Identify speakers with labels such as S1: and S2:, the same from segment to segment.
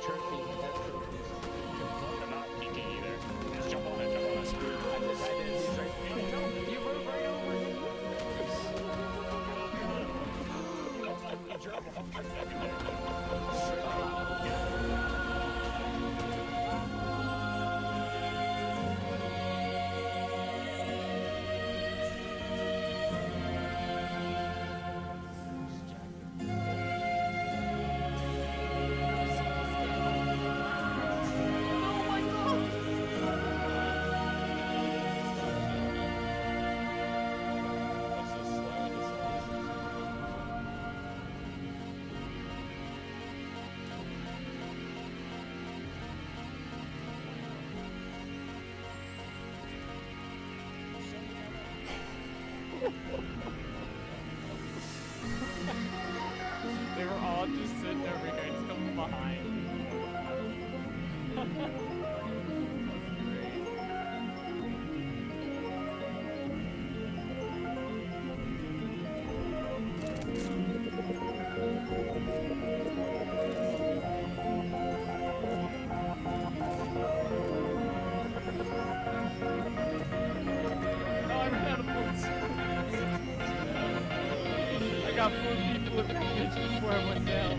S1: trophy. We have trophies.
S2: They're not peeking either. Just jump on it, jump on it.
S1: I did. He's right.
S2: You don't tell them. You move right over him. You drop off your fucking They were all just sitting over here, just coming behind. Oh, I ran out of bullets. I got 4 people in that bitch before I went down.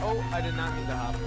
S1: Oh, I did not mean to hop that.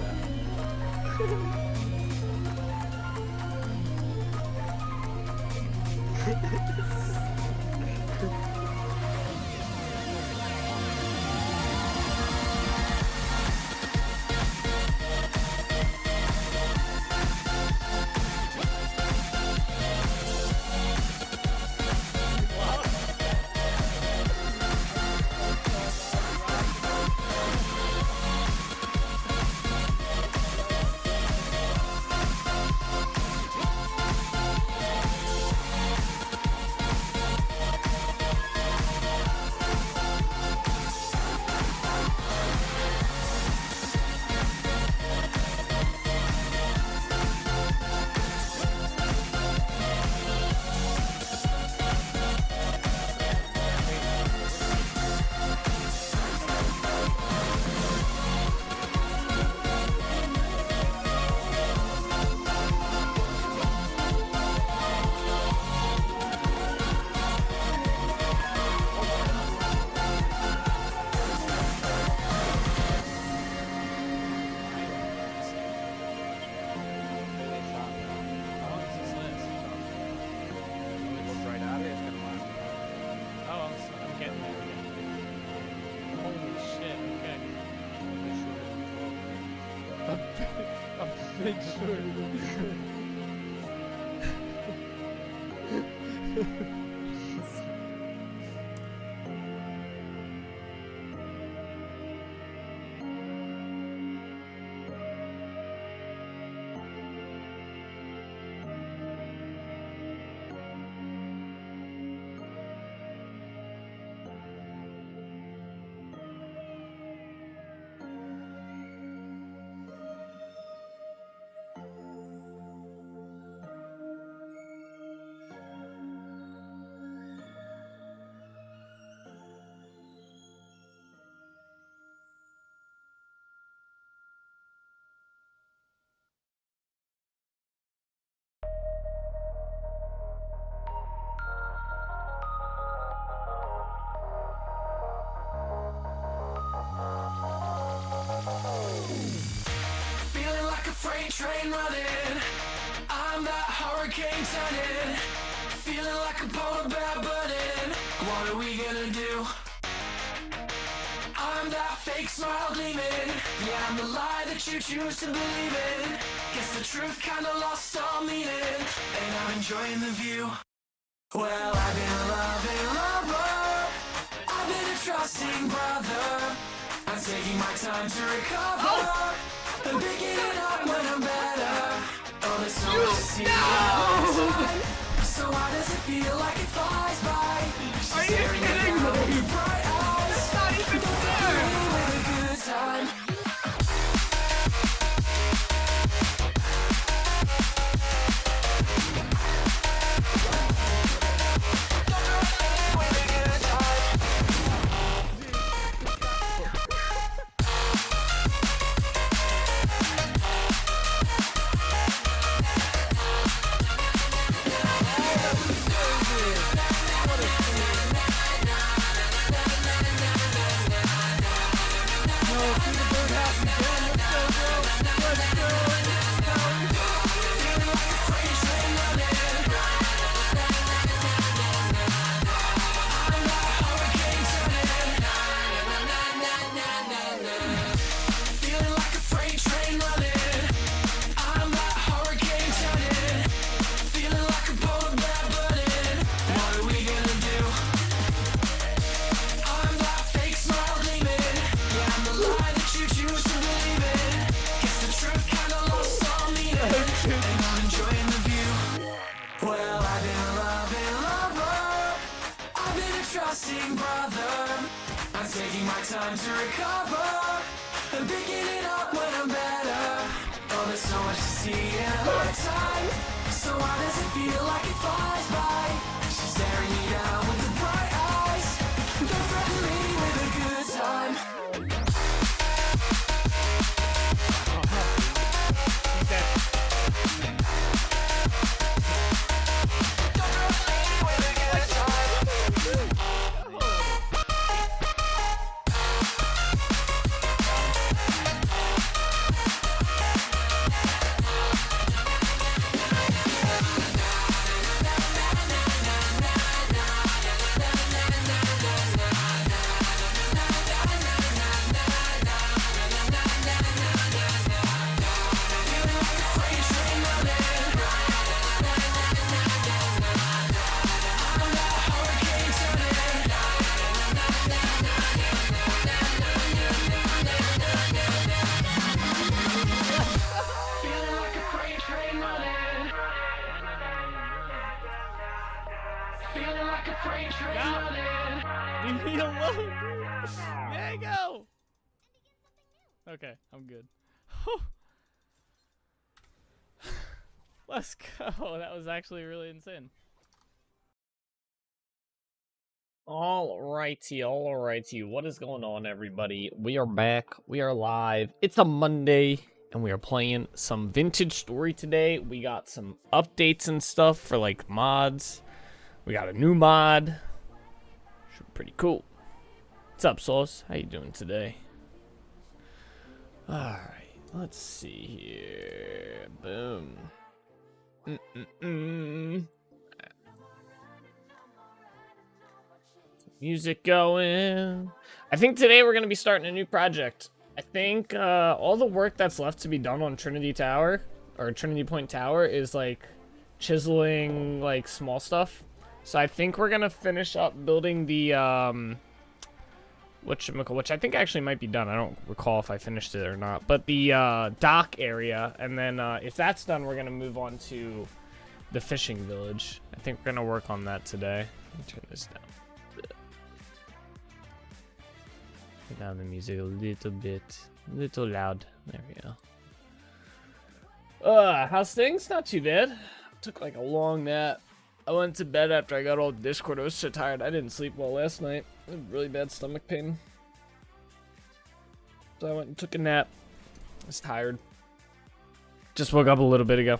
S2: Make sure.
S3: hurricane turning, feeling like a polar bear burning. What are we gonna do? I'm that fake smile gleaming. Yeah, I'm the lie that you choose to believe in. Guess the truth kinda lost all meaning, and I'm enjoying the view. Well, I've been a loving lover, I've been a trusting brother. I'm taking my time to recover, and picking it up when I'm better. Oh, there's so much to see all the time. So why does it feel like it flies by?
S2: Are you kidding me?
S3: Bright eyes.
S2: That's not even fair.
S3: With a good time. Taking my time to recover, and picking it up when I'm better. Oh, there's so much to see in a lifetime. So why does it feel like it flies by? She's staring me down with the bright eyes. Don't threaten me with a good time.
S2: Leave me alone. There you go. Okay, I'm good. Let's go. That was actually really insane.
S4: Alrighty. What is going on, everybody? We are back. We are live. It's a Monday, and we are playing some Vintage Story today. We got some updates and stuff for, like, mods. We got a new mod. Should be pretty cool. What's up, Sauce? How you doing today? Alright, let's see here. Boom. Music going. I think today we're going to be starting a new project. I think all the work that's left to be done on Trinity Tower, or Trinity Point Tower, is like chiseling like small stuff. So I think we're going to finish up building the, which I think actually might be done. I don't recall if I finished it or not. But the dock area, and then if that's done, we're going to move on to the fishing village. I think we're going to work on that today. Let me turn this down. Turn down the music a little bit. A little loud. There we go. How's things? Not too bad. Took like a long nap. I went to bed after I got all Discord. I was so tired. I didn't sleep well last night. I had really bad stomach pain. So I went and took a nap. I was tired. Just woke up a little bit ago.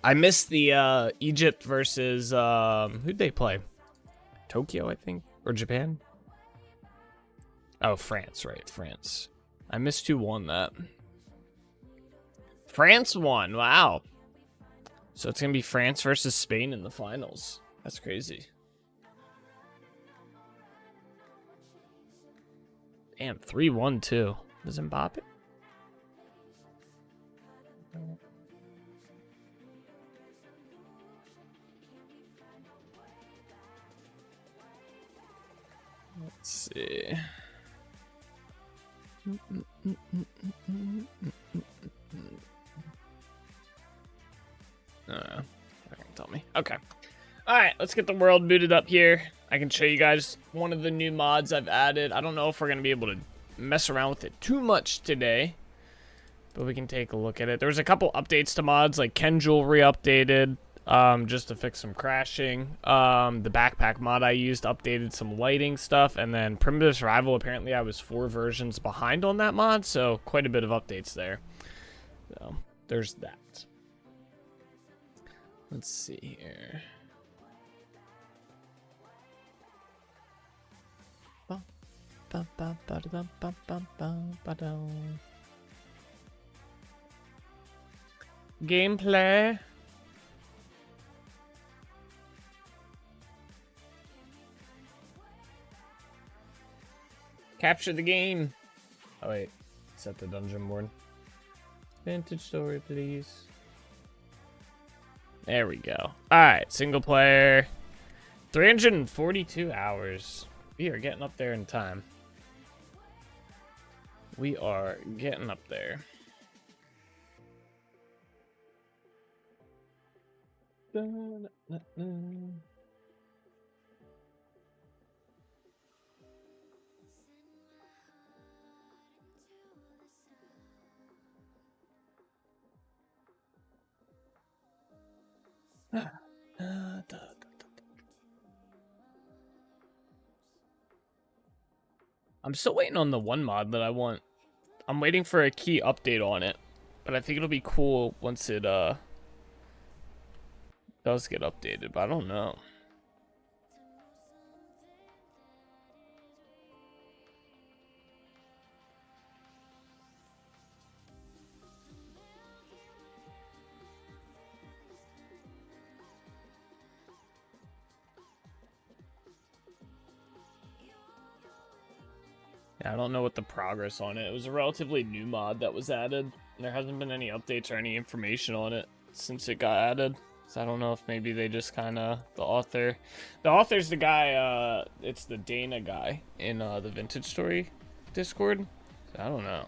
S4: I missed the Egypt versus who'd they play? Tokyo, I think, or Japan. Oh, France, right? France. I missed who won that. France won. Wow. So it's going to be France versus Spain in the finals. That's crazy. Damn, 3-1 too. Does Mbappe? Let's see. Tell me. Okay. Alright, let's get the world booted up here. I can show you guys one of the new mods I've added. I don't know if we're going to be able to mess around with it too much today, but we can take a look at it. There was a couple updates to mods, like Ken Jewelry updated, just to fix some crashing. The backpack mod I used updated some lighting stuff, and then Primitive Survival, apparently I was 4 versions behind on that mod, so quite a bit of updates there. So, there's that. Let's see here. Gameplay. Capture the game. Oh wait, set the dungeon board. Vintage story, please. There we go. Alright, single player. 342 hours. We are getting up there in time. We are getting up there. I'm still waiting on the one mod that I want. I'm waiting for a key update on it, but I think it'll be cool once it does get updated, but I don't know. I don't know what the progress on it. It was a relatively new mod that was added. There hasn't been any updates or any information on it since it got added. So I don't know if maybe they just kind of, the author's the guy, it's the Dana guy in the Vintage Story Discord. So I don't know.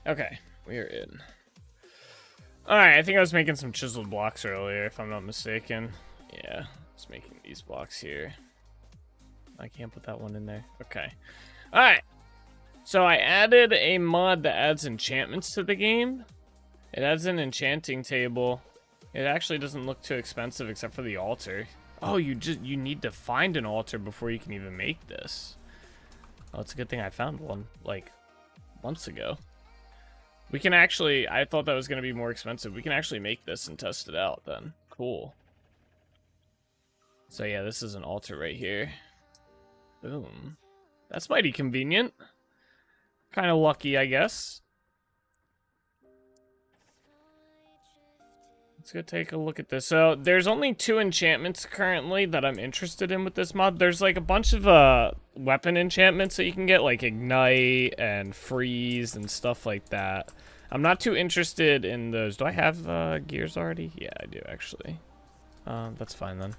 S4: Okay, we are in. Alright, I think I was making some chiseled blocks earlier, if I'm not mistaken. Yeah, I was making these blocks here. I can't put that one in there. Okay. Alright. So I added a mod that adds enchantments to the game. It adds an enchanting table. It actually doesn't look too expensive except for the altar. Oh, you need to find an altar before you can even make this. Oh, it's a good thing I found one, like, months ago. We can actually, I thought that was going to be more expensive. We can actually make this and test it out then. Cool. So yeah, this is an altar right here. Boom. That's mighty convenient. Kind of lucky, I guess. Let's go take a look at this. So there's only 2 enchantments currently that I'm interested in with this mod. There's like a bunch of weapon enchantments that you can get, like Ignite and Freeze and stuff like that. I'm not too interested in those. Do I have gears already? Yeah, I do actually. That's fine then.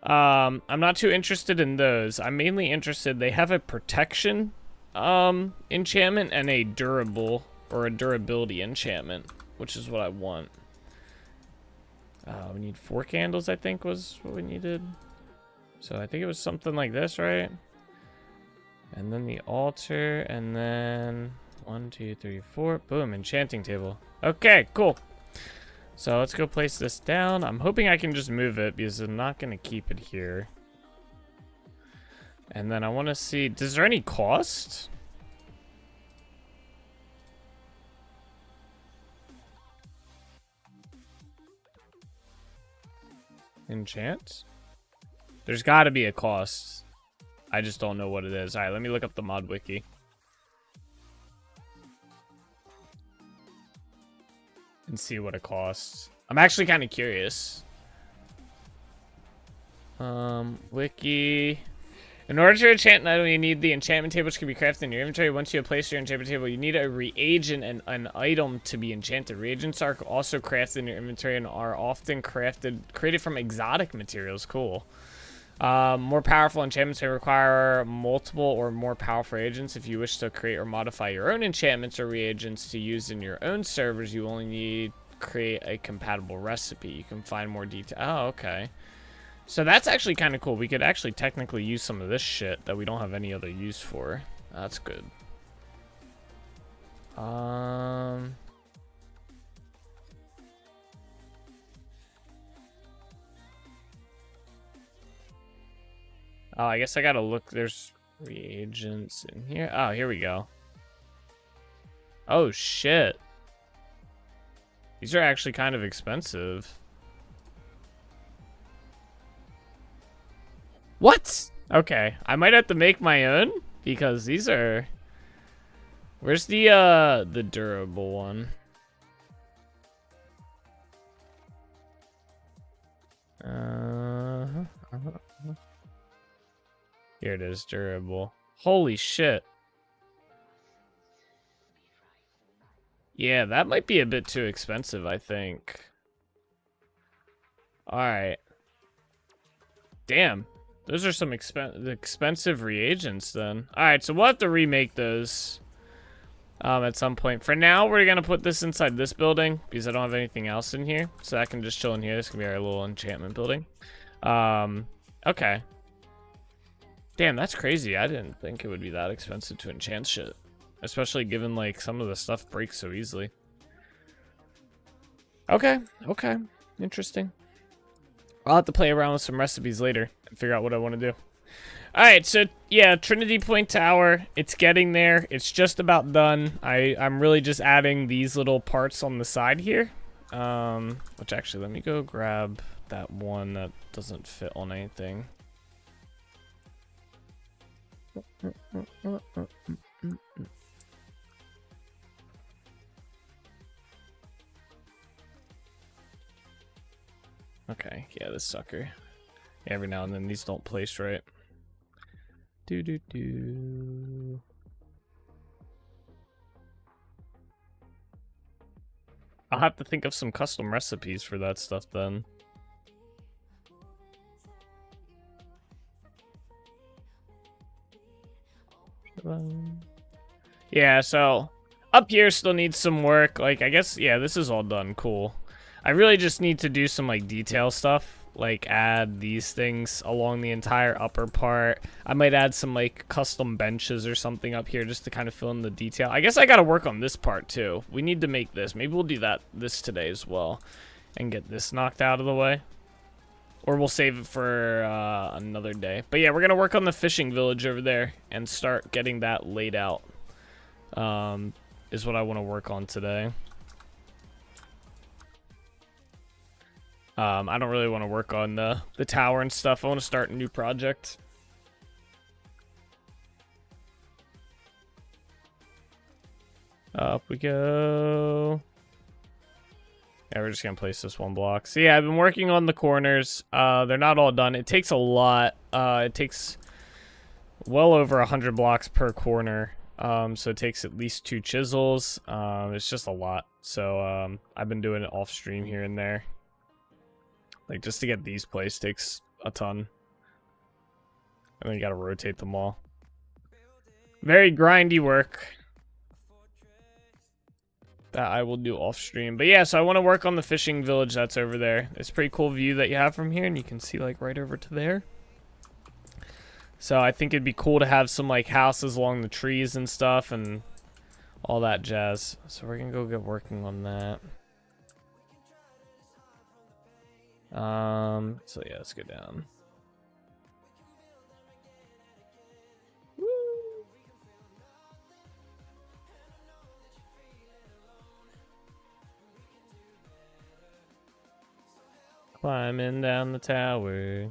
S4: I'm not too interested in those. I'm mainly interested, they have a protection enchantment and a durable or a durability enchantment, which is what I want. We need 4 candles, I think was what we needed. So I think it was something like this, right? And then the altar, and then 1, 2, 3, 4. Boom, enchanting table. Okay, cool. So let's go place this down. I'm hoping I can just move it because I'm not going to keep it here. And then I want to see, is there any cost? Enchant? There's got to be a cost. I just don't know what it is. All right, let me look up the mod wiki. And see what it costs. I'm actually kind of curious. Wiki. In order to enchant an item, you need the enchantment table, which can be crafted in your inventory. Once you have placed your enchantment table, you need a reagent and an item to be enchanted. Reagents are also crafted in your inventory and are often created from exotic materials. Cool. More powerful enchantments may require multiple or more powerful agents. If you wish to create or modify your own enchantments or reagents to use in your own servers, you only need to create a compatible recipe. You can find more detail. Oh, okay. So that's actually kind of cool. We could actually technically use some of this shit that we don't have any other use for. That's good. Oh, I guess I gotta look. There's reagents in here. Oh, here we go. Oh, shit. These are actually kind of expensive. What? Okay, I might have to make my own because these are. Where's the durable one? Here it is, durable. Holy shit. Yeah, that might be a bit too expensive, I think. All right. Damn. Those are some expensive reagents then. Alright, so we'll have to remake those at some point. For now, we're going to put this inside this building because I don't have anything else in here. So I can just chill in here. This can be our little enchantment building. Okay. Damn, that's crazy. I didn't think it would be that expensive to enchant shit. Especially given, like, some of the stuff breaks so easily. Okay, okay. Interesting. I'll have to play around with some recipes later and figure out what I want to do. Alright, so yeah, Trinity Point Tower, it's getting there. It's just about done. I'm really just adding these little parts on the side here. Which actually, let me go grab that one that doesn't fit on anything. Okay, yeah, this sucker. Every now and then these don't place right. Do. I'll have to think of some custom recipes for that stuff then. Yeah, so up here still needs some work. Like, I guess, yeah, this is all done. Cool. I really just need to do some, like, detail stuff. Like, add these things along the entire upper part. I might add some, like, custom benches or something up here just to kind of fill in the detail. I guess I gotta work on this part, too. We need to make this. Maybe we'll do this today as well. And get this knocked out of the way. Or we'll save it for another day. But yeah, we're gonna work on the fishing village over there and start getting that laid out. Is what I want to work on today. I don't really want to work on the tower and stuff. I want to start a new project. Up we go. Yeah, we're just gonna place this one block. So yeah, I've been working on the corners. They're not all done. It takes a lot. It takes well over 100 blocks per corner. So it takes at least 2 chisels. It's just a lot. So I've been doing it off stream here and there. Like, just to get these placed takes a ton. And then you gotta rotate them all. Very grindy work that I will do off stream. But yeah, so I want to work on the fishing village that's over there. It's a pretty cool view that you have from here, and you can see, like, right over to there. So I think it'd be cool to have some like houses along the trees and stuff and all that jazz. So we're gonna go get working on that. So yeah, let's go down. Woo. Climbing down the tower.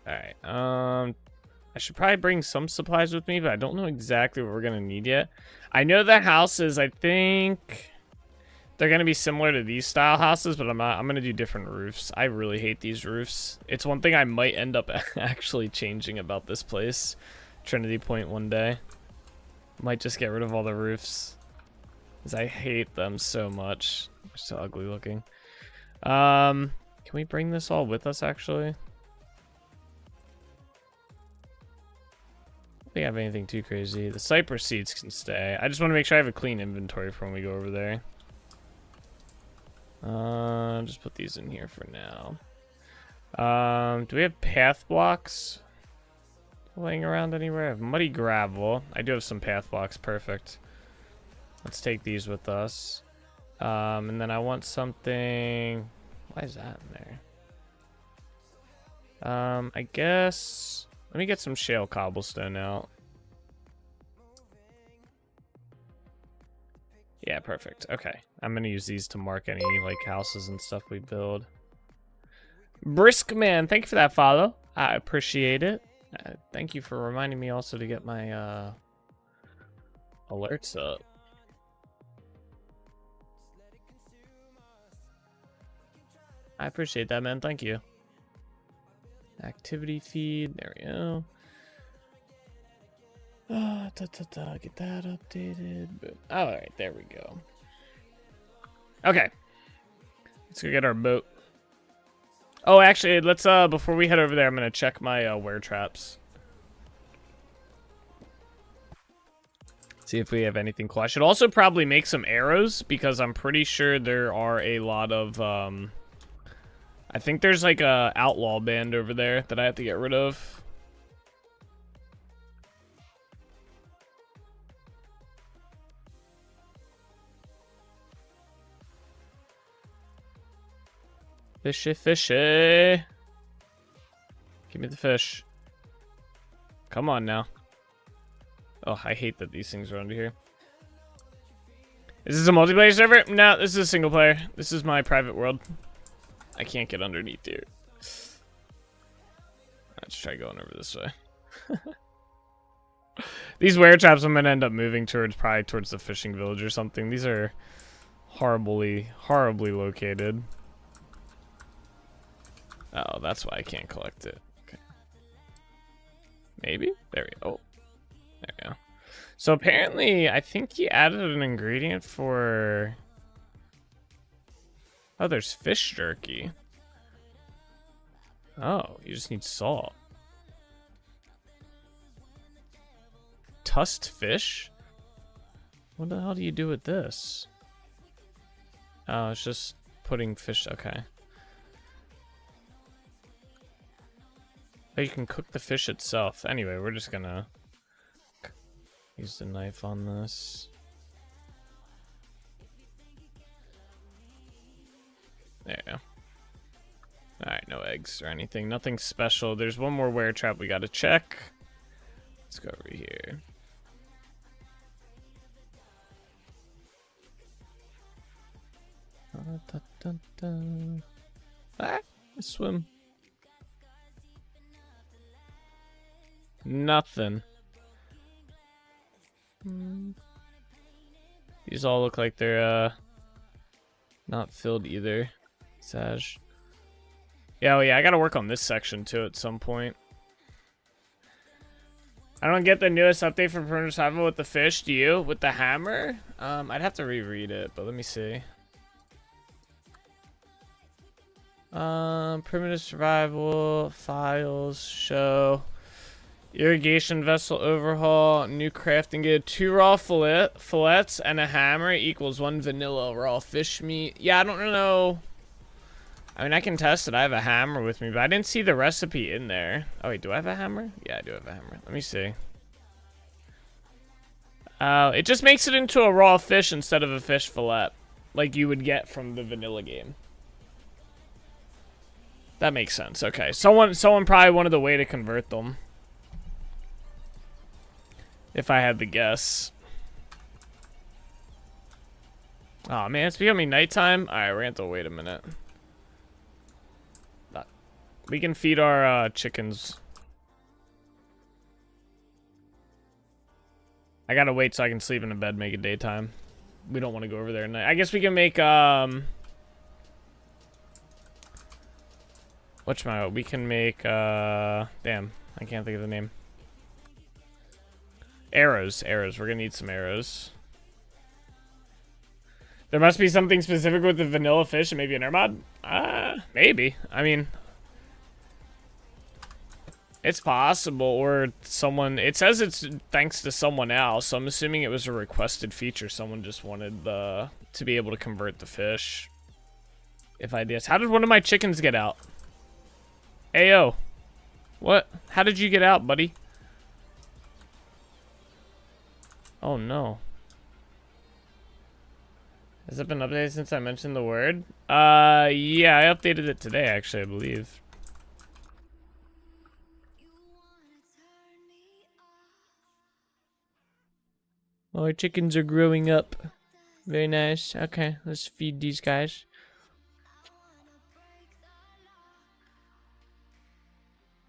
S4: Alright, I should probably bring some supplies with me, but I don't know exactly what we're gonna need yet. I know the houses, I think they're gonna be similar to these style houses, but I'm gonna do different roofs. I really hate these roofs. It's one thing I might end up actually changing about this place. Trinity Point one day. Might just get rid of all the roofs. Because I hate them so much. They're so ugly looking. Can we bring this all with us actually? I don't think I have anything too crazy. The cypress seeds can stay. I just want to make sure I have a clean inventory for when we go over there. Just put these in here for now. Do we have path blocks laying around anywhere? I have muddy gravel. I do have some path blocks. Perfect. Let's take these with us. And then I want something. Why is that in there? I guess. Let me get some shale cobblestone out. Yeah, perfect. Okay. I'm going to use these to mark any, like, houses and stuff we build. Brisk Man, thank you for that follow. I appreciate it. Thank you for reminding me also to get my, alerts up. I appreciate that, man. Thank you. Activity feed. There we go. Get that updated. All right, there we go. Okay, let's go get our boat. Oh, actually, let's before we head over there, I'm gonna check my were traps. See if we have anything cool. I should also probably make some arrows because I'm pretty sure there are a lot of I think there's like a outlaw band over there that I have to get rid of. Fishy, fishy. Give me the fish. Come on now. Oh, I hate that these things are under here. Is this a multiplayer server? No, this is a single player. This is my private world. I can't get underneath here. Let's try going over this way. These were traps I'm gonna end up moving towards, probably towards the fishing village or something. These are horribly located. Oh, that's why I can't collect it. Okay. Maybe? There we go. Oh, there we go. So apparently, I think he added an ingredient for... Oh, there's fish jerky. Oh, you just need salt. Tusked fish? What the hell do you do with this? Oh, it's just putting fish... Okay. Oh, you can cook the fish itself. Anyway, we're just gonna use the knife on this. There you go. Alright, no eggs or anything. Nothing special. There's one more were trap we gotta check. Let's go over here. Ah, swim. Nothing. These all look like they're not filled either. Sag. Yeah, well, yeah, I gotta work on this section too at some point. I don't get the newest update for Primitive Survival with the fish, do you? With the hammer? I'd have to reread it, but let me see. Primitive Survival, files, show. Irrigation vessel overhaul, new crafting gear, 2 raw fillets and a hammer equals 1 vanilla raw fish meat. Yeah, I don't know. I mean, I can test it. I have a hammer with me, but I didn't see the recipe in there. Oh, wait, do I have a hammer? Yeah, I do have a hammer. Let me see. It just makes it into a raw fish instead of a fish fillet, like you would get from the vanilla game. That makes sense. Okay, someone probably wanted a way to convert them. If I had to guess. Oh man, it's becoming nighttime. All right, we're gonna have to wait a minute. We can feed our chickens. I gotta wait so I can sleep in a bed, make it daytime. We don't want to go over there at night. I guess we can make whatchamacallit? We can make damn, I can't think of the name. Arrows. We're gonna need some arrows. There must be something specific with the vanilla fish and maybe an air mod? Maybe. I mean, it's possible, or someone... It says it's thanks to someone else, so I'm assuming it was a requested feature. Someone just wanted to be able to convert the fish. If I guess. How did one of my chickens get out? Ayo. What? How did you get out, buddy? Oh, no. Has it been updated since I mentioned the word? Yeah, I updated it today, actually, I believe. Oh, our chickens are growing up. Very nice. Okay, let's feed these guys.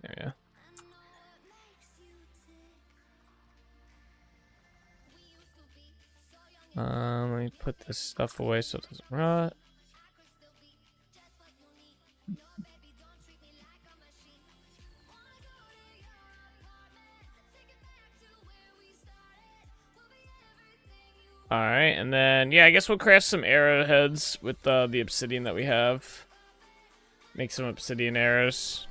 S4: There we go. Let me put this stuff away so it doesn't rot. Alright, and then, yeah, I guess we'll craft some arrowheads with the obsidian that we have. Make some obsidian arrows.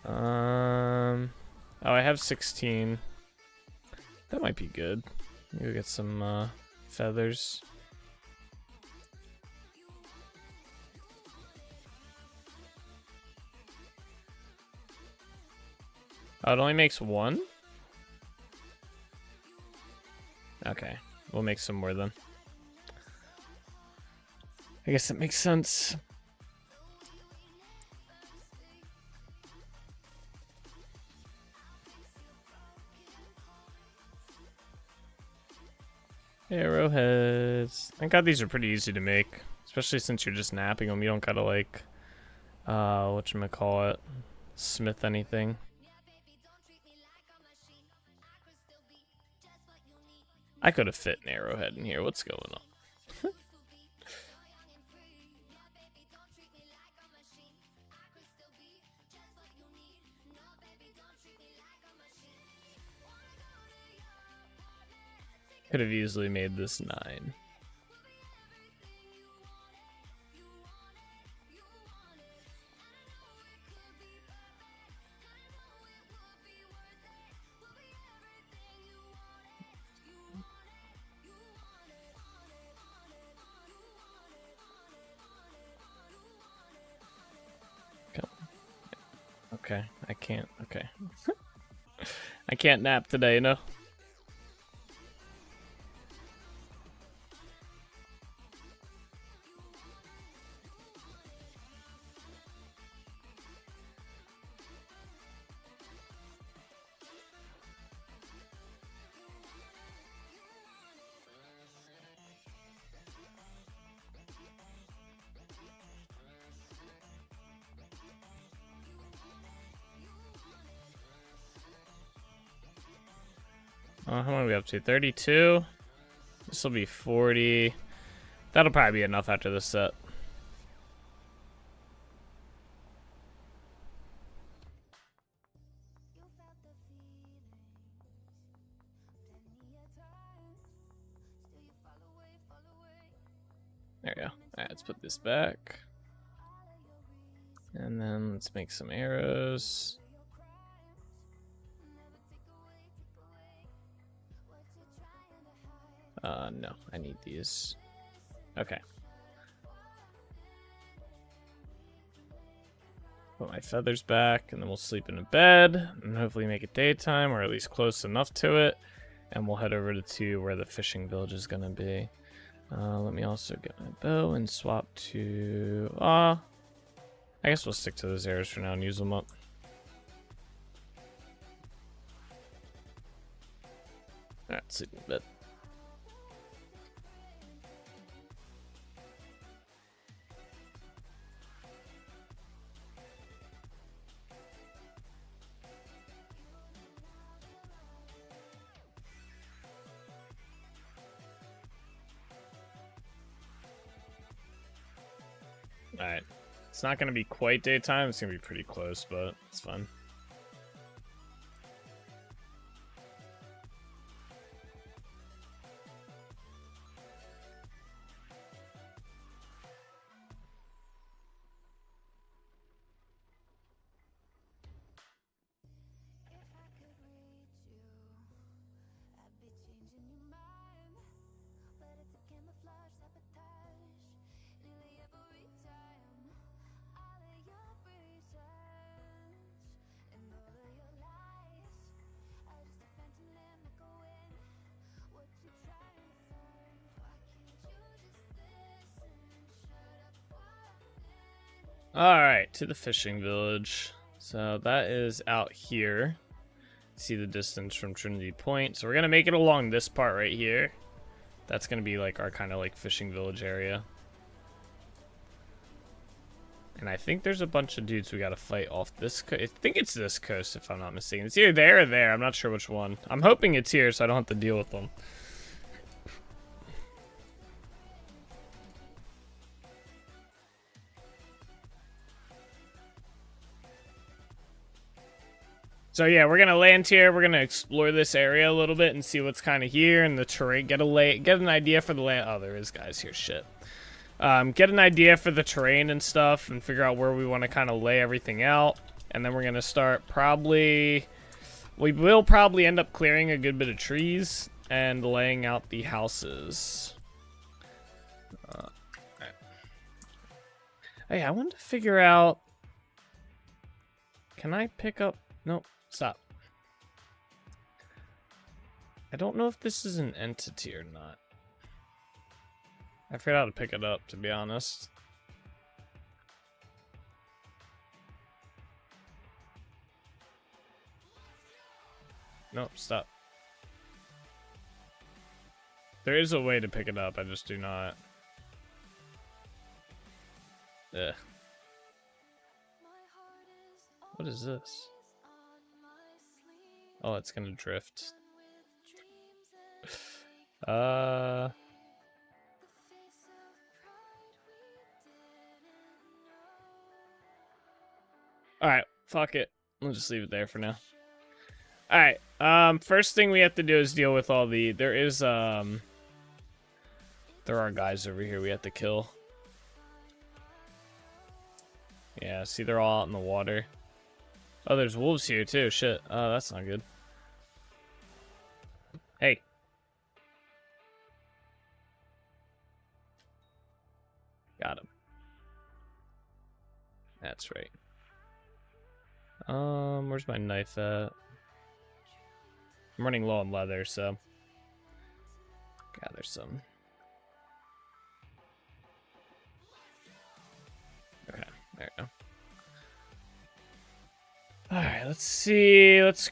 S4: Oh, I have 16. That might be good. Maybe we'll get some feathers. Oh, it only makes one? Okay, we'll make some more then. I guess that makes sense. Arrowheads. Thank God these are pretty easy to make, especially since you're just napping them. You don't gotta like, whatchamacallit, smith anything. I could have fit an arrowhead in here. What's going on? Could have easily made this 9. Okay, I can't. Okay. I can't nap today, no. How many are we up to? 32? This will be 40. That'll probably be enough after this set. There we go. Alright, let's put this back. And then let's make some arrows. No, I need these. Okay. Put my feathers back, and then we'll sleep in a bed, and hopefully make it daytime, or at least close enough to it. And we'll head over to where the fishing village is gonna be. Let me also get my bow and swap to... I guess we'll stick to those arrows for now and use them up. Alright, sleep in bed. Alright. It's not going to be quite daytime. It's going to be pretty close, but it's fun. Alright, to the fishing village. So that is out here. See the distance from Trinity Point. So we're going to make it along this part right here. That's going to be like our kind of like fishing village area. And I think there's a bunch of dudes we got to fight off this coast. I think it's this coast if I'm not mistaken. It's either there or there. I'm not sure which one. I'm hoping it's here so I don't have to deal with them. So yeah, we're gonna land here. We're gonna explore this area a little bit and see what's kind of here and the terrain. Get an idea for the land. Oh, there is guys here. Shit. Get an idea for the terrain and stuff, and figure out where we want to kind of lay everything out. And then we're gonna start probably. We will probably end up clearing a good bit of trees and laying out the houses. Right. Hey, I want to figure out. Can I pick up? Nope. Stop. I don't know if this is an entity or not. I forgot how to pick it up, to be honest. Nope, stop. There is a way to pick it up, I just do not. Ugh. What is this? Oh, it's gonna drift. Alright, fuck it. We'll just leave it there for now. Alright, first thing we have to do is deal with all the... There are guys over here we have to kill. Yeah, see, they're all out in the water. Oh, there's wolves here too. Shit. Oh, that's not good. Hey. Got him. That's right. Where's my knife at? I'm running low on leather, so gather some. Okay, there we go. Alright, let's see. Let's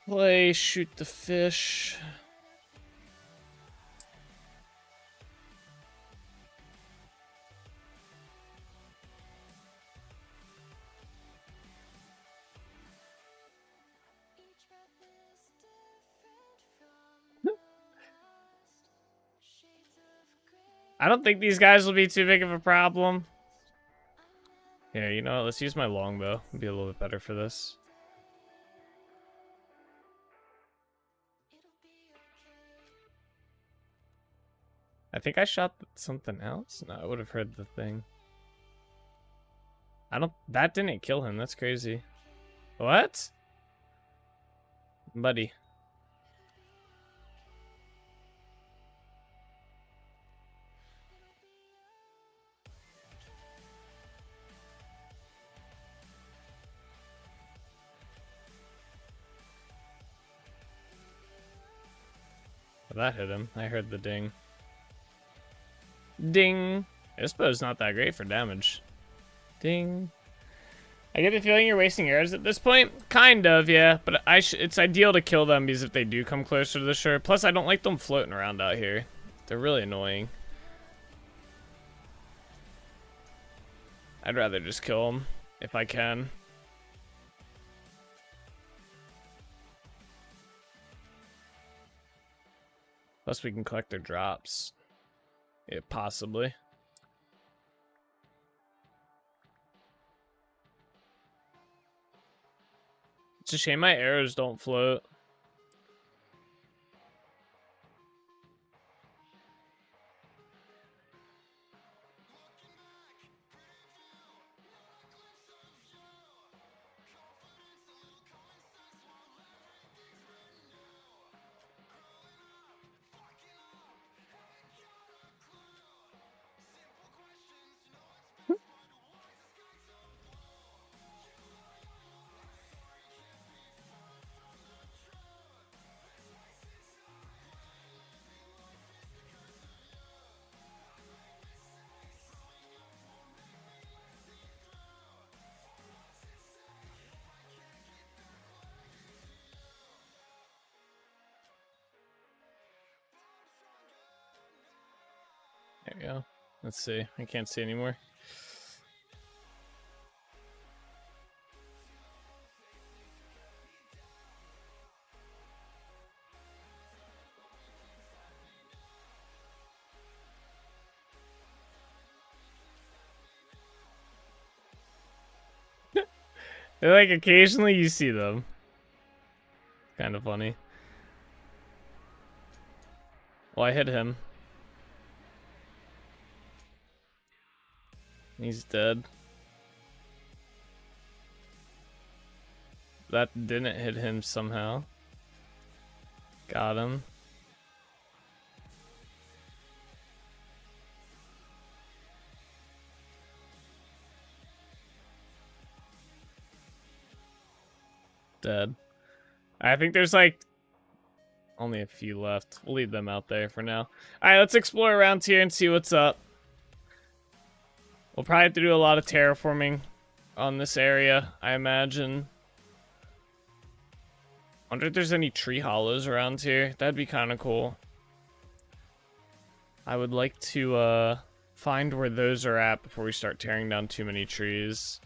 S4: play shoot the fish. I don't think these guys will be too big of a problem. Yeah, you know what? Let's use my longbow. It'll be a little bit better for this. I think I shot something else. No, I would have heard the thing. That didn't kill him. That's crazy. What? Buddy. That hit him. I heard the ding. Ding. This bow's not that great for damage. Ding. I get the feeling you're wasting arrows at this point. Kind of, yeah. But it's ideal to kill them because if they do come closer to the shore. Plus, I don't like them floating around out here. They're really annoying. I'd rather just kill them if I can. Plus, we can collect their drops. Yeah, possibly. It's a shame my arrows don't float. There we go. Let's see. I can't see anymore. They're like occasionally you see them. Kind of funny. Well, I hit him. He's dead. That didn't hit him somehow. Got him. Dead. I think there's like only a few left. We'll leave them out there for now. Alright, let's explore around here and see what's up. We'll probably have to do a lot of terraforming on this area, I imagine. Wonder if there's any tree hollows around here. That'd be kind of cool. I would like to find where those are at before we start tearing down too many trees.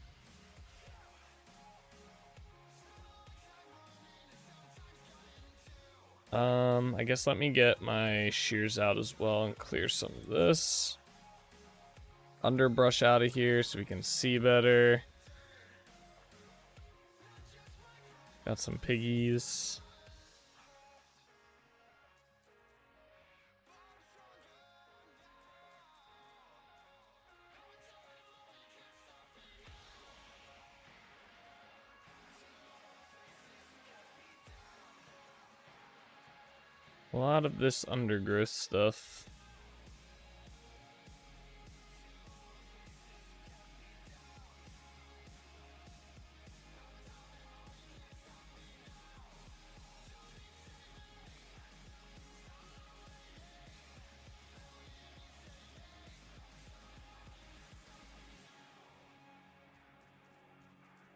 S4: I guess let me get my shears out as well and clear some of this underbrush out of here so we can see better. Got some piggies. A lot of this undergrowth stuff.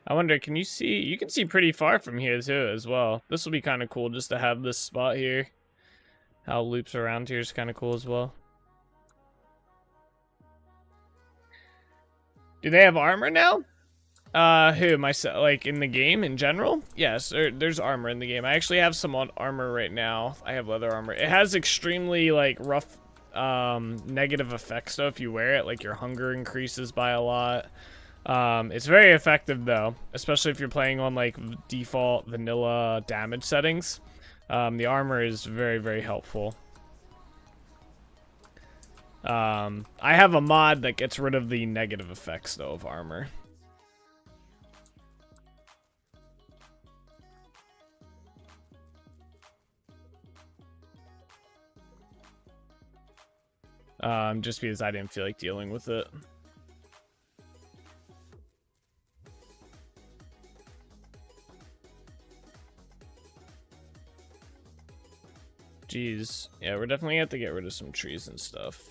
S4: I wonder, can you see? You can see pretty far from here too as well. This will be kind of cool just to have this spot here. How it loops around here is kind of cool as well. Do they have armor now? Who? Myself? Like in the game in general? Yes, there's armor in the game. I actually have some on armor right now. I have leather armor. It has extremely like rough negative effects though if you wear it. Like your hunger increases by a lot. It's very effective though, especially if you're playing on like default vanilla damage settings. The armor is very, very helpful. I have a mod that gets rid of the negative effects though of armor. Just because I didn't feel like dealing with it. Jeez. Yeah, we're definitely gonna have to get rid of some trees and stuff.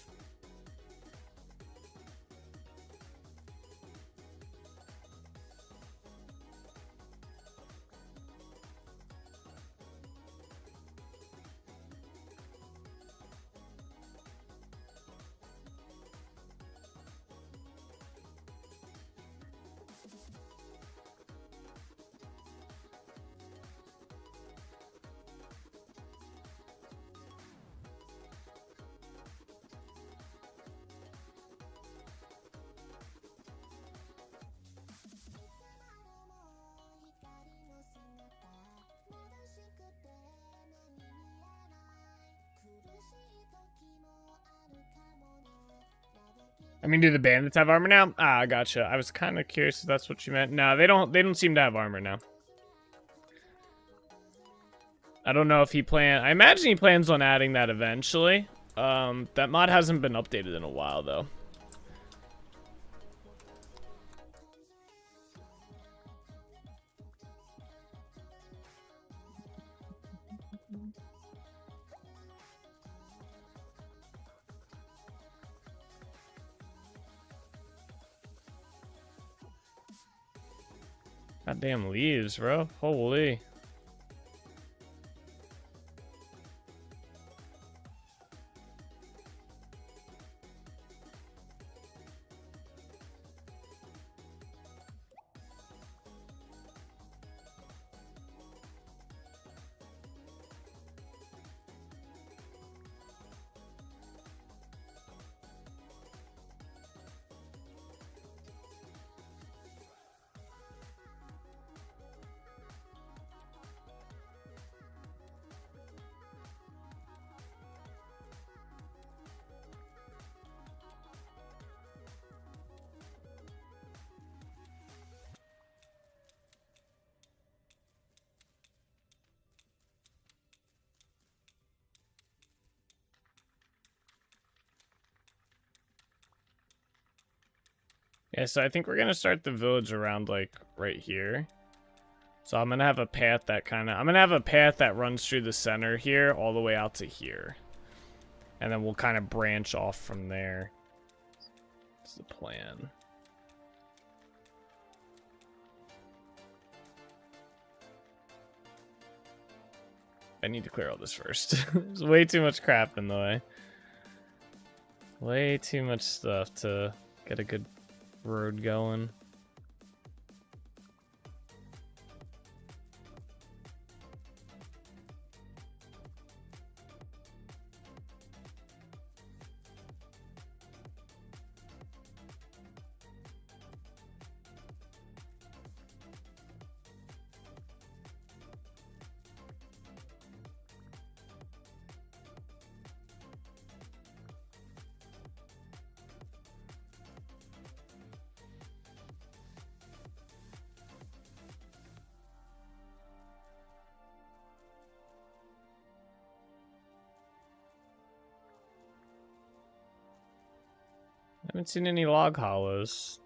S4: I mean, do the bandits have armor now? Ah, gotcha. I was kind of curious if that's what you meant. No, they don't. They don't seem to have armor now. I don't know if he I imagine he plans on adding that eventually. That mod hasn't been updated in a while though. Goddamn leaves, bro. Holy. Yeah, so I think we're gonna start the village around like right here. So I'm gonna have a path that runs through the center here all the way out to here. And then we'll kind of branch off from there. That's the plan. I need to clear all this first. There's way too much crap in the way. Way too much stuff to get a good road going. I haven't seen any log hollows.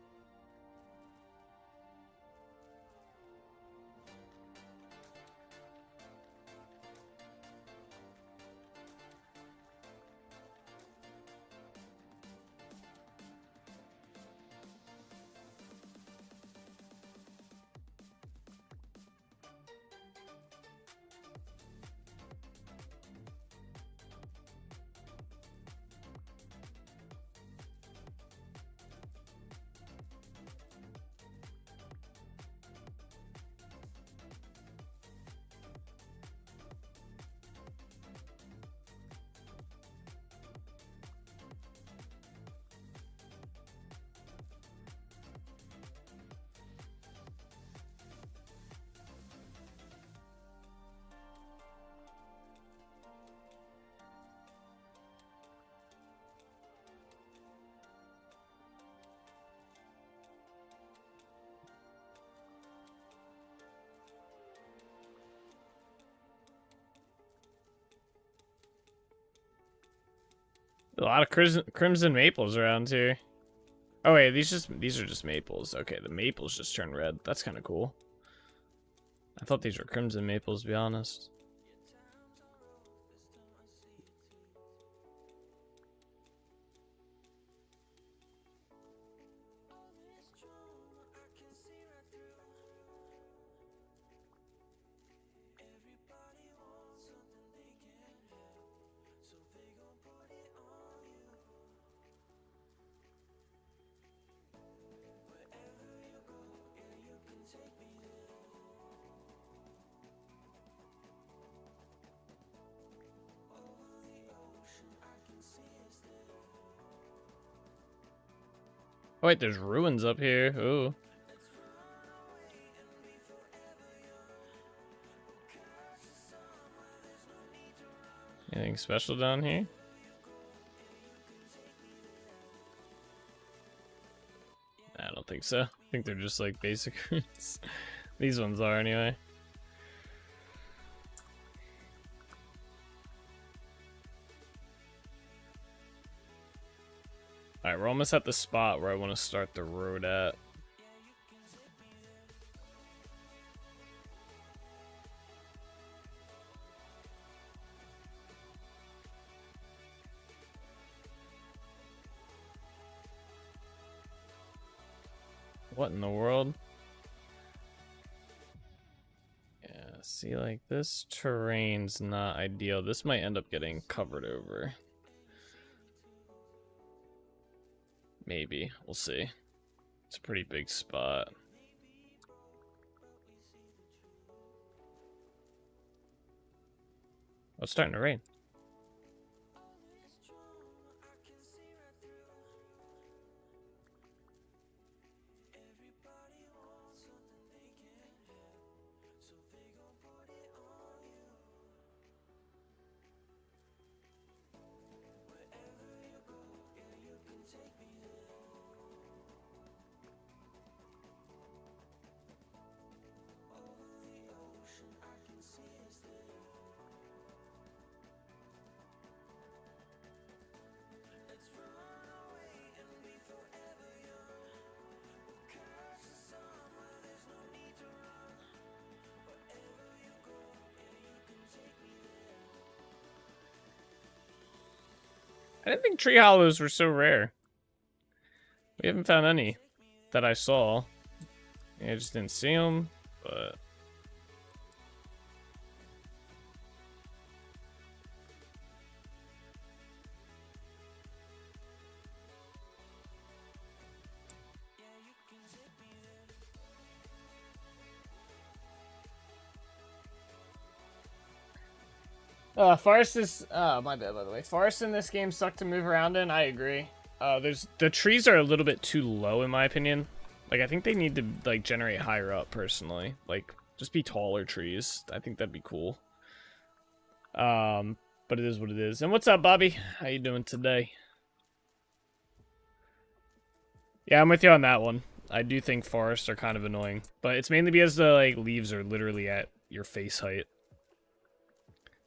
S4: A lot of crimson maples around here. Oh wait, these are just maples. Okay, the maples just turn red. That's kind of cool. I thought these were crimson maples, to be honest. Oh wait, there's ruins up here. Ooh. Anything special down here? I don't think so. I think they're just like basic ruins. These ones are anyway. Alright, we're almost at the spot where I want to start the road at. What in the world? Yeah, see, like, this terrain's not ideal. This might end up getting covered over. Maybe. We'll see. It's a pretty big spot. Oh, it's starting to rain. I didn't think tree hollows were so rare. We haven't found any that I saw. I just didn't see them, but... Forest is, my bad, by the way. Forest in this game suck to move around in, I agree. The trees are a little bit too low, in my opinion. Like, I think they need to, like, generate higher up, personally. Like, just be taller trees. I think that'd be cool. But it is what it is. And what's up, Bobby? How you doing today? Yeah, I'm with you on that one. I do think forests are kind of annoying. But it's mainly because the, like, leaves are literally at your face height.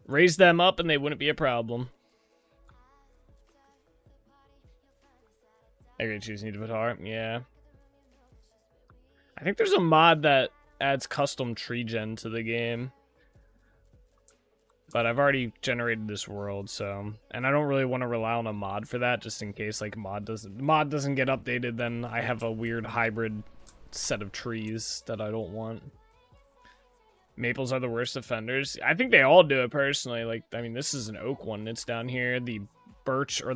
S4: Raise them up and they wouldn't be a problem. I agree, choose need to put heart. Yeah. I think there's a mod that adds custom tree gen to the game. But I've already generated this world, so... And I don't really want to rely on a mod for that, just in case, like, mod doesn't get updated, then I have a weird hybrid set of trees that I don't want. Maples are the worst offenders. I think they all do it personally. Like, I mean, this is an oak one. It's down here. The birch or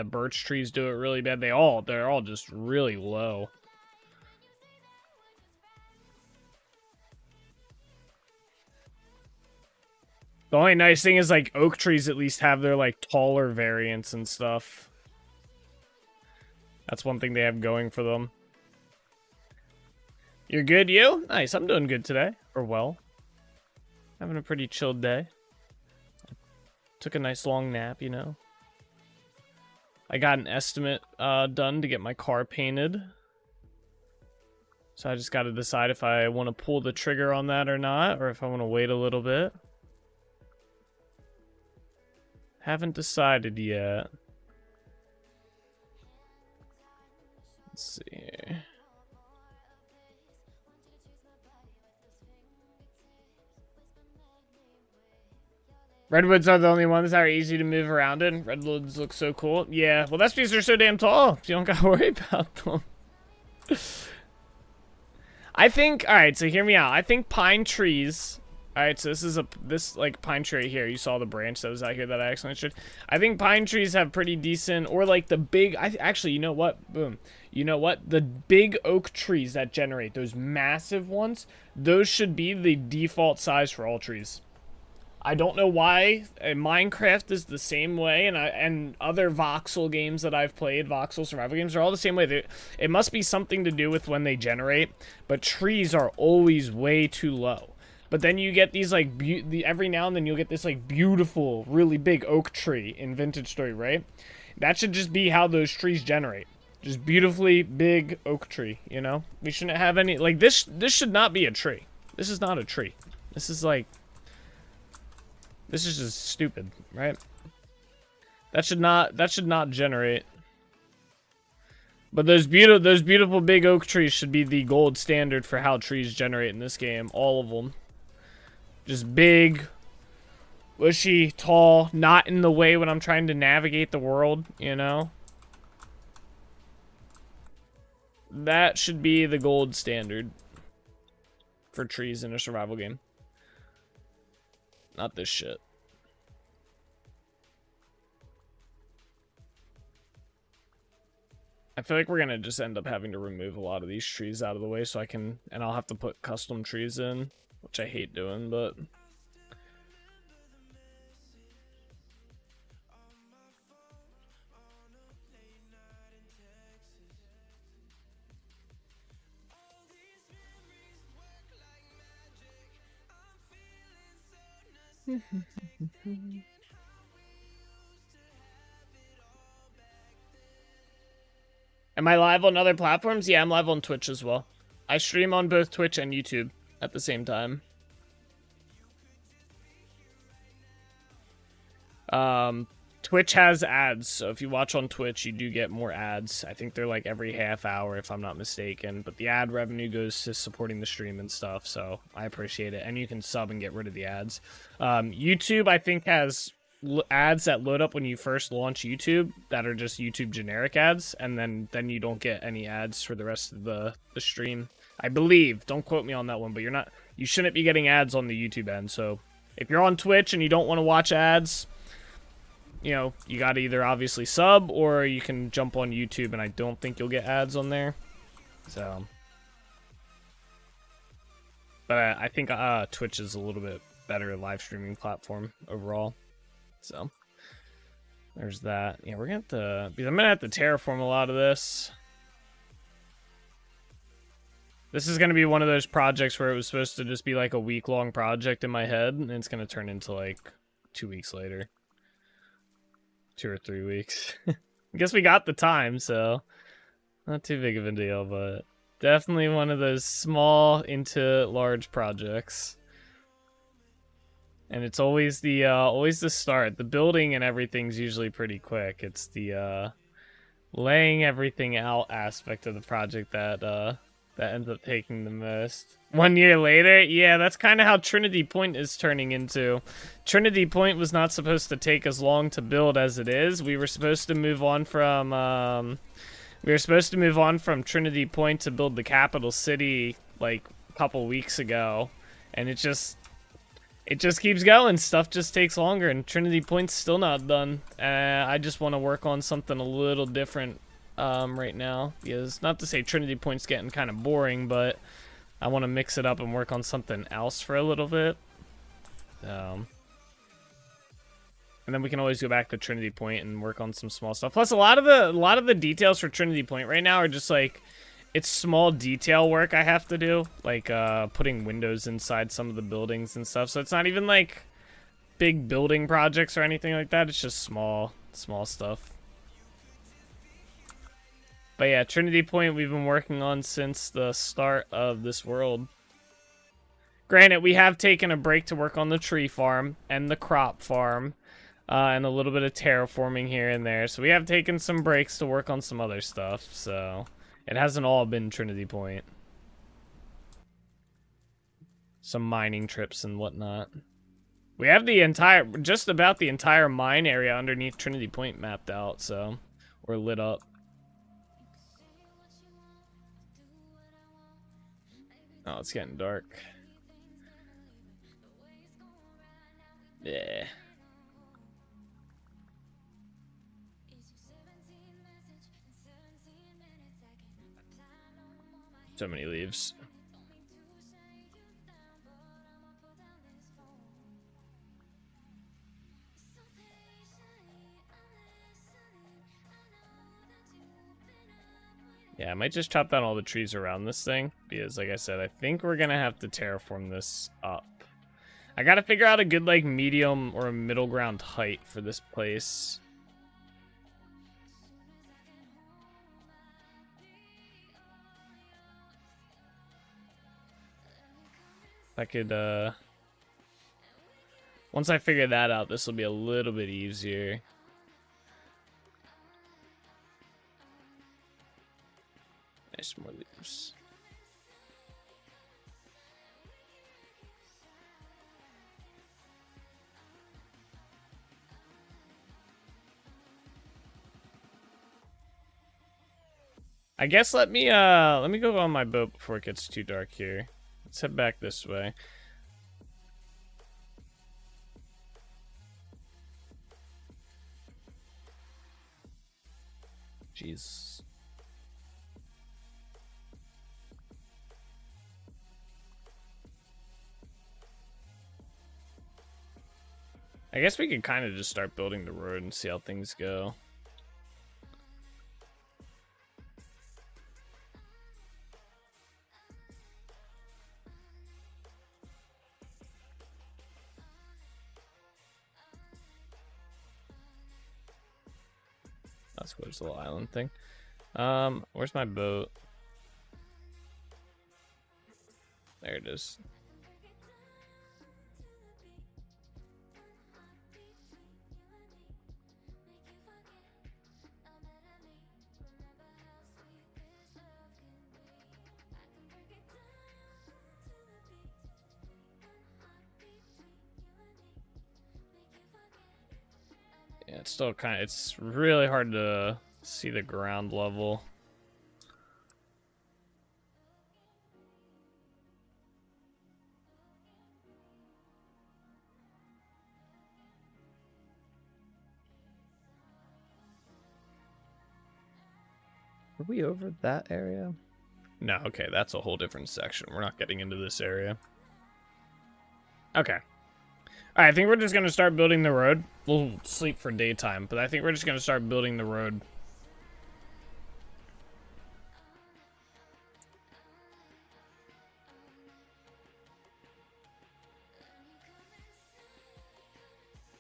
S4: birch trees do it really bad. They're all just really low. The only nice thing is, like, oak trees at least have their, like, taller variants and stuff. That's one thing they have going for them. You're good, you? Nice, I'm doing good today. Or well. Having a pretty chilled day. Took a nice long nap, you know. I got an estimate done to get my car painted. So I just got to decide if I want to pull the trigger on that or not, or if I want to wait a little bit. Haven't decided yet. Let's see here. Redwoods are the only ones that are easy to move around in. Redwoods look so cool. Yeah, well, that's because they're so damn tall. You don't gotta worry about them. I think, alright, so hear me out. I think pine trees. Alright, so this is this like pine tree right here. You saw the branch that was out here that I accidentally showed. I think pine trees have pretty decent, or like the big, actually, you know what? Boom. You know what? The big oak trees that generate, those massive ones, those should be the default size for all trees. I don't know why. Minecraft is the same way, and other voxel games that I've played, voxel survival games, are all the same way. It must be something to do with when they generate, but trees are always way too low. But then you get these, like, every now and then you'll get this, like, beautiful, really big oak tree in Vintage Story, right? That should just be how those trees generate. Just beautifully big oak tree, you know? We shouldn't have any, like, this should not be a tree. This is not a tree. This is, like, this is just stupid, right? That should not generate. But those beautiful big oak trees should be the gold standard for how trees generate in this game. All of them. Just big, bushy, tall, not in the way when I'm trying to navigate the world, you know? That should be the gold standard for trees in a survival game. Not this shit. I feel like we're gonna just end up having to remove a lot of these trees out of the way so I can, and I'll have to put custom trees in, which I hate doing, but am I live on other platforms? Yeah, I'm live on Twitch as well. I stream on both Twitch and YouTube at the same time. Twitch has ads, so if you watch on Twitch, you do get more ads. I think they're like every half hour, if I'm not mistaken. But the ad revenue goes to supporting the stream and stuff, so I appreciate it. And you can sub and get rid of the ads. YouTube, I think, has ads that load up when you first launch YouTube that are just YouTube generic ads, and then you don't get any ads for the rest of the stream. I believe. Don't quote me on that one, but you shouldn't be getting ads on the YouTube end. So if you're on Twitch and you don't want to watch ads, you know, you gotta either obviously sub or you can jump on YouTube, and I don't think you'll get ads on there. So, but I think Twitch is a little bit better live streaming platform overall. So there's that. Yeah, we're gonna have to, because I'm gonna have to terraform a lot of this. This is gonna be one of those projects where it was supposed to just be like a week-long project in my head, and it's gonna turn into like 2 weeks later. 2 or 3 weeks. I guess we got the time, so not too big of a deal, but definitely one of those small into large projects. And it's always the start. The building and everything's usually pretty quick. It's the laying everything out aspect of the project that ends up taking the most. 1 year later, yeah, that's kind of how Trinity Point is turning into. Trinity Point was not supposed to take as long to build as it is. We were supposed to move on from Trinity Point to build the capital city like a couple weeks ago, and it just keeps going. Stuff just takes longer, and Trinity Point's still not done. I just want to work on something a little different right now, because not to say Trinity Point's getting kind of boring, but I want to mix it up and work on something else for a little bit. And then we can always go back to Trinity Point and work on some small stuff. Plus, a lot of the details for Trinity Point right now are just like, it's small detail work I have to do, like putting windows inside some of the buildings and stuff. So it's not even like big building projects or anything like that. It's just small stuff. But yeah, Trinity Point we've been working on since the start of this world. Granted, we have taken a break to work on the tree farm and the crop farm, and a little bit of terraforming here and there. So we have taken some breaks to work on some other stuff. So it hasn't all been Trinity Point. Some mining trips and whatnot. We have just about the entire mine area underneath Trinity Point mapped out, so we're lit up. Oh, it's getting dark. Yeah. So many leaves. Yeah, I might just chop down all the trees around this thing, because like I said, I think we're gonna have to terraform this up. I gotta figure out a good like medium or middle ground height for this place. I could once I figure that out, this will be a little bit easier. Nice, more leaves. I guess let me go on my boat before it gets too dark here. Let's head back this way. Jeez. I guess we could kind of just start building the road and see how things go. That's where's the little island thing. Where's my boat? There it is. Yeah, it's still it's really hard to see the ground level. Are we over that area? No, okay, that's a whole different section. We're not getting into this area. Okay. Alright, I think we're just gonna start building the road. We'll sleep for daytime, but I think we're just gonna start building the road.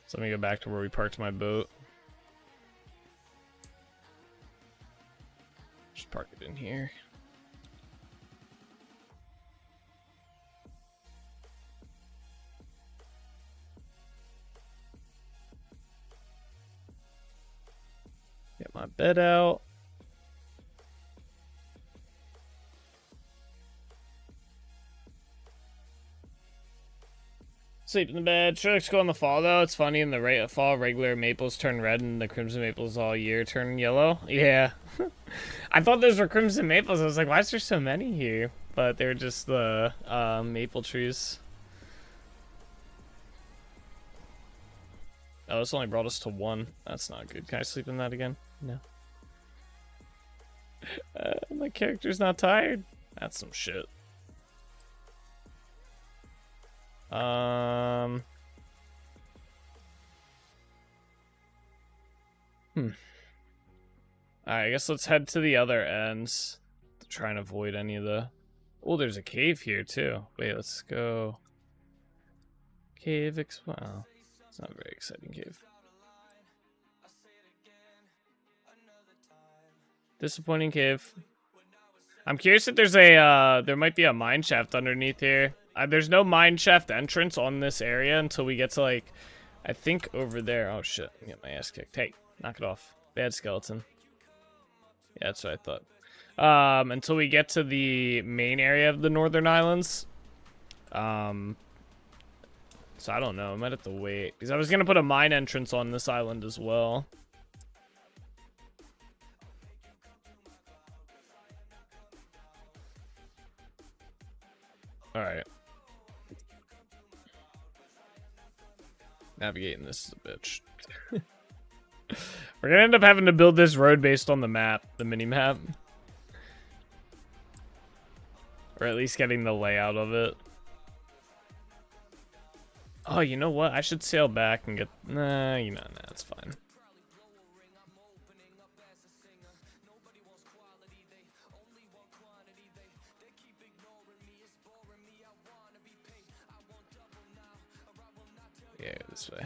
S4: So let me go back to where we parked my boat. Just park it in here. Get my bed out. Sleep in the bed. Sure looks cool in the fall, though. It's funny, in the fall, regular maples turn red, and the crimson maples all year turn yellow. Yeah. I thought those were crimson maples. I was like, why is there so many here? But they're just the maple trees. Oh, this only brought us to 1. That's not good. Can I sleep in that again? No. My character's not tired. That's some shit. Alright, I guess let's head to the other ends to try and avoid any of the... Oh, there's a cave here too. Wait, let's go. Cave wow. It's not a very exciting cave. Disappointing cave. I'm curious if there's a there might be a mine shaft underneath here. There's no mine shaft entrance on this area until we get to, like, I think over there. Oh shit, I get my ass kicked. Hey, knock it off. Bad skeleton. Yeah, that's what I thought. Until we get to the main area of the Northern Islands. So I don't know. I might have to wait, because I was gonna put a mine entrance on this island as well. All right. Navigating this is a bitch. We're gonna end up having to build this road based on the map, the mini map, or at least getting the layout of it. Oh, you know what? I should sail back and get... Nah, you know, nah, it's fine. this way.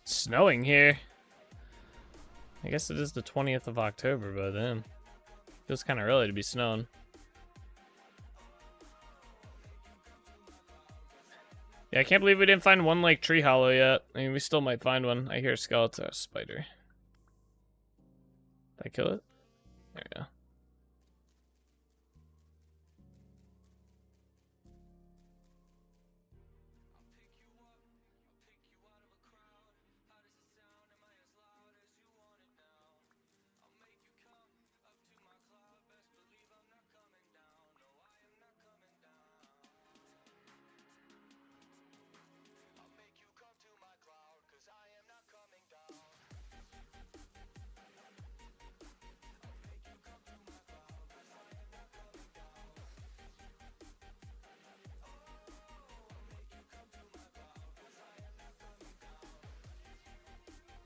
S4: It's snowing here. I guess it is the 20th of October by then. Feels kind of early to be snowing. Yeah, I can't believe we didn't find one like tree hollow yet. I mean, we still might find one. I hear a skeleton, spider. Did I kill it? There we go.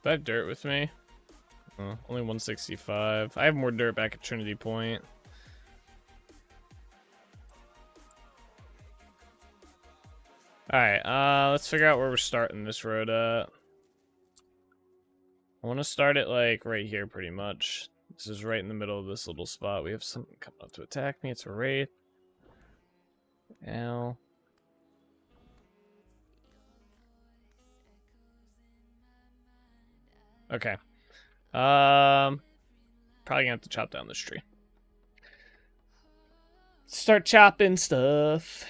S4: Do I have dirt with me? Oh, only 165. I have more dirt back at Trinity Point. Alright, let's figure out where we're starting this road at. I want to start it like right here pretty much. This is right in the middle of this little spot. We have something coming up to attack me. It's a wraith. Ow. Okay. Probably gonna have to chop down this tree. Start chopping stuff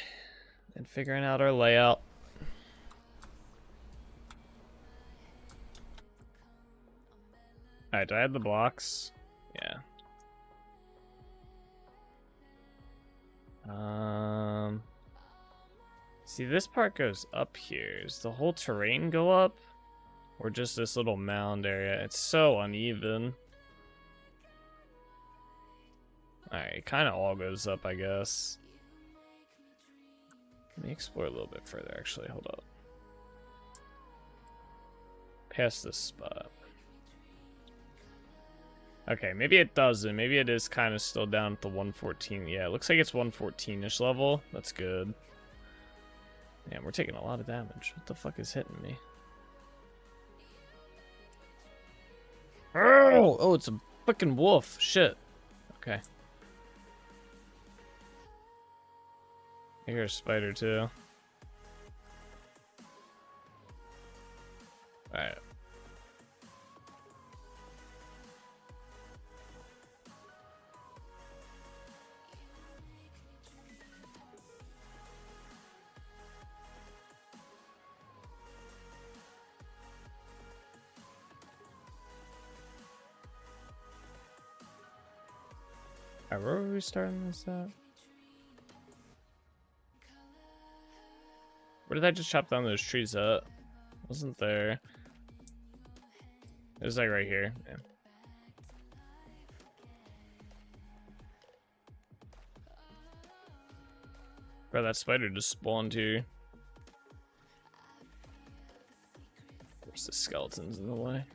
S4: and figuring out our layout. Alright, do I have the blocks? Yeah. See, this part goes up here. Does the whole terrain go up? Or just this little mound area? It's so uneven. Alright, it kind of all goes up, I guess. Let me explore a little bit further, actually. Hold up. Past this spot. Okay, maybe it doesn't. Maybe it is kind of still down at the 114. Yeah, it looks like it's 114-ish level. That's good. Damn, we're taking a lot of damage. What the fuck is hitting me? Oh, it's a fucking wolf. Shit. Okay. I hear a spider too. Alright. Alright, where were we starting this at? Where did I just chop down those trees at? Wasn't there? It was like right here. Yeah. Bro, that spider just spawned here. Of course, the skeleton's in the way.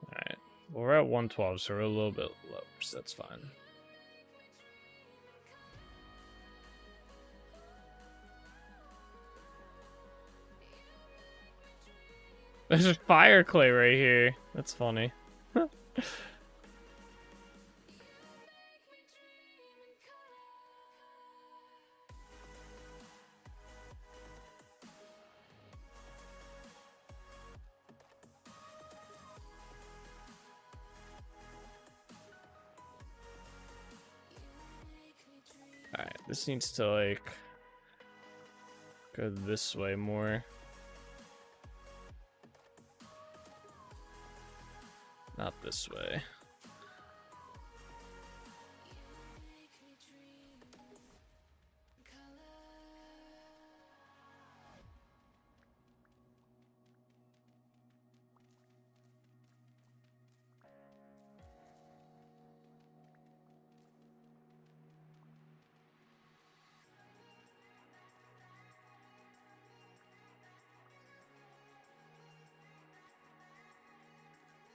S4: Alright, well, we're at 112, so we're a little bit lower, so that's fine. There's a fire clay right here. That's funny. Alright, this needs to, like, go this way more. Not this way.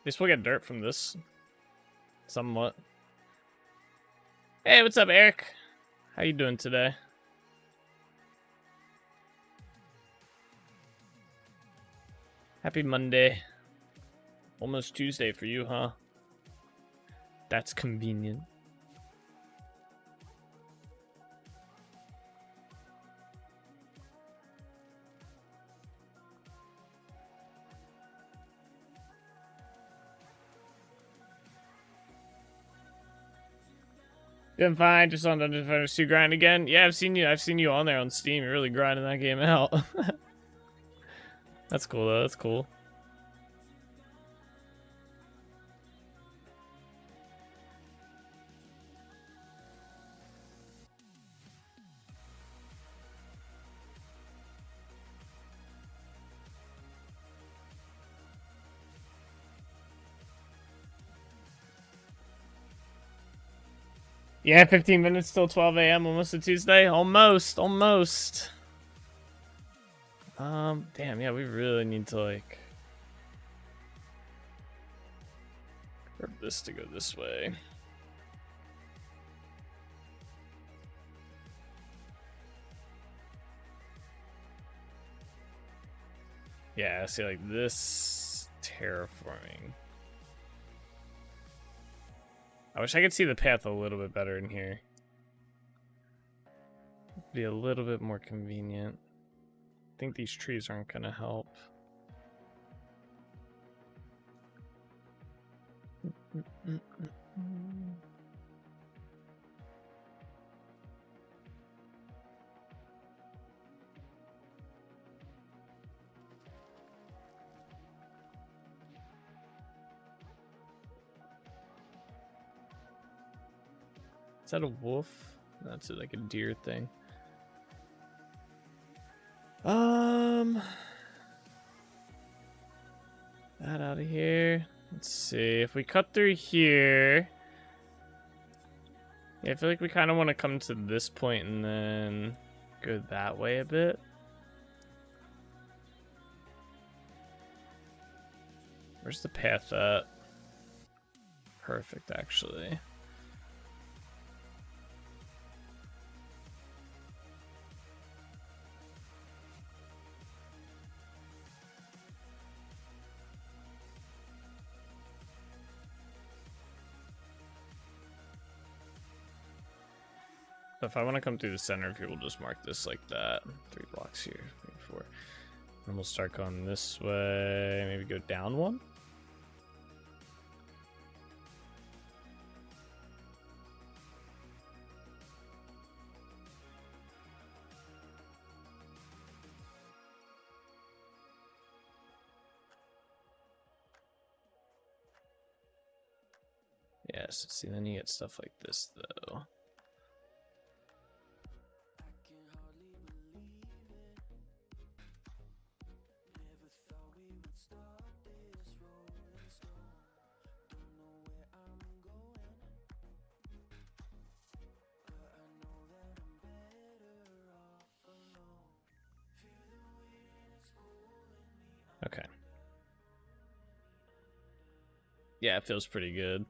S4: least we'll get dirt from this. Somewhat. Hey, what's up, Eric? How you doing today? Happy Monday. Almost Tuesday for you, huh? That's convenient. Doing fine, just on Dungeon Fighters 2 grind again. Yeah, I've seen you on there on Steam. You're really grinding that game out. That's cool though, that's cool. Yeah, 15 minutes till 12 a.m. almost a Tuesday. Almost. Damn, yeah, we really need to like grab this to go this way. Yeah, see like this terraforming. I wish I could see the path a little bit better in here. It'd be a little bit more convenient. I think these trees aren't gonna help. Is that a wolf? That's like a deer thing. That out of here. Let's see if we cut through here. Yeah, I feel like we kind of want to come to this point and then go that way a bit. Where's the path at? Perfect, actually. If I want to come through the center, if you will just mark this like that. 3 blocks here, 3, 4. And we'll start going this way. Maybe go down 1. Yes, see, then you get stuff like this, though. Okay. Yeah, it feels pretty good.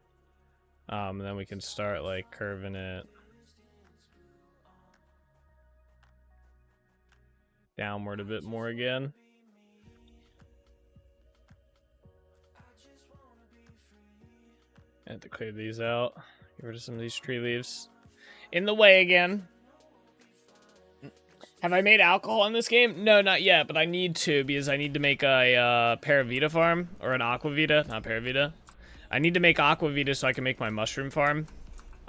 S4: And then we can start like curving it downward a bit more again. I have to clear these out. Get rid of some of these tree leaves. In the way again. Have I made alcohol in this game? No, not yet, but I need to because I need to make a Paravita farm or an Aquavita, not Paravita. I need to make Aquavita so I can make my mushroom farm.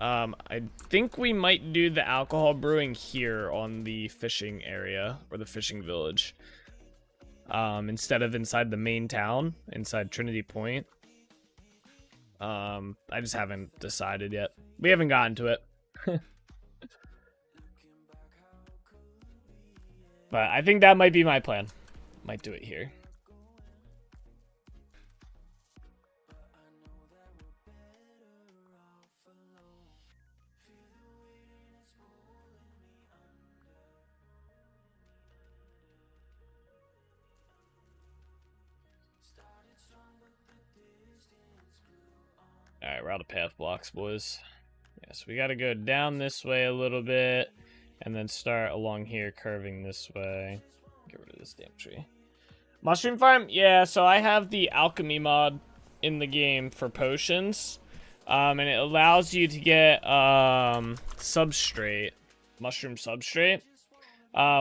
S4: I think we might do the alcohol brewing here on the fishing area or the fishing village. Instead of inside the main town, inside Trinity Point. I just haven't decided yet. We haven't gotten to it. But I think that might be my plan. Might do it here. Alright, we're out of path blocks, boys. Yes, we gotta go down this way a little bit, and then start along here, curving this way. Get rid of this damn tree. Mushroom farm? Yeah, so I have the alchemy mod in the game for potions. And it allows you to get substrate, mushroom substrate,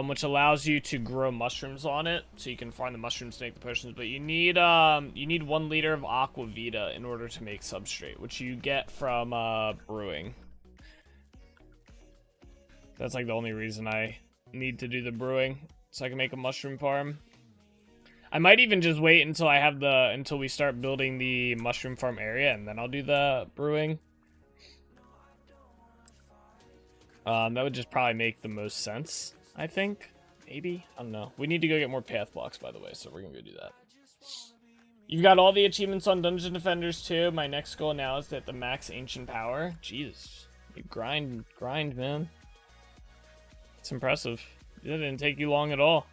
S4: which allows you to grow mushrooms on it, so you can farm the mushrooms to make the potions. But you need 1 liter of aqua vita in order to make substrate, which you get from brewing. That's like the only reason I need to do the brewing, so I can make a mushroom farm. I might even just wait until I have until we start building the mushroom farm area, and then I'll do the brewing. That would just probably make the most sense, I think. Maybe? I don't know. We need to go get more path blocks, by the way, so we're gonna go do that. You've got all the achievements on Dungeon Defenders too. My next goal now is to hit the max ancient power. Jesus. You grind, man. It's impressive. It didn't take you long at all.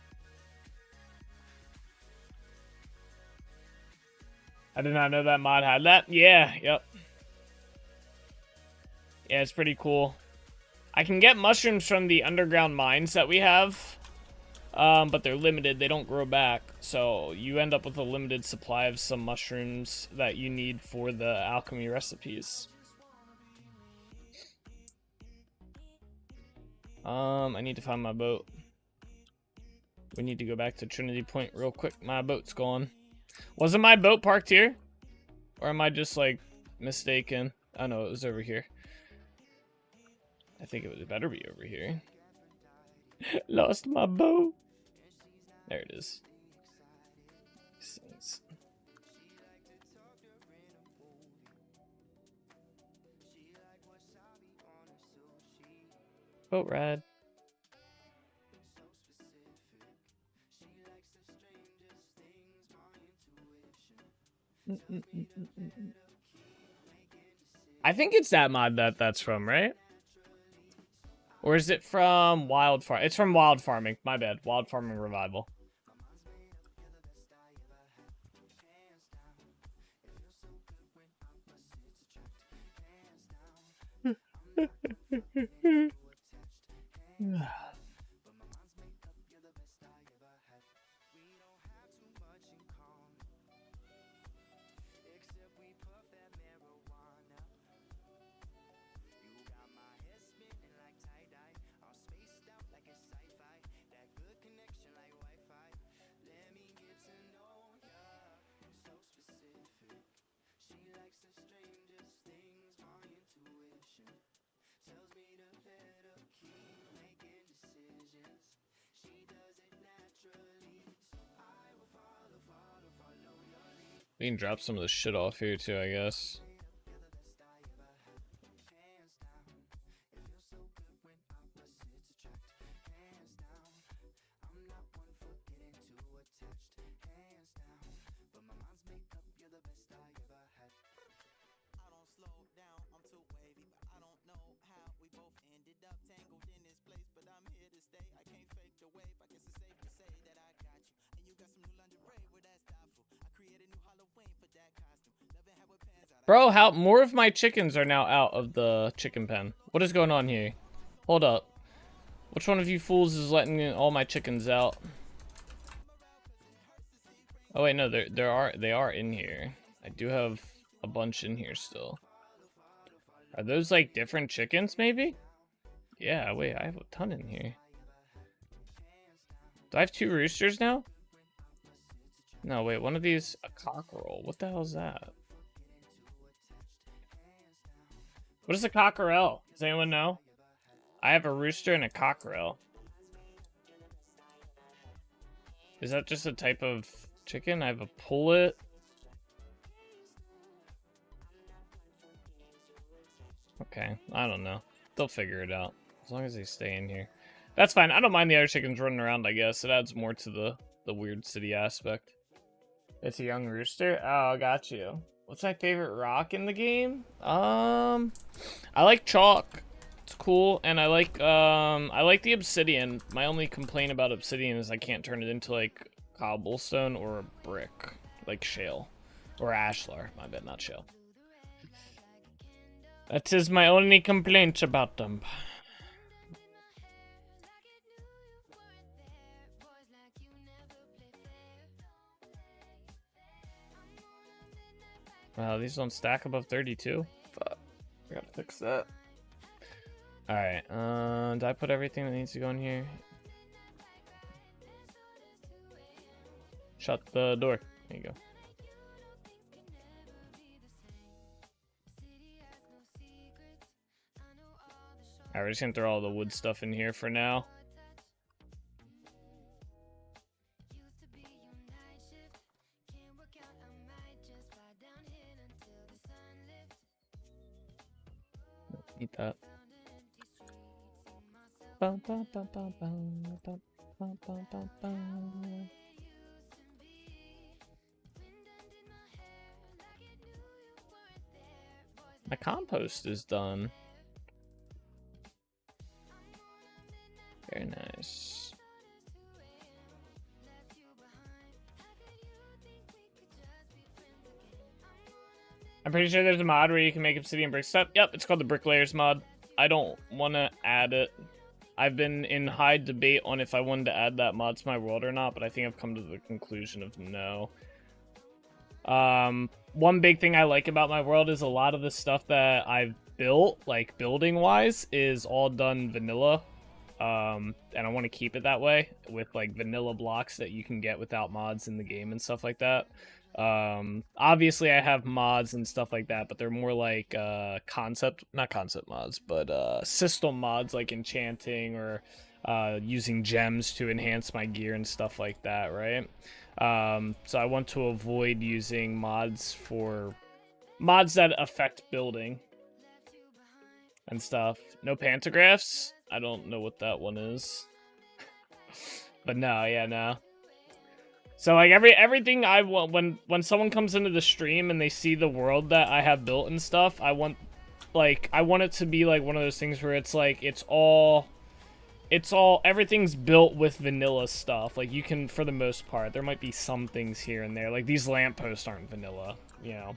S4: I did not know that mod had that. Yeah, yep. Yeah, it's pretty cool. I can get mushrooms from the underground mines that we have, but they're limited. They don't grow back, so you end up with a limited supply of some mushrooms that you need for the alchemy recipes. I need to find my boat. We need to go back to Trinity Point real quick. My boat's gone. Wasn't my boat parked here? Or am I just, like, mistaken? Oh, no, it was over here. I think it better be over here. Lost my boat. There it is. Boat ride. I think it's that mod that's from, right? Or is it from Wild Farm? It's from Wild Farming. My bad. Wild Farming Revival. We can drop some of the shit off here too, I guess. Bro, how more of my chickens are now out of the chicken pen. What is going on here? Hold up. Which one of you fools is letting all my chickens out? Oh wait, no, they are in here. I do have a bunch in here still. Are those like different chickens maybe? Yeah, wait, I have a ton in here. Do I have 2 roosters now? No, wait, one of these a cockerel. What the hell is that? What is a cockerel? Does anyone know? I have a rooster and a cockerel. Is that just a type of chicken? I have a pullet. Okay, I don't know. They'll figure it out. As long as they stay in here. That's fine. I don't mind the other chickens running around, I guess. It adds more to the weird city aspect. It's a young rooster? Oh, got you. What's my favorite rock in the game? I like chalk. It's cool, and I like the obsidian. My only complaint about obsidian is I can't turn it into like cobblestone or a brick, like shale or ashlar. My bad, not shale. That is my only complaint about them. Wow, these don't stack above 32? Fuck. I gotta fix that. Alright, did I put everything that needs to go in here? Shut the door. There you go. Alright, we're just gonna throw all the wood stuff in here for now. Eat that. My compost is done. Very nice. I'm pretty sure there's a mod where you can make obsidian brick stuff. Yep, it's called the Bricklayers mod. I don't want to add it. I've been in high debate on if I wanted to add that mod to my world or not, but I think I've come to the conclusion of no. One big thing I like about my world is a lot of the stuff that I've built, like building-wise, is all done vanilla. And I want to keep it that way with like vanilla blocks that you can get without mods in the game and stuff like that. Obviously I have mods and stuff like that, but they're more like not concept mods, but system mods like enchanting or using gems to enhance my gear and stuff like that, right? So I want to avoid using mods that affect building and stuff. No pantographs. I don't know what that one is. But no, yeah, no. So like everything I want when someone comes into the stream and they see the world that I have built and stuff, I want it to be like one of those things where it's like everything's built with vanilla stuff. Like you can, for the most part, there might be some things here and there. Like these lampposts aren't vanilla, you know.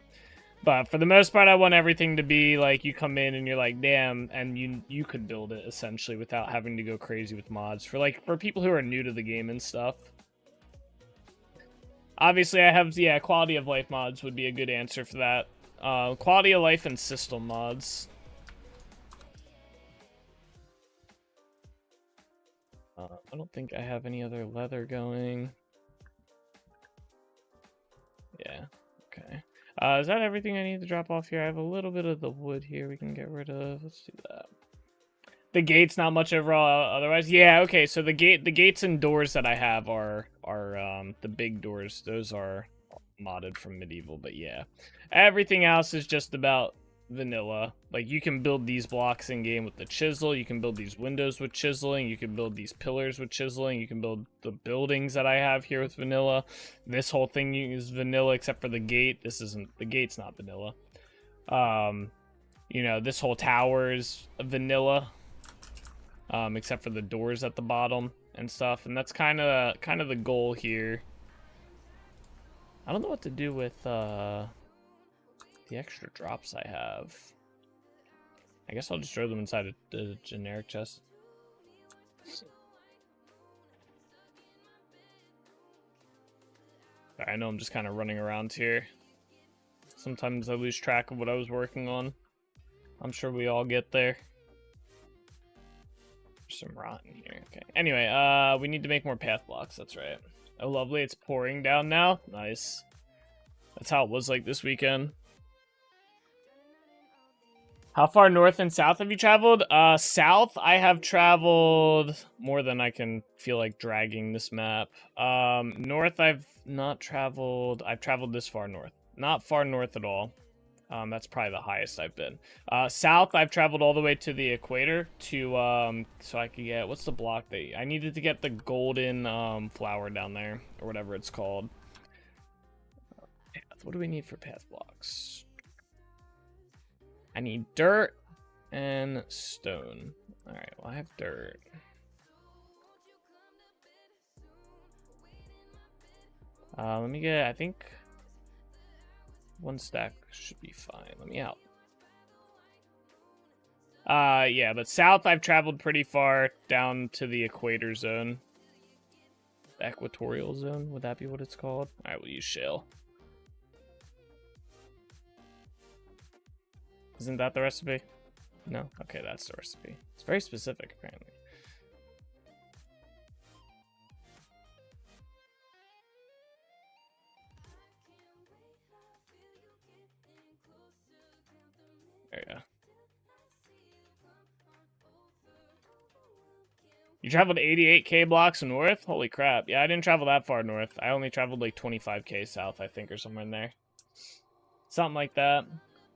S4: But for the most part, I want everything to be like you come in and you're like, damn, and you could build it essentially without having to go crazy with mods for people who are new to the game and stuff. Obviously, I have, yeah, quality of life mods would be a good answer for that. Quality of life and system mods. I don't think I have any other leather going. Yeah, okay. Is that everything I need to drop off here? I have a little bit of the wood here we can get rid of. Let's do that. The gate's not much overall otherwise. Yeah, okay, so the gates and doors that I have are the big doors. Those are modded from medieval, but yeah. Everything else is just about vanilla. Like you can build these blocks in game with the chisel, you can build these windows with chiseling, you can build these pillars with chiseling, you can build the buildings that I have here with vanilla. This whole thing is vanilla except for the gate. The gate's not vanilla. You know, this whole tower is vanilla. Except for the doors at the bottom and stuff, and that's kind of the goal here. I don't know what to do with the extra drops I have. I guess I'll just throw them inside the generic chest. I know I'm just kind of running around here. Sometimes I lose track of what I was working on. I'm sure we all get there. Some rotten here. Okay. Anyway, we need to make more path blocks. That's right. Oh, lovely. It's pouring down now. Nice. That's how it was like this weekend. How far north and south have you traveled? South, I have traveled more than I can feel like dragging this map. North, I've not traveled. I've traveled this far north. Not far north at all. That's probably the highest I've been. South, I've traveled all the way to the equator to, so I could get, what's the block I needed to get the golden, flower down there, or whatever it's called. Path. What do we need for path blocks? I need dirt and stone. Alright, well, I have dirt. Let me get, I think... one stack should be fine. Let me out. Yeah, but south I've traveled pretty far down to the equator zone. Equatorial zone, would that be what it's called? Alright, we'll use shale. Isn't that the recipe? No? Okay, that's the recipe. It's very specific, apparently. There you go. You traveled 88k blocks north? Holy crap. Yeah, I didn't travel that far north. I only traveled like 25k south, I think, or somewhere in there. Something like that.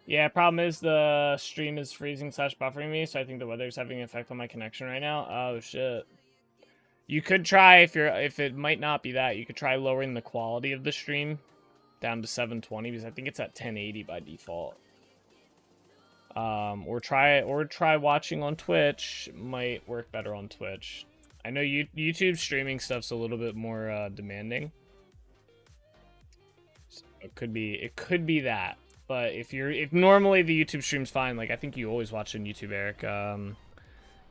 S4: Yeah, problem is the stream is freezing / buffering me, so I think the weather's having an effect on my connection right now. Oh, shit. You could try, if it might not be that, you could try lowering the quality of the stream down to 720, because I think it's at 1080 by default. Or try watching on Twitch. Might work better on Twitch. I know YouTube streaming stuff's a little bit more demanding. So it could be that. But if normally the YouTube stream's fine, like I think you always watch on YouTube, Eric.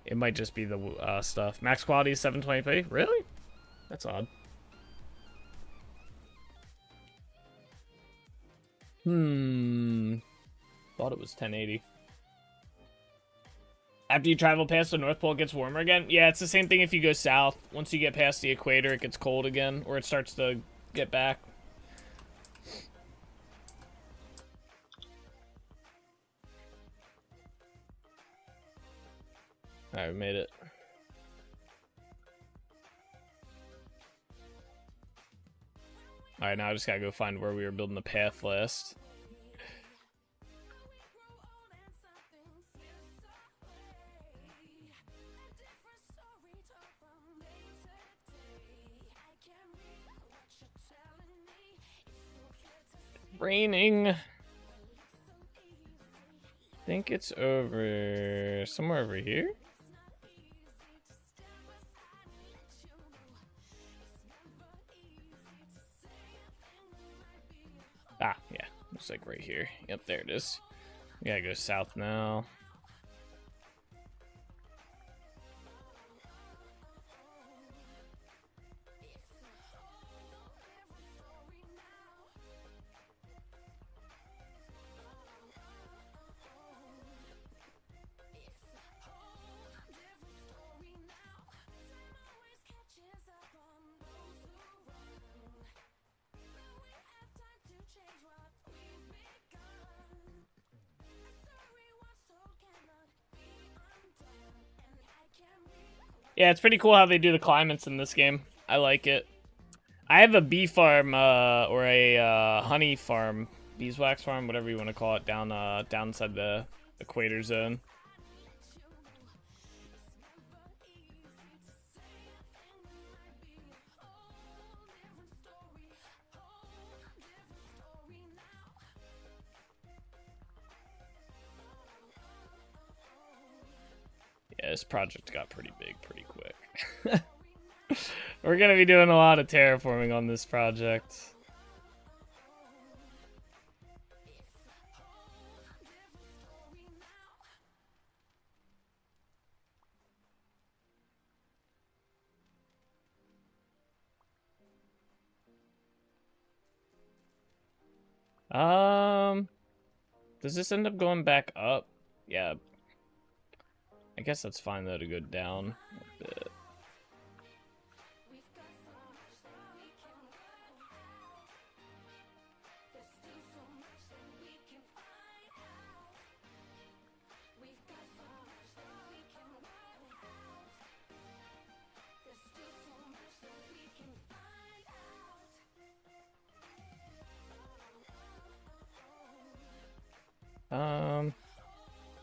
S4: It might just be the stuff. Max quality is 720p. Really? That's odd. Thought it was 1080. After you travel past the North Pole, it gets warmer again? Yeah, it's the same thing if you go south. Once you get past the equator, it gets cold again, or it starts to get back. Alright, we made it. Alright, now I just gotta go find where we were building the path last. Raining. I think it's over somewhere over here. Ah, yeah, looks like right here. Yep, there it is. We gotta go south now. Yeah, it's pretty cool how they do the climates in this game. I like it. I have a bee farm, or a honey farm, beeswax farm, whatever you want to call it, down inside the equator zone. Yeah, this project got pretty big pretty quick. We're gonna be doing a lot of terraforming on this project. Does this end up going back up? Yeah. I guess that's fine though to go down a bit.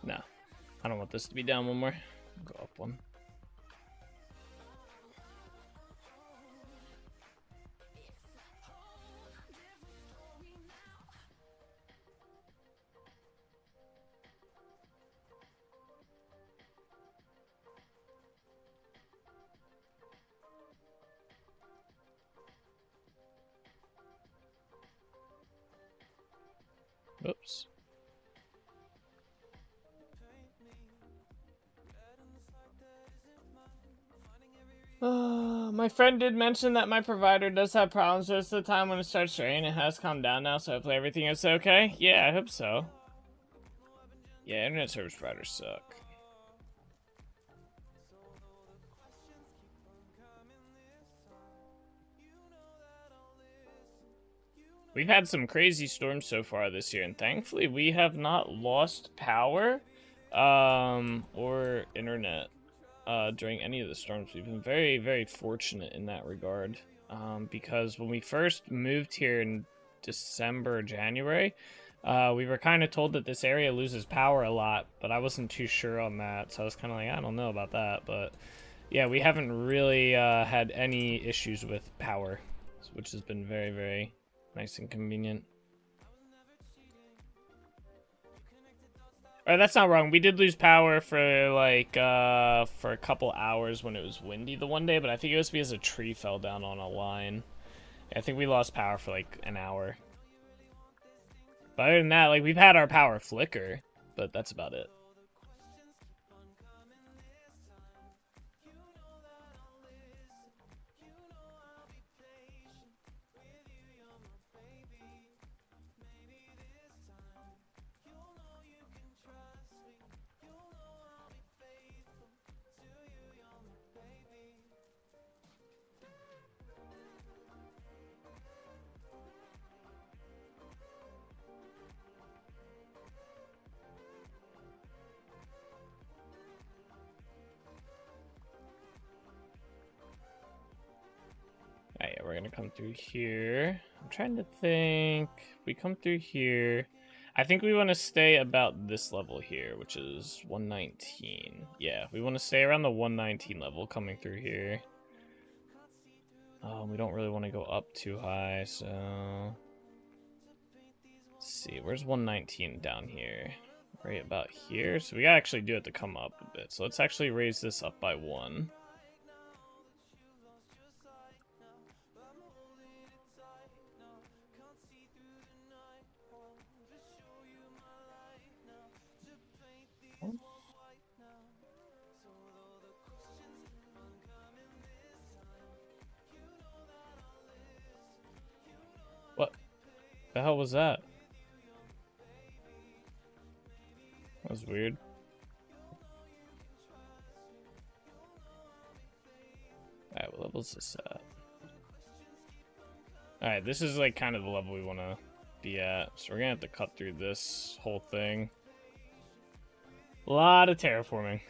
S4: No. I don't want this to be down one more. Go up one. Oops. My friend did mention that my provider does have problems most of the time when it starts raining. It has calmed down now, so hopefully everything is okay. Yeah, I hope so. Yeah, internet service providers suck. We've had some crazy storms so far this year, and thankfully we have not lost power or internet during any of the storms. We've been very, very fortunate in that regard, because when we first moved here in December, January, we were kind of told that this area loses power a lot, but I wasn't too sure on that, so I was kind of like, I don't know about that, but yeah, we haven't really had any issues with power, which has been very, very nice and convenient. Or that's not wrong. We did lose power for like for a couple hours when it was windy the one day, but I think it was because a tree fell down on a line. I think we lost power for like an hour. But other than that, like we've had our power flicker, but that's about it. Alright, yeah, we're gonna come through here. I'm trying to think. We come through here. I think we want to stay about this level here, which is 119. Yeah, we want to stay around the 119 level coming through here. We don't really want to go up too high, so... Let's see, where's 119 down here? Right about here? So we gotta actually do it to come up a bit. So let's actually raise this up by 1. What the hell was that? That was weird. Alright, what level is this at? Alright, this is like kind of the level we want to be at. So we're gonna have to cut through this whole thing. A lot of terraforming.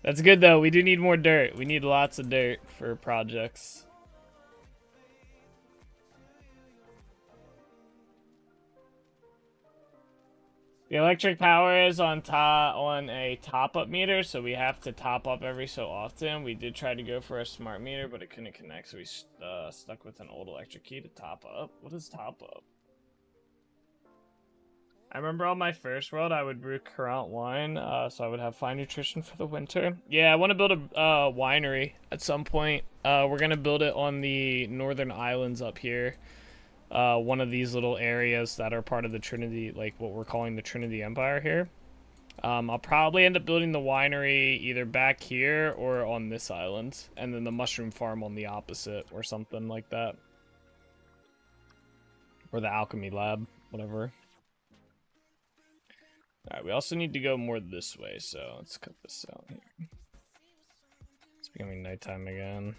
S4: That's good though, we do need more dirt. We need lots of dirt for projects. The electric power is on a top-up meter, so we have to top up every so often. We did try to go for a smart meter, but it couldn't connect, so we stuck with an old electric key to top up. What is top up? I remember on my first world, I would brew currant wine, so I would have fine nutrition for the winter. Yeah, I want to build a winery at some point. We're going to build it on the northern islands up here. One of these little areas that are part of the Trinity, like what we're calling the Trinity Empire here. I'll probably end up building the winery either back here or on this island, and then the mushroom farm on the opposite or something like that. Or the alchemy lab, whatever. Alright, we also need to go more this way, so let's cut this out here. It's becoming nighttime again.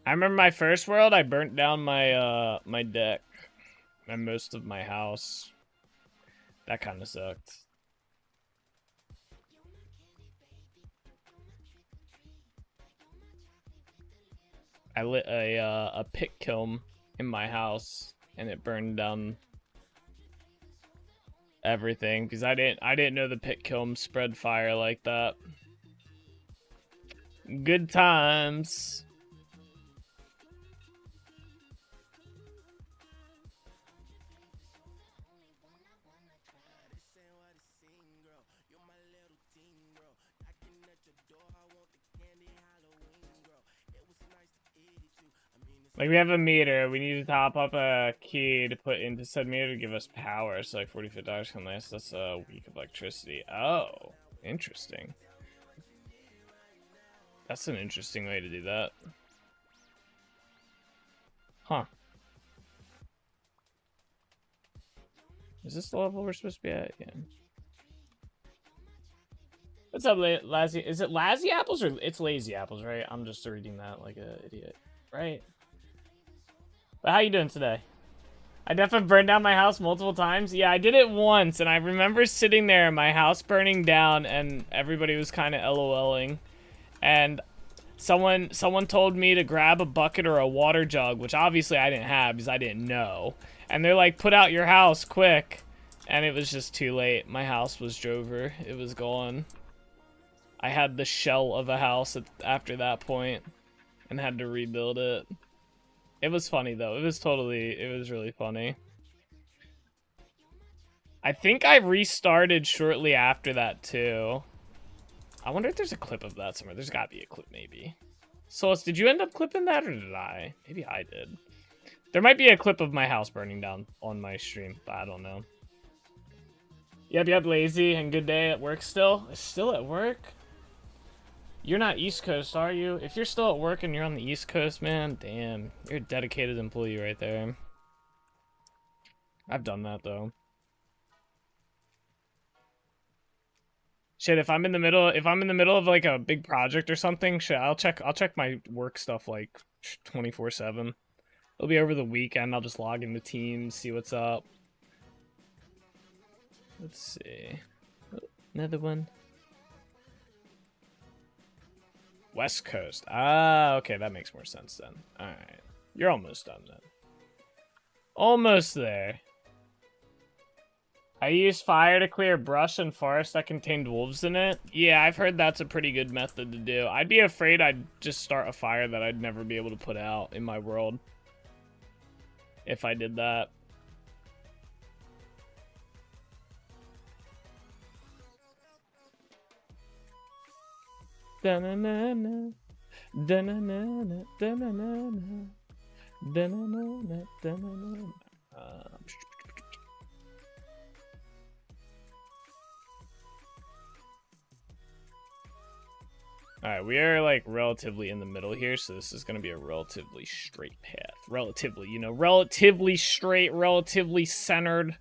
S4: I remember my first world, I burnt down my my deck and most of my house. That kind of sucked. I lit a pit kiln in my house and it burned down everything because I didn't know the pit kiln spread fire like that. Good times.
S2: Like, we have a meter. We need to top up a key to put into said meter to give us power. So, like, $45 can last us a week of electricity. Oh, interesting. That's an interesting way to do that. Huh. Is this the level we're supposed to be at? Yeah. What's up, Lazy? Is it Lazy Apples or it's Lazy Apples, right? I'm just reading that like an idiot, right? But how you doing today? I definitely burned down my house multiple times. Yeah, I did it once, and I remember sitting there, my house burning down, and everybody was kind of LOLing. And someone told me to grab a bucket or a water jug, which obviously I didn't have because I didn't know. And they're like, put out your house quick. And it was just too late. My house was Drover. It was gone. I had the shell of a house after that point and had to rebuild it. It was funny though. It was really funny. I think I restarted shortly after that too. I wonder if there's a clip of that somewhere. There's gotta be a clip maybe. Solis, did you end up clipping that or did I? Maybe I did. There might be a clip of my house burning down on my stream, but I don't know. Yep, Lazy and good day at work still? Still at work? You're not East Coast, are you? If you're still at work and you're on the East Coast, man, damn. You're a dedicated employee right there. I've done that, though. Shit, if I'm in the middle of like a big project or something, shit, I'll check my work stuff like 24/7. It'll be over the weekend. I'll just log into Teams, see what's up. Let's see. Oh, another one. West Coast. Ah, okay, that makes more sense then. Alright. You're almost done then. Almost there. I used fire to clear brush and forest that contained wolves in it. Yeah, I've heard that's a pretty good method to do. I'd be afraid I'd just start a fire that I'd never be able to put out in my world. If I did that. Da-na-na-na, da-na-na-na, da-na-na-na, da-na-na-na, da-na-na-na. Alright, we are like relatively in the middle here, so this is gonna be a relatively straight path. Relatively, you know, relatively straight, relatively centered,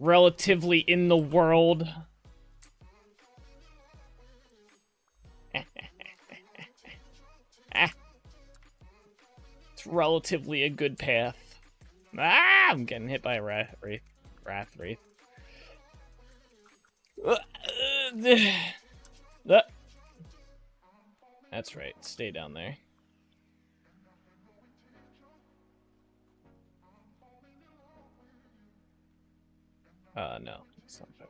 S2: relatively in the world. It's relatively a good path. Ah, I'm getting hit by a wrath wraith. That's right. Stay down there. No. It's not fair.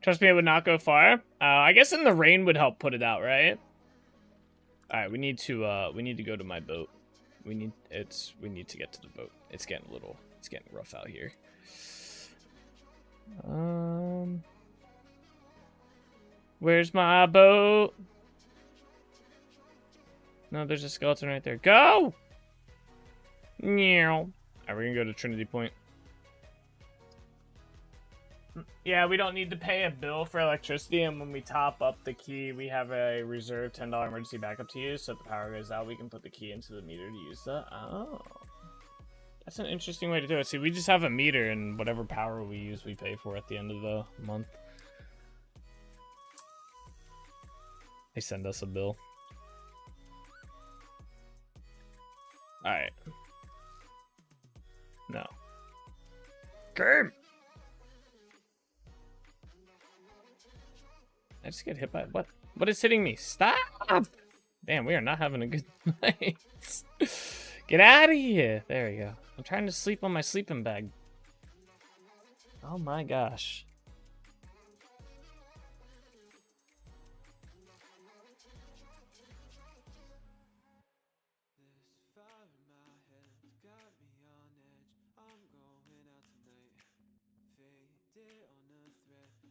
S2: Trust me, it would not go far. I guess in the rain would help put it out, right? All right, we need to go to my boat. We need to get to the boat. It's getting rough out here. Where's my boat? No, there's a skeleton right there. Go! Meow. Alright, we're gonna go to Trinity Point. Yeah, we don't need to pay a bill for electricity, and when we top up the key, we have a reserve $10 emergency backup to use, so if the power goes out, we can put the key into the meter to use that. Oh. That's an interesting way to do it. See, we just have a meter, and whatever power we use, we pay for at the end of the month. They send us a bill. Alright. No. Game! I just get hit by what? What is hitting me? Stop! Damn, we are not having a good night. Get out of here! There we go. I'm trying to sleep on my sleeping bag. Oh my gosh.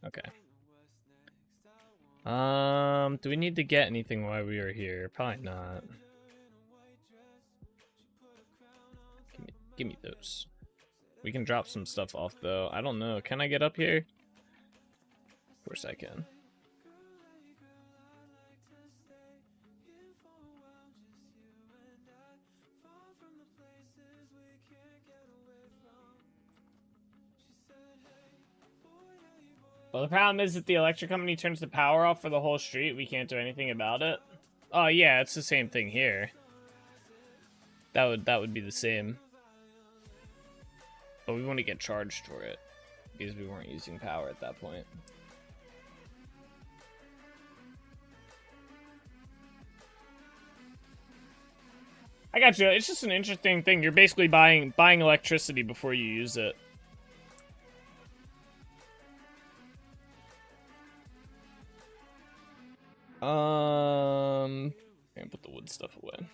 S2: Okay. Do we need to get anything while we are here? Probably not. Give me those. We can drop some stuff off though. I don't know. Can I get up here? Of course I can. Well, the problem is that the electric company turns the power off for the whole street. We can't do anything about it. Oh yeah, it's the same thing here. That would be the same. But we want to get charged for it because we weren't using power at that point. I got you. It's just an interesting thing. You're basically buying electricity before you use it. I'm gonna put the wood stuff away.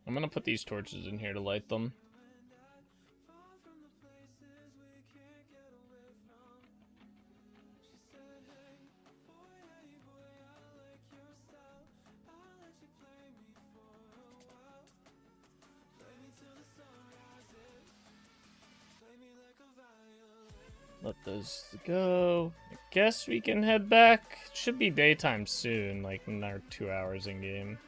S2: I'm gonna put these torches in here to light them. Let those go. I guess we can head back. It should be daytime soon, like in our 2 hours in game.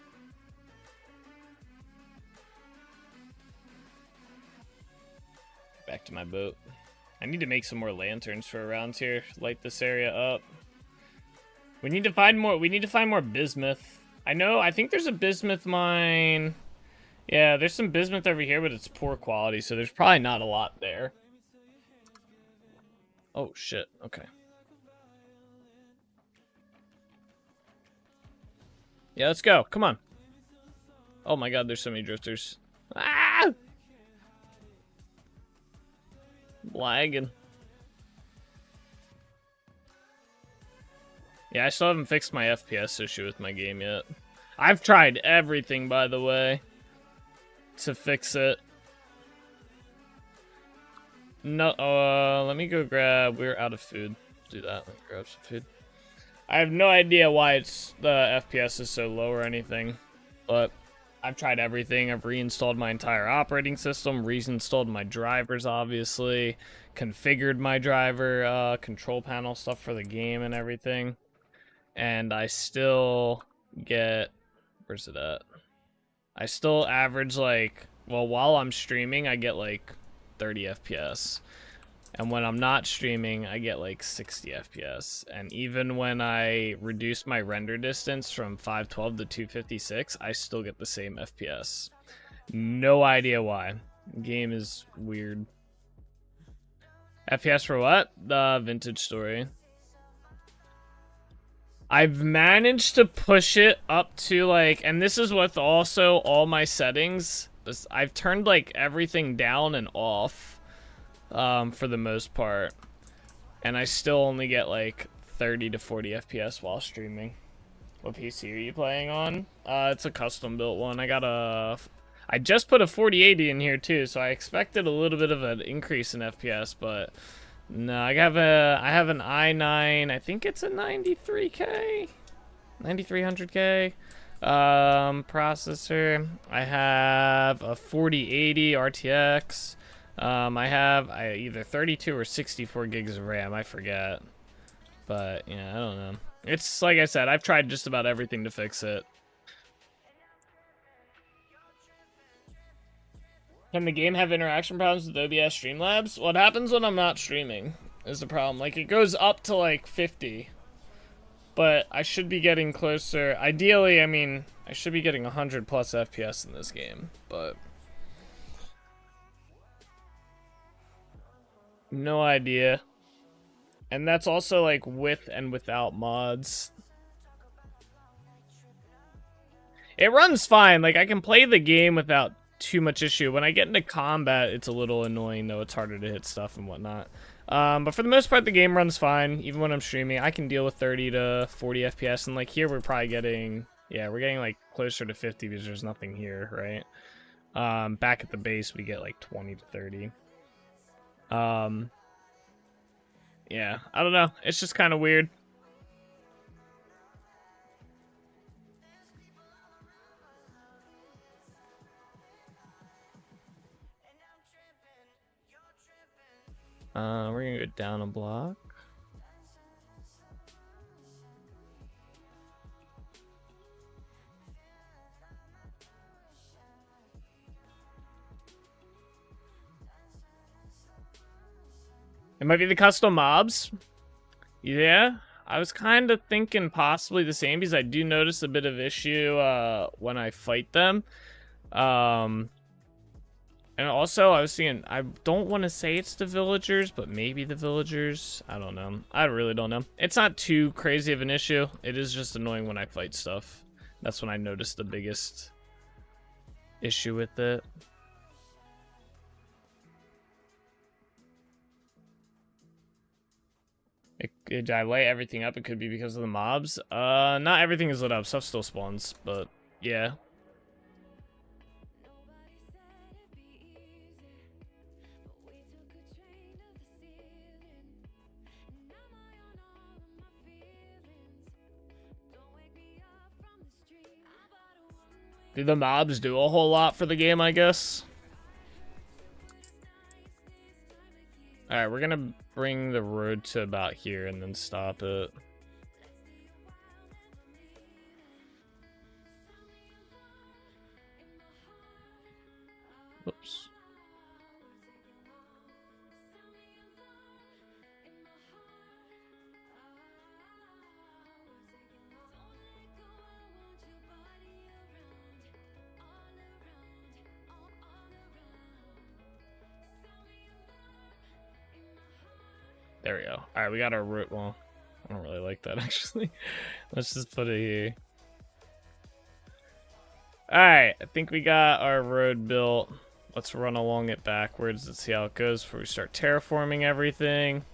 S2: Back to my boat. I need to make some more lanterns for around here. Light this area up. We need to find more. We need to find more bismuth. I think there's a bismuth mine. Yeah, there's some bismuth over here, but it's poor quality, so there's probably not a lot there. Oh shit. Okay. Yeah, let's go. Come on. Oh my god, there's so many drifters. Ah! Lagging. Yeah, I still haven't fixed my FPS issue with my game yet. I've tried everything, by the way, to fix it. No, let me go grab. We're out of food. Do that. Let me grab some food. I have no idea why it's the FPS is so low or anything, but I've tried everything. I've reinstalled my entire operating system, reinstalled my drivers, obviously, configured my driver control panel stuff for the game and everything, and I still get, where's it at? I still average like, well, while I'm streaming, I get like 30 FPS. And when I'm not streaming, I get like 60 FPS. And even when I reduce my render distance from 512 to 256, I still get the same FPS. No idea why. Game is weird. FPS for what? The Vintage Story. I've managed to push it up to like, and this is with also all my settings. I've turned like everything down and off. For the most part, and I still only get like 30 to 40 FPS while streaming. What PC are you playing on? It's a custom built one. I just put a 4080 in here too, so I expected a little bit of an increase in FPS, but no, I have an i9. I think it's a 93K, 9300K processor. I have a 4080 RTX. I have either 32 or 64 gigs of RAM, I forget. But, yeah, I don't know. It's, like I said, I've tried just about everything to fix it. Can the game have interaction problems with OBS Streamlabs? What happens when I'm not streaming is the problem. Like, it goes up to, like, 50. But I should be getting closer. Ideally, I mean, I should be getting 100 plus FPS in this game, but no idea. And that's also like with and without mods. It runs fine. Like I can play the game without too much issue. When I get into combat, it's a little annoying, though. It's harder to hit stuff and whatnot. But for the most part, the game runs fine. Even when I'm streaming, I can deal with 30 to 40 FPS. And like here, we're probably getting, yeah, we're getting like closer to 50 because there's nothing here, right? Back at the base, we get like 20 to 30. Yeah, I don't know. It's just kind of weird. We're gonna go down a block. It might be the custom mobs. Yeah, I was kind of thinking possibly the same because I do notice a bit of issue when I fight them. And also, I was seeing, I don't want to say it's the villagers, but maybe the villagers. I don't know. I really don't know. It's not too crazy of an issue. It is just annoying when I fight stuff. That's when I noticed the biggest issue with it. Did I light everything up? It could be because of the mobs. Not everything is lit up. Stuff still spawns, but yeah. Do the mobs do a whole lot for the game, I guess? Alright, we're gonna bring the road to about here and then stop it. Whoops. There we go. Alright, we got our route. Well, I don't really like that, actually. Let's just put it here. Alright, I think we got our road built. Let's run along it backwards and see how it goes before we start terraforming everything.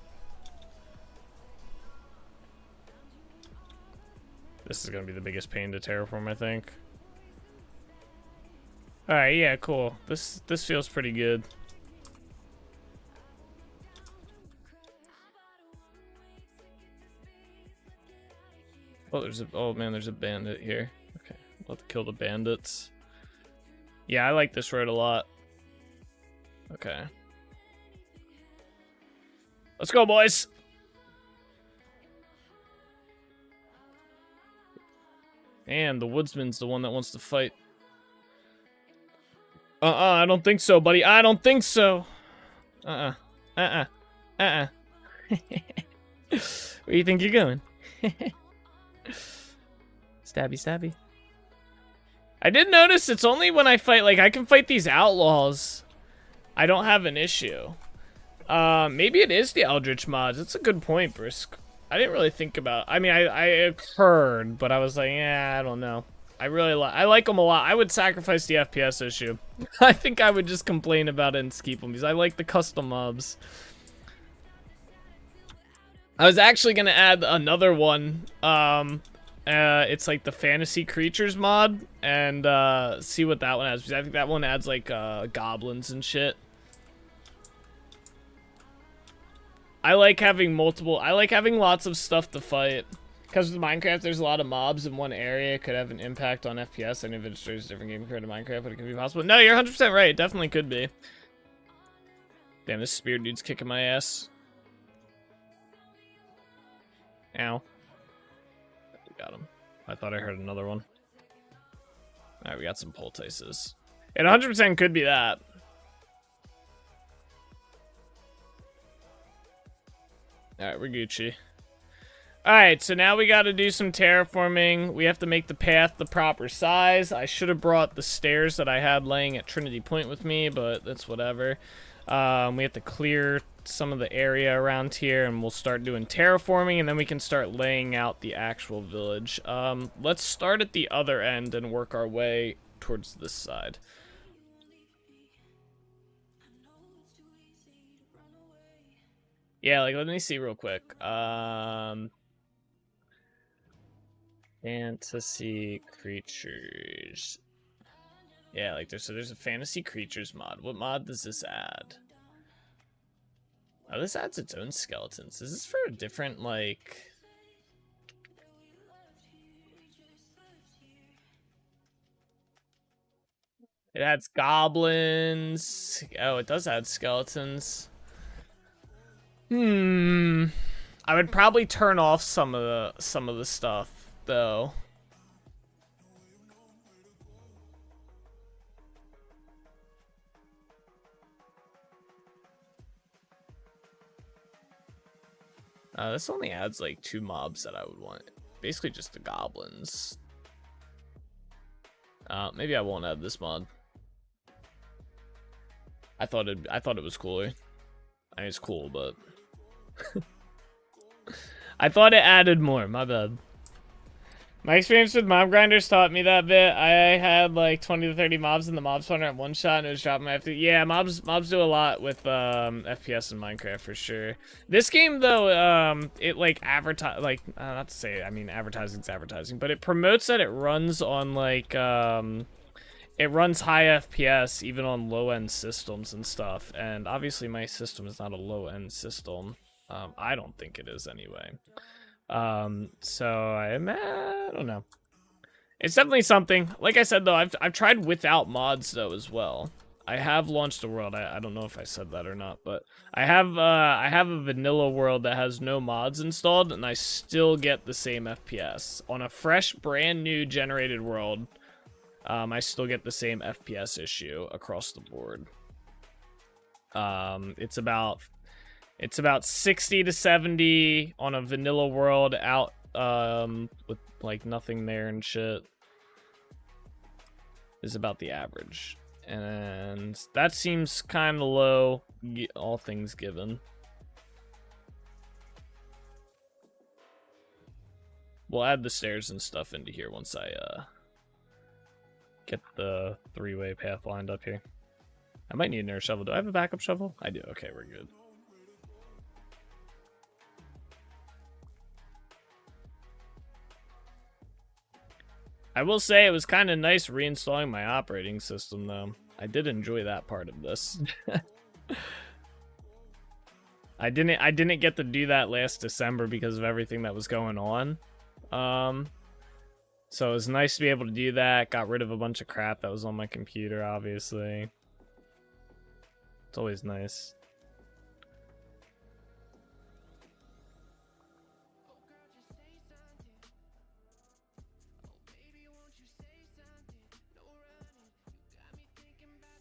S2: This is going to be the biggest pain to terraform, I think. Alright, yeah, cool. This feels pretty good. Oh, man, there's a bandit here. Okay, we'll have to kill the bandits. Yeah, I like this road a lot. Okay. Let's go, boys! And the woodsman's the one that wants to fight. I don't think so, buddy. I don't think so. Where do you think you're going? Stabby, stabby. I did notice it's only when I fight, like, I can fight these outlaws. I don't have an issue. Maybe it is the Eldritch mods. It's a good point, Brisk. I didn't really think about. I mean, I heard, but I was like, yeah, I don't know. I like them a lot. I would sacrifice the FPS issue. I think I would just complain about it and keep them because I like the custom mobs. I was actually gonna add another one. It's like the fantasy creatures mod, and see what that one has. Because I think that one adds like goblins and shit. I like having multiple. I like having lots of stuff to fight. Because with Minecraft, there's a lot of mobs in one area. It could have an impact on FPS. I know if it's a different game compared to Minecraft, but it could be possible. No, you're 100% right. It definitely could be. Damn, this spear dude's kicking my ass. Ow. Got him. I thought I heard another one. Alright, we got some poultices. It 100% could be that. Alright, we're Gucci. Alright, so now we gotta do some terraforming. We have to make the path the proper size. I should have brought the stairs that I had laying at Trinity Point with me, but that's whatever. We have to clear some of the area around here, and we'll start doing terraforming, and then we can start laying out the actual village. Let's start at the other end and work our way towards this side. Yeah, like let me see real quick. Fantasy creatures. Yeah, like there's a fantasy creatures mod. What mod does this add? Oh, this adds its own skeletons. Is this for a different like? It adds goblins. Oh, it does add skeletons. I would probably turn off some of the stuff though. This only adds like 2 mobs that I would want. Basically just the goblins. Maybe I won't add this mod. I thought it was cooler. I mean, it's cool, but I thought it added more. My bad. My experience with mob grinders taught me that bit. I had like 20 to 30 mobs in the mob spawner at one shot, and it was dropping my FPS. Yeah, mobs do a lot with FPS in Minecraft for sure. This game though, it like not to say, I mean advertising's advertising, but it promotes that it runs on like it runs high FPS even on low-end systems and stuff. And obviously my system is not a low-end system. I don't think it is anyway. So I don't know. It's definitely something. Like I said though, I've tried without mods though as well. I have launched a world. I don't know if I said that or not, but I have a vanilla world that has no mods installed, and I still get the same FPS on a fresh, brand new generated world. I still get the same FPS issue across the board. It's about 60 to 70 on a vanilla world out with like nothing there and shit is about the average. And that seems kind of low, all things given. We'll add the stairs and stuff into here once I get the 3-way path lined up here. I might need another shovel. Do I have a backup shovel? I do. Okay, we're good. I will say it was kind of nice reinstalling my operating system, though. I did enjoy that part of this. I didn't get to do that last December because of everything that was going on. So it was nice to be able to do that. Got rid of a bunch of crap that was on my computer, obviously. It's always nice.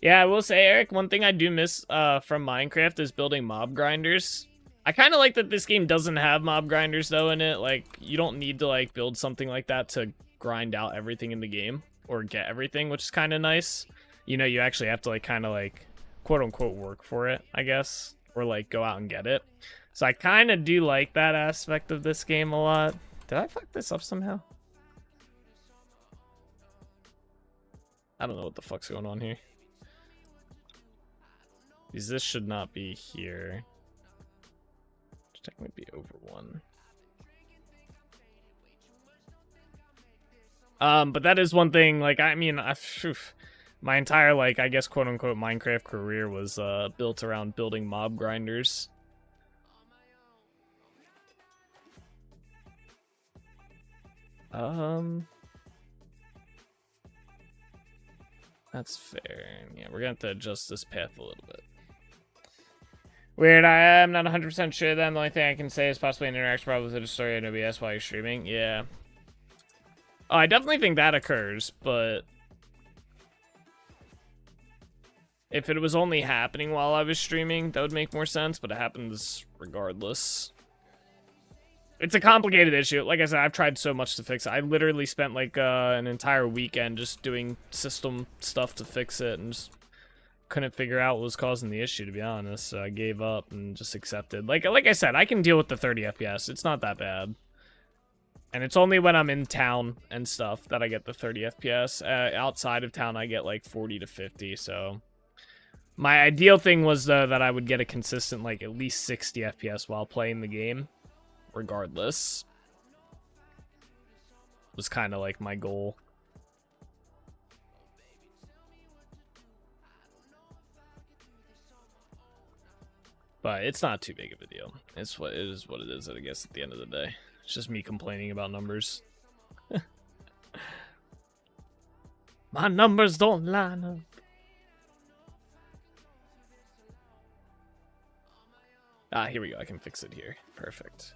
S2: Yeah, I will say, Eric, one thing I do miss from Minecraft is building mob grinders. I kind of like that this game doesn't have mob grinders, though, in it. Like, you don't need to, like, build something like that to grind out everything in the game. Or get everything, which is kind of nice. You know, you actually have to, like, kind of, like, quote-unquote work for it, I guess. Or, like, go out and get it. So I kind of do like that aspect of this game a lot. Did I fuck this up somehow? I don't know what the fuck's going on here. Because this should not be here. Should technically be over 1. But that is one thing, like, I mean, my entire, like, I guess, quote-unquote Minecraft career was built around building mob grinders. That's fair. Yeah, we're gonna have to adjust this path a little bit. Weird, I am not 100% sure then. The only thing I can say is possibly an interaction problem with the story in OBS while you're streaming. Yeah. Oh, I definitely think that occurs, but if it was only happening while I was streaming, that would make more sense, but it happens regardless. It's a complicated issue. Like I said, I've tried so much to fix it. I literally spent like an entire weekend just doing system stuff to fix it and just couldn't figure out what was causing the issue, to be honest. So I gave up and just accepted. Like I said, I can deal with the 30 FPS. It's not that bad. And it's only when I'm in town and stuff that I get the 30 FPS. Outside of town, I get like 40 to 50, so My ideal thing was, though, that I would get a consistent, like, at least 60 FPS while playing the game, regardless. Was kind of like my goal. But it's not too big of a deal. It's what it is, what it is, I guess, at the end of the day. It's just me complaining about numbers. My numbers don't line up. Ah, here we go. I can fix it here. Perfect.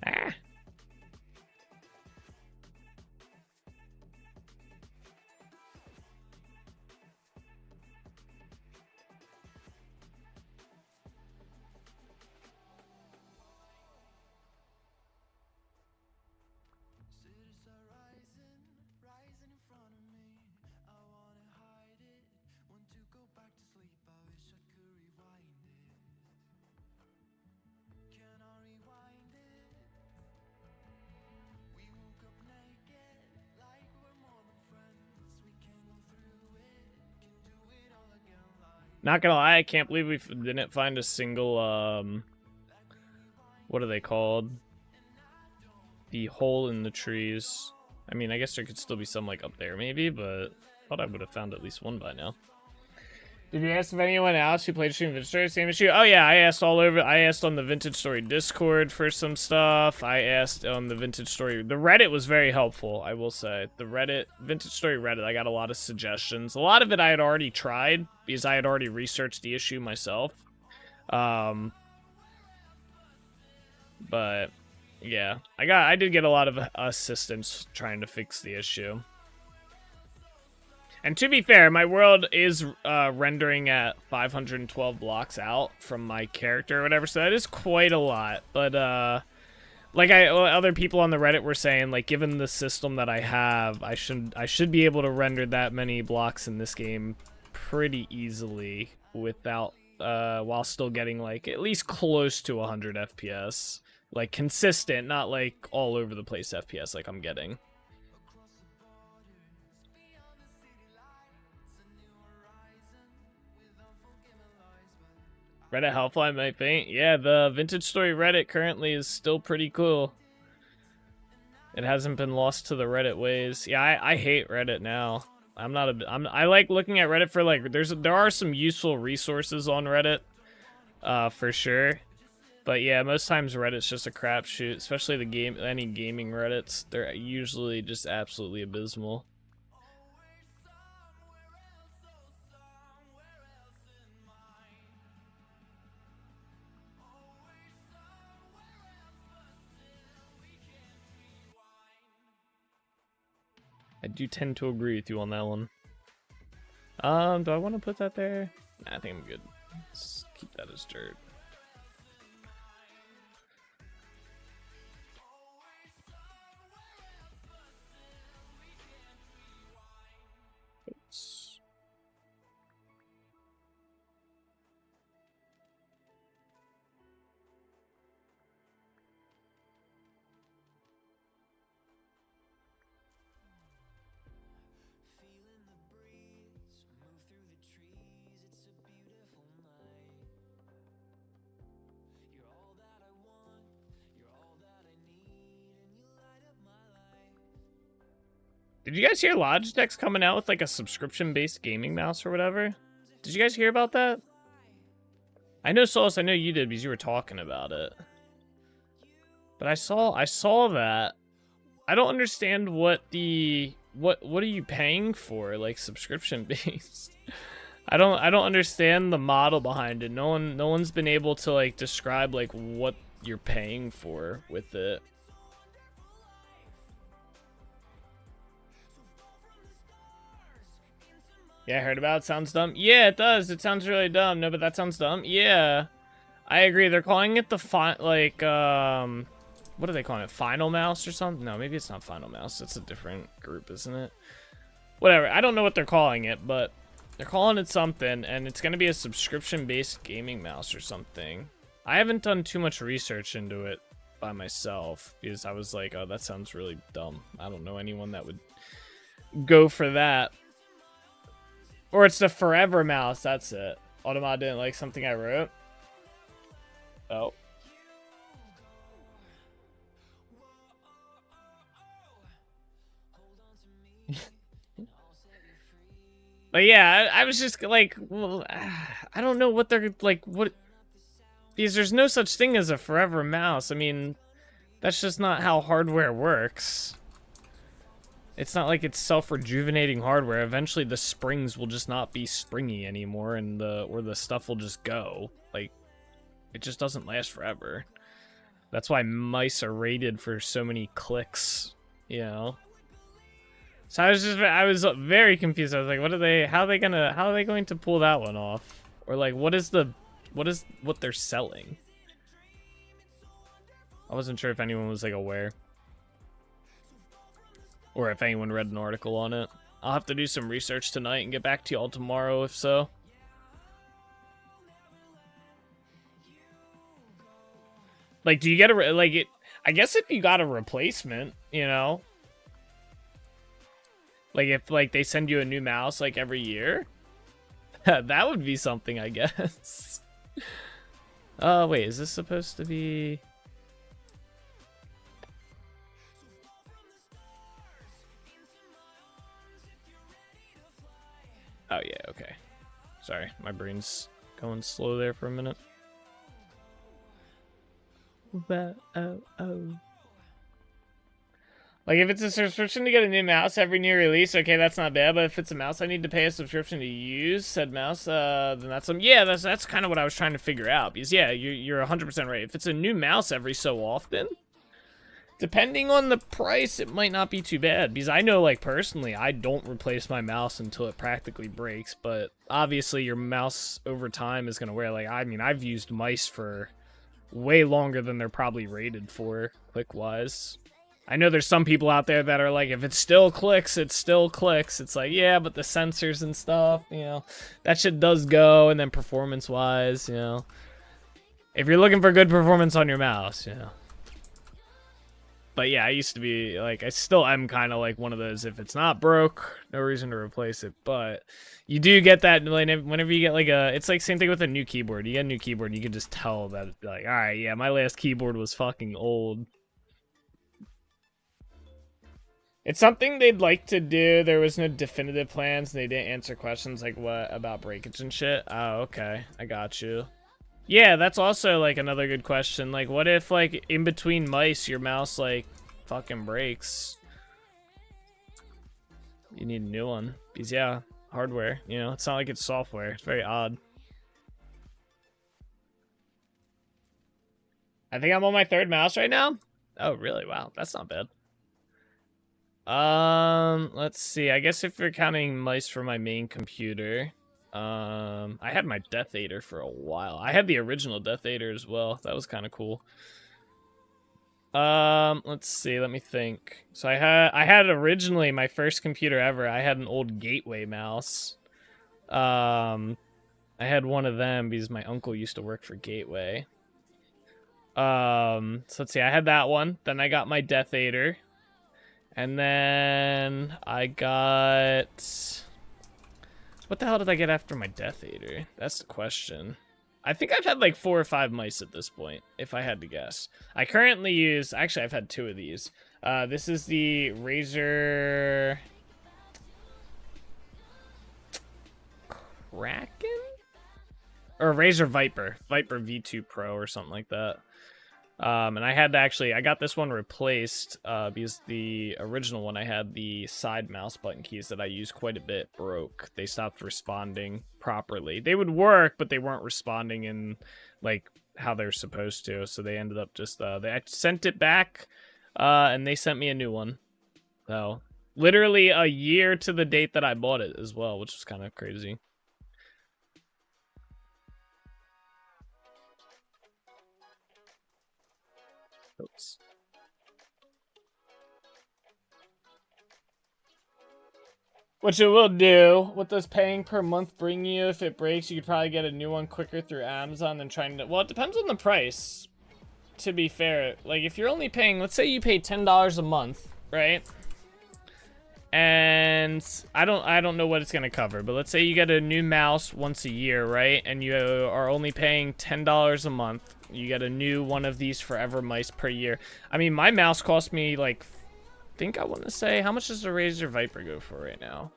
S2: Ah. Not gonna lie, I can't believe we didn't find a single, what are they called? The hole in the trees. I mean, I guess there could still be some, like, up there, maybe, but I thought I would have found at least one by now. Did you ask if anyone else who played Stream Vintage Story, same issue? Oh, yeah, I asked all over. I asked on the Vintage Story Discord for some stuff. I asked on the Vintage Story. The Reddit was very helpful, I will say. The Reddit, Vintage Story Reddit, I got a lot of suggestions. A lot of it I had already tried because I had already researched the issue myself. But yeah, I did get a lot of assistance trying to fix the issue. And to be fair, my world is rendering at 512 blocks out from my character or whatever, so that is quite a lot. But like other people on the Reddit were saying, like, given the system that I have, I should be able to render that many blocks in this game pretty easily without while still getting, like, at least close to 100 FPS. Like, consistent, not like all over the place FPS like I'm getting. Reddit helpful, I might think. Yeah, the Vintage Story Reddit currently is still pretty cool. It hasn't been lost to the Reddit ways. Yeah, I hate Reddit now. I like looking at Reddit for, like, there are some useful resources on Reddit, for sure. But yeah, most times Reddit's just a crapshoot, especially any gaming Reddits. They're usually just absolutely abysmal. I do tend to agree with you on that one. Do I want to put that there? Nah, I think I'm good. Let's keep that as dirt. Oops. Did you guys hear Logitech's coming out with, like, a subscription-based gaming mouse or whatever? Did you guys hear about that? I know, Solus, I know you did because you were talking about it. But I saw that. I don't understand what are you paying for, like, subscription-based? I don't understand the model behind it. No one's been able to, like, describe, like, what you're paying for with it. Yeah, I heard about it. Sounds dumb. Yeah, it does. It sounds really dumb. No, but that sounds dumb. Yeah. I agree. They're calling it the what are they calling it? Final Mouse or something? No, maybe it's not Final Mouse. It's a different group, isn't it? Whatever. I don't know what they're calling it, but They're calling it something, and it's gonna be a subscription-based gaming mouse or something. I haven't done too much research into it by myself because I was like, oh, that sounds really dumb. I don't know anyone that would go for that. Or it's the Forever mouse, that's it. Automod didn't like something I wrote. Oh. But yeah, I was just like, well, I don't know what they're like, what, because there's no such thing as a Forever mouse. I mean, that's just not how hardware works. It's not like it's self-rejuvenating hardware. Eventually the springs will just not be springy anymore and the stuff will just go. Like, it just doesn't last forever. That's why mice are rated for so many clicks, you know. So I was very confused. I was like, how are they going to pull that one off? Or like, what is what they're selling? I wasn't sure if anyone was like aware. Or if anyone read an article on it. I'll have to do some research tonight and get back to y'all tomorrow if so. Like, do you get I guess if you got a replacement, you know? Like, if, like, they send you a new mouse, like, every year? That would be something, I guess. Wait, is this supposed to be... Oh, yeah, okay. Sorry, my brain's going slow there for a minute. Like, if it's a subscription to get a new mouse every new release, okay, that's not bad. But if it's a mouse I need to pay a subscription to use said mouse, then that's yeah, that's kind of what I was trying to figure out. Because yeah, you're 100% right. If it's a new mouse every so often, depending on the price, it might not be too bad. Because I know, like, personally, I don't replace my mouse until it practically breaks. But obviously, your mouse over time is gonna wear. Like, I mean, I've used mice for way longer than they're probably rated for click-wise. I know there's some people out there that are like, if it still clicks, it still clicks. It's like, yeah, but the sensors and stuff, you know, that shit does go. And then performance-wise, you know, if you're looking for good performance on your mouse, you know. But yeah, I used to be like, I still am kind of like one of those, if it's not broke, no reason to replace it. But you do get that, like, whenever you get like it's like same thing with a new keyboard. You get a new keyboard, you can just tell that, like, all right, yeah, my last keyboard was fucking old. It's something they'd like to do. There was no definitive plans, and they didn't answer questions like what about breakage and shit. Oh, okay. I got you. Yeah, that's also, like, another good question. Like, what if, like, in between mice, your mouse, like, fucking breaks? You need a new one. Because, yeah, hardware, you know? It's not like it's software. It's very odd. I think I'm on my third mouse right now. Oh, really? Wow, that's not bad. Let's see. I guess if you're counting mice for my main computer, I had my Death Eater for a while. I had the original Death Eater as well. That was kind of cool. Let's see. Let me think. So I had originally my first computer ever. I had an old Gateway mouse. I had one of them because my uncle used to work for Gateway. So let's see. I had that one. Then I got my Death Eater. And then I got... What the hell did I get after my Death Eater? That's the question. I think I've had like 4 or 5 mice at this point, if I had to guess. I currently use... Actually, I've had 2 of these. This is the Razer... Kraken? Or Razer Viper. Viper V2 Pro or something like that. And I had to actually, I got this one replaced because the original one I had, the side mouse button keys that I used quite a bit, broke. They stopped responding properly. They would work, but they weren't responding in like how they're supposed to. So they ended up just, I sent it back and they sent me a new one. So literally a year to the date that I bought it as well, which was kind of crazy. Oops. Which it will do. What does paying per month bring you? If it breaks, you could probably get a new one quicker through Amazon than trying to... Well, it depends on the price, to be fair. Like, if you're only paying... Let's say you pay $10 a month, right? And I don't know what it's going to cover, but let's say you get a new mouse once a year, right? And you are only paying $10 a month. You get a new one of these Forever Mice per year. I mean, my mouse cost me, like... I want to say, how much does the Razer Viper go for right now?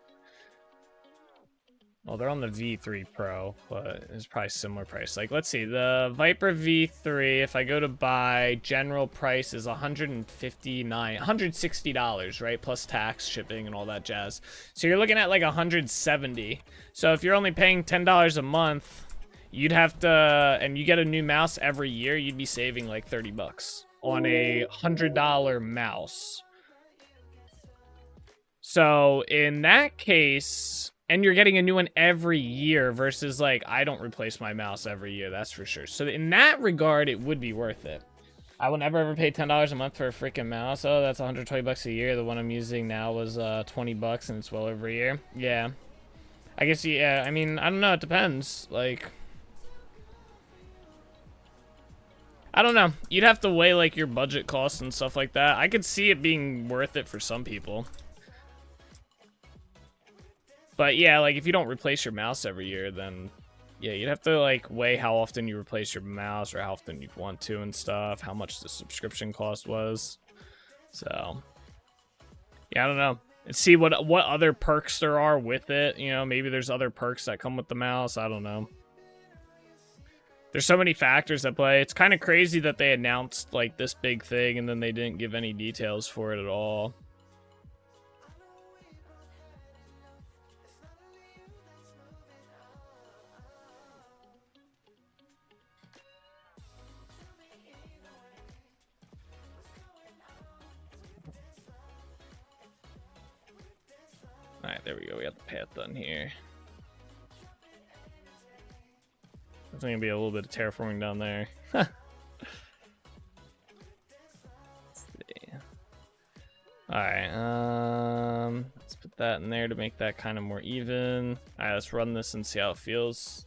S2: Well, they're on the V3 Pro, but it's probably similar price. Like, let's see, the Viper V3, if I go to buy, general price is $160, right? Plus tax, shipping, and all that jazz. So you're looking at like $170. So if you're only paying $10 a month, you'd have to, and you get a new mouse every year, you'd be saving like 30 bucks on a $100 mouse. So in that case, and you're getting a new one every year versus like, I don't replace my mouse every year, that's for sure. So in that regard, it would be worth it. I will never ever pay $10 a month for a freaking mouse. Oh, that's 120 bucks a year. The one I'm using now was 20 bucks and it's well over a year. Yeah. I guess, yeah, I mean, I don't know, it depends. Like, I don't know. You'd have to weigh like your budget costs and stuff like that. I could see it being worth it for some people. But yeah, like if you don't replace your mouse every year, then yeah, you'd have to like weigh how often you replace your mouse or how often you'd want to and stuff, how much the subscription cost was. So yeah, I don't know. And see what other perks there are with it. You know, maybe there's other perks that come with the mouse. I don't know. There's so many factors at play. It's kind of crazy that they announced like this big thing and then they didn't give any details for it at all. Alright, there we go. We got the path done here. There's going to be a little bit of terraforming down there. Let's see. Alright, let's put that in there to make that kind of more even. Alright, let's run this and see how it feels.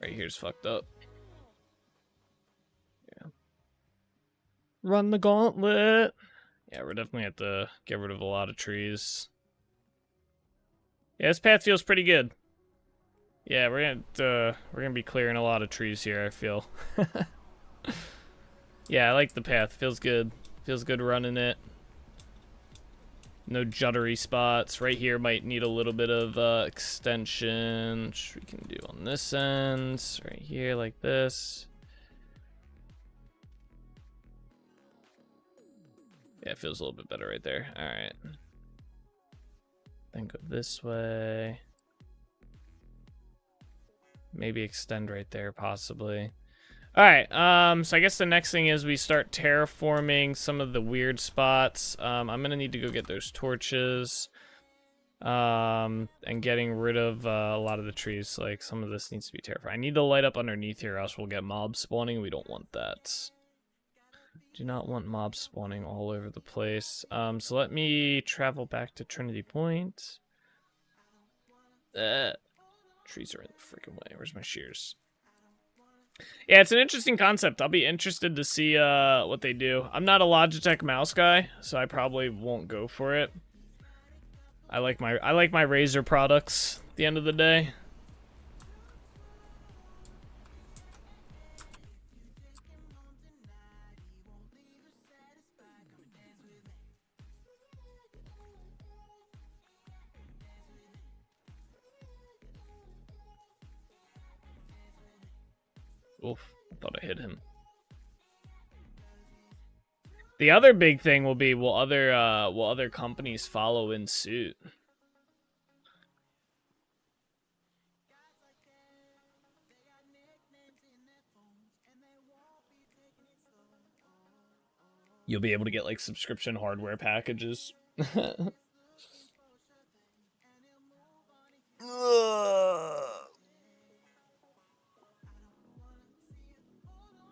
S2: Right here's fucked up. Yeah. Run the gauntlet. Yeah, we're definitely have to get rid of a lot of trees. Yeah, this path feels pretty good. Yeah, we're gonna be clearing a lot of trees here, I feel. Yeah, I like the path. Feels good. Feels good running it. No juddery spots. Right here might need a little bit of extension, which we can do on this end. Right here like this. Yeah, it feels a little bit better right there. All right. Then go this way. Maybe extend right there, possibly. All right, so I guess the next thing is we start terraforming some of the weird spots. I'm gonna need to go get those torches, and getting rid of a lot of the trees. Like some of this needs to be terraformed. I need to light up underneath here, or else we'll get mobs spawning. We don't want that. Do not want mobs spawning all over the place. So let me travel back to Trinity Point. Trees are in the freaking way. Where's my shears? Yeah, it's an interesting concept. I'll be interested to see what they do. I'm not a Logitech mouse guy, so I probably won't go for it. I like my Razer products at the end of the day. Oof, I thought I hit him. The other big thing will be, will other companies follow in suit? You'll be able to get like subscription hardware packages.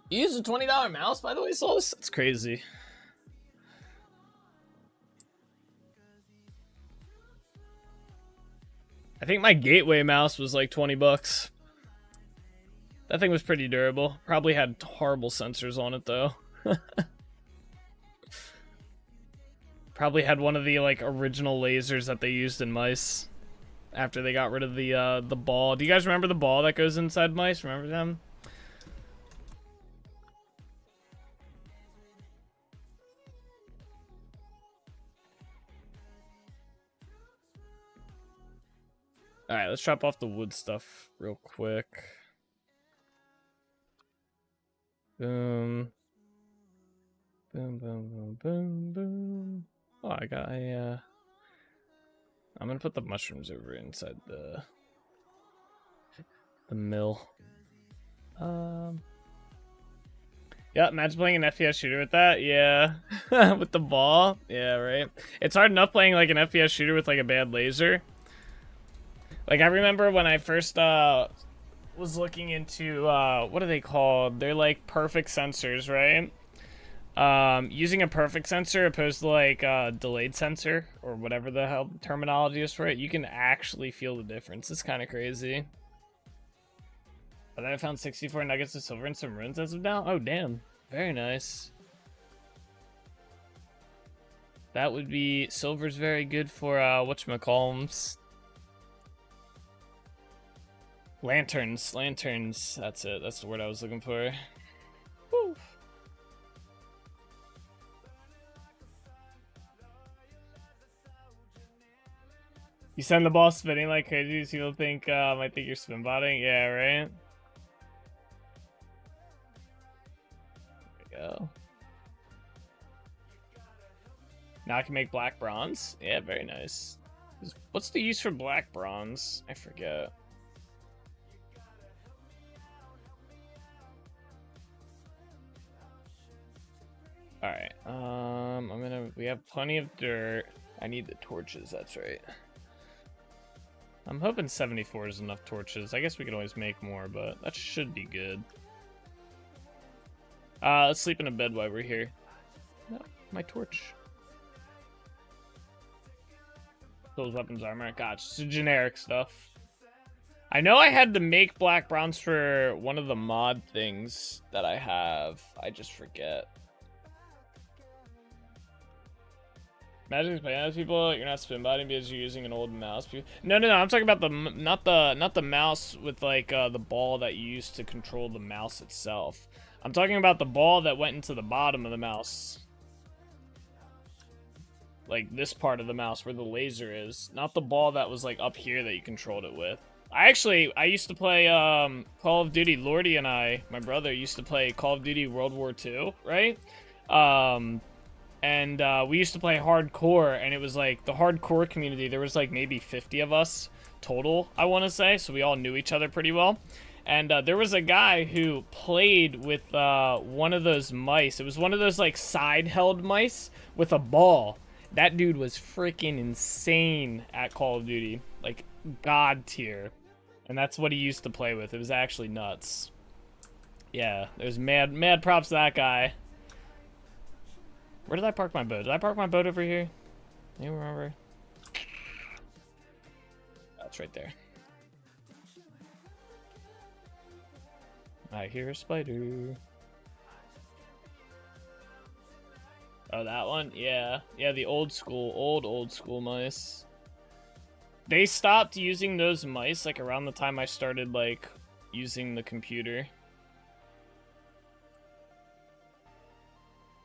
S4: You use a $20 mouse, by the way, Solus? That's crazy. I think my Gateway mouse was like 20 bucks. That thing was pretty durable. Probably had horrible sensors on it though. Probably had one of the like original lasers that they used in mice after they got rid of the ball. Do you guys remember the ball that goes inside mice? Remember them? Alright, let's drop off the wood stuff real quick. Boom. Boom, boom, boom, boom, boom. Oh, I got a, I'm gonna put the mushrooms over inside the mill. Yeah, imagine playing an FPS shooter with that. Yeah. With the ball. Yeah, right. It's hard enough playing like an FPS shooter with like a bad laser. Like, I remember when I first was looking into, what are they called? They're like perfect sensors, right? Using a perfect sensor opposed to like delayed sensor or whatever the hell terminology is for it, you can actually feel the difference. It's kind of crazy. But then I found 64 nuggets of silver and some runes as of now. Oh, damn. Very nice. That would be... Silver's very good for, whatchamacallums. Lanterns. Lanterns. That's it. That's the word I was looking for. Woo. You send the ball spinning like crazy so people think, might think you're spin botting. Yeah, right? There we go. Now I can make black bronze? Yeah, very nice. What's the use for black bronze? I forget. Alright, we have plenty of dirt. I need the torches, that's right. I'm hoping 74 is enough torches. I guess we can always make more, but that should be good. Let's sleep in a bed while we're here. No, my torch. Those weapons, armor. God, just generic stuff. I know I had to make black bronze for one of the mod things that I have. I just forget. Imagine playing as people, you're not spin botting because you're using an old mouse. No, I'm talking about the not the mouse with like the ball that you use to control the mouse itself. I'm talking about the ball that went into the bottom of the mouse. Like this part of the mouse where the laser is, not the ball that was like up here that you controlled it with. I used to play Call of Duty. Lordy and my brother used to play Call of Duty World War II, right? And we used to play hardcore, and it was like the hardcore community, there was like maybe 50 of us total, I want to say, so we all knew each other pretty well. And there was a guy who played with one of those mice. It was one of those like side-held mice with a ball. That dude was freaking insane at Call of Duty, like god tier. And that's what he used to play with. It was actually nuts. Yeah, there's mad props to that guy. Where did I park my boat? Did I park my boat over here? You remember? That's right there. I hear a spider. Oh, that one? Yeah. Yeah, the old school mice. They stopped using those mice like around the time I started like using the computer.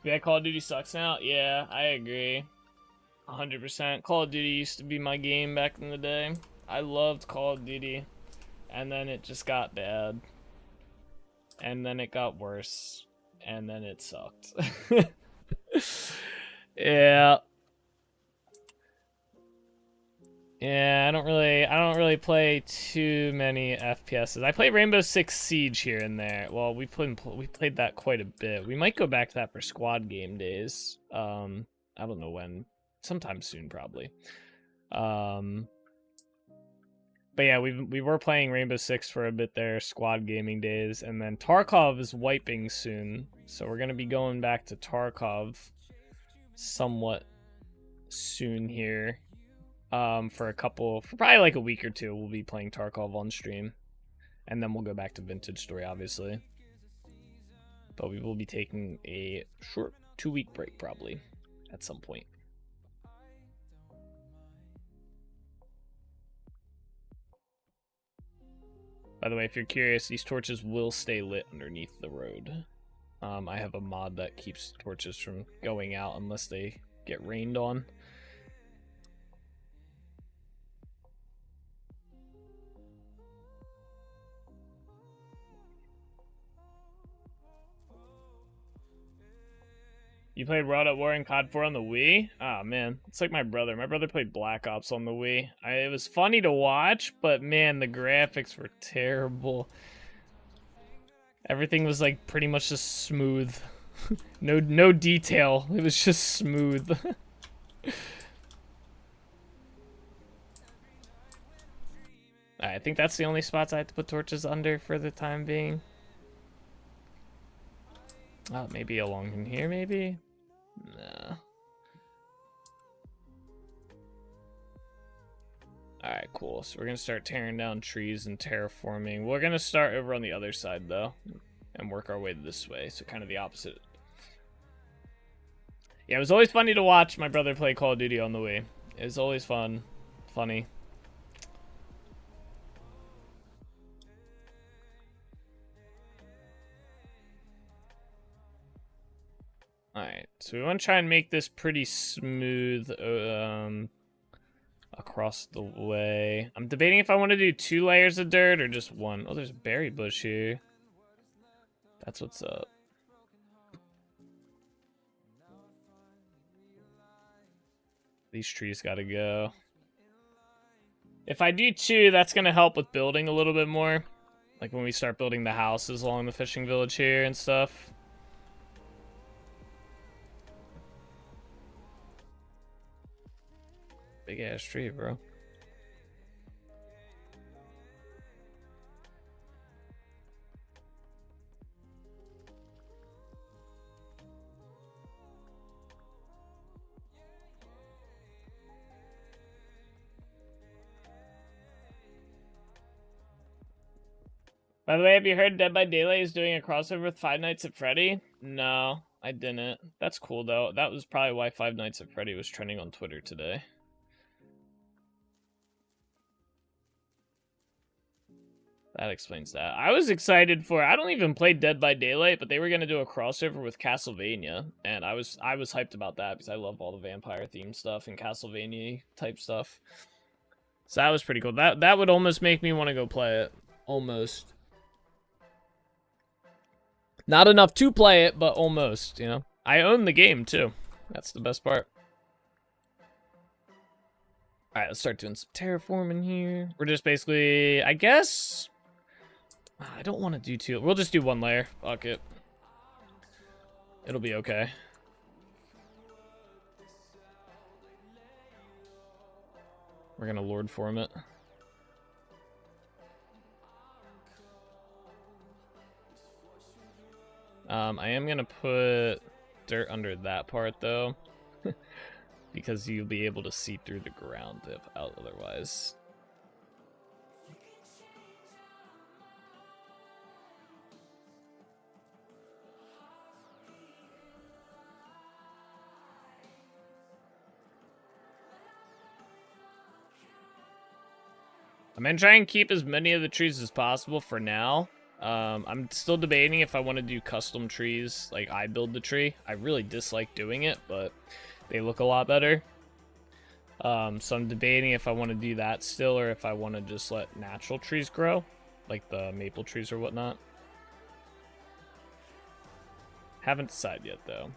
S4: Yeah, Call of Duty sucks now? Yeah, I agree. 100%. Call of Duty used to be my game back in the day. I loved Call of Duty. And then it just got bad. And then it got worse. And then it sucked. Yeah. Yeah, I don't really play too many FPSs. I play Rainbow Six Siege here and there. Well, we played that quite a bit. We might go back to that for squad game days. I don't know when. Sometime soon, probably.
S2: But yeah, we were playing Rainbow Six for a bit there, squad gaming days, and then Tarkov is wiping soon, so we're gonna be going back to Tarkov somewhat soon here. For probably like a week or two, we'll be playing Tarkov on stream, and then we'll go back to Vintage Story, obviously. But we will be taking a short 2-week break probably at some point. By the way, if you're curious, these torches will stay lit underneath the road. I have a mod that keeps torches from going out unless they get rained on. You played World at War and COD 4 on the Wii? Oh, man. It's like my brother. My brother played Black Ops on the Wii. It was funny to watch, but man, the graphics were terrible. Everything was like pretty much just smooth. No detail. It was just smooth. I think that's the only spots I had to put torches under for the time being. Oh, maybe along in here, maybe? Nah. Alright, cool. So we're going to start tearing down trees and terraforming. We're going to start over on the other side, though, and work our way this way. So kind of the opposite. Yeah, it was always funny to watch my brother play Call of Duty on the Wii. It was always fun. Funny. Alright, so we want to try and make this pretty smooth across the way. I'm debating if I want to do 2 layers of dirt or just 1. Oh, there's a berry bush here. That's what's up. These trees gotta go. If I do 2, that's gonna help with building a little bit more. Like when we start building the houses along the fishing village here and stuff. Big ass tree, bro. By the way, have you heard Dead by Daylight is doing a crossover with Five Nights at Freddy? No, I didn't. That's cool though. That was probably why Five Nights at Freddy was trending on Twitter today. That explains that. I was excited for, I don't even play Dead by Daylight, but they were going to do a crossover with Castlevania, and I was hyped about that because I love all the vampire themed stuff and Castlevania type stuff. So that was pretty cool. That would almost make me want to go play it. Almost. Not enough to play it, but almost, you know. I own the game too. That's the best part. Alright, let's start doing some terraforming here. We're just basically, I guess... I don't want to do 2. We'll just do 1 layer. Fuck it. It'll be okay. We're gonna Lord form it. I am gonna put dirt under that part though. Because you'll be able to see through the ground if otherwise. I'm gonna try and keep as many of the trees as possible for now. I'm still debating if I want to do custom trees, like I build the tree. I really dislike doing it, but they look a lot better. So I'm debating if I want to do that still, or if I want to just let natural trees grow, like the maple trees or whatnot. Haven't decided yet, though.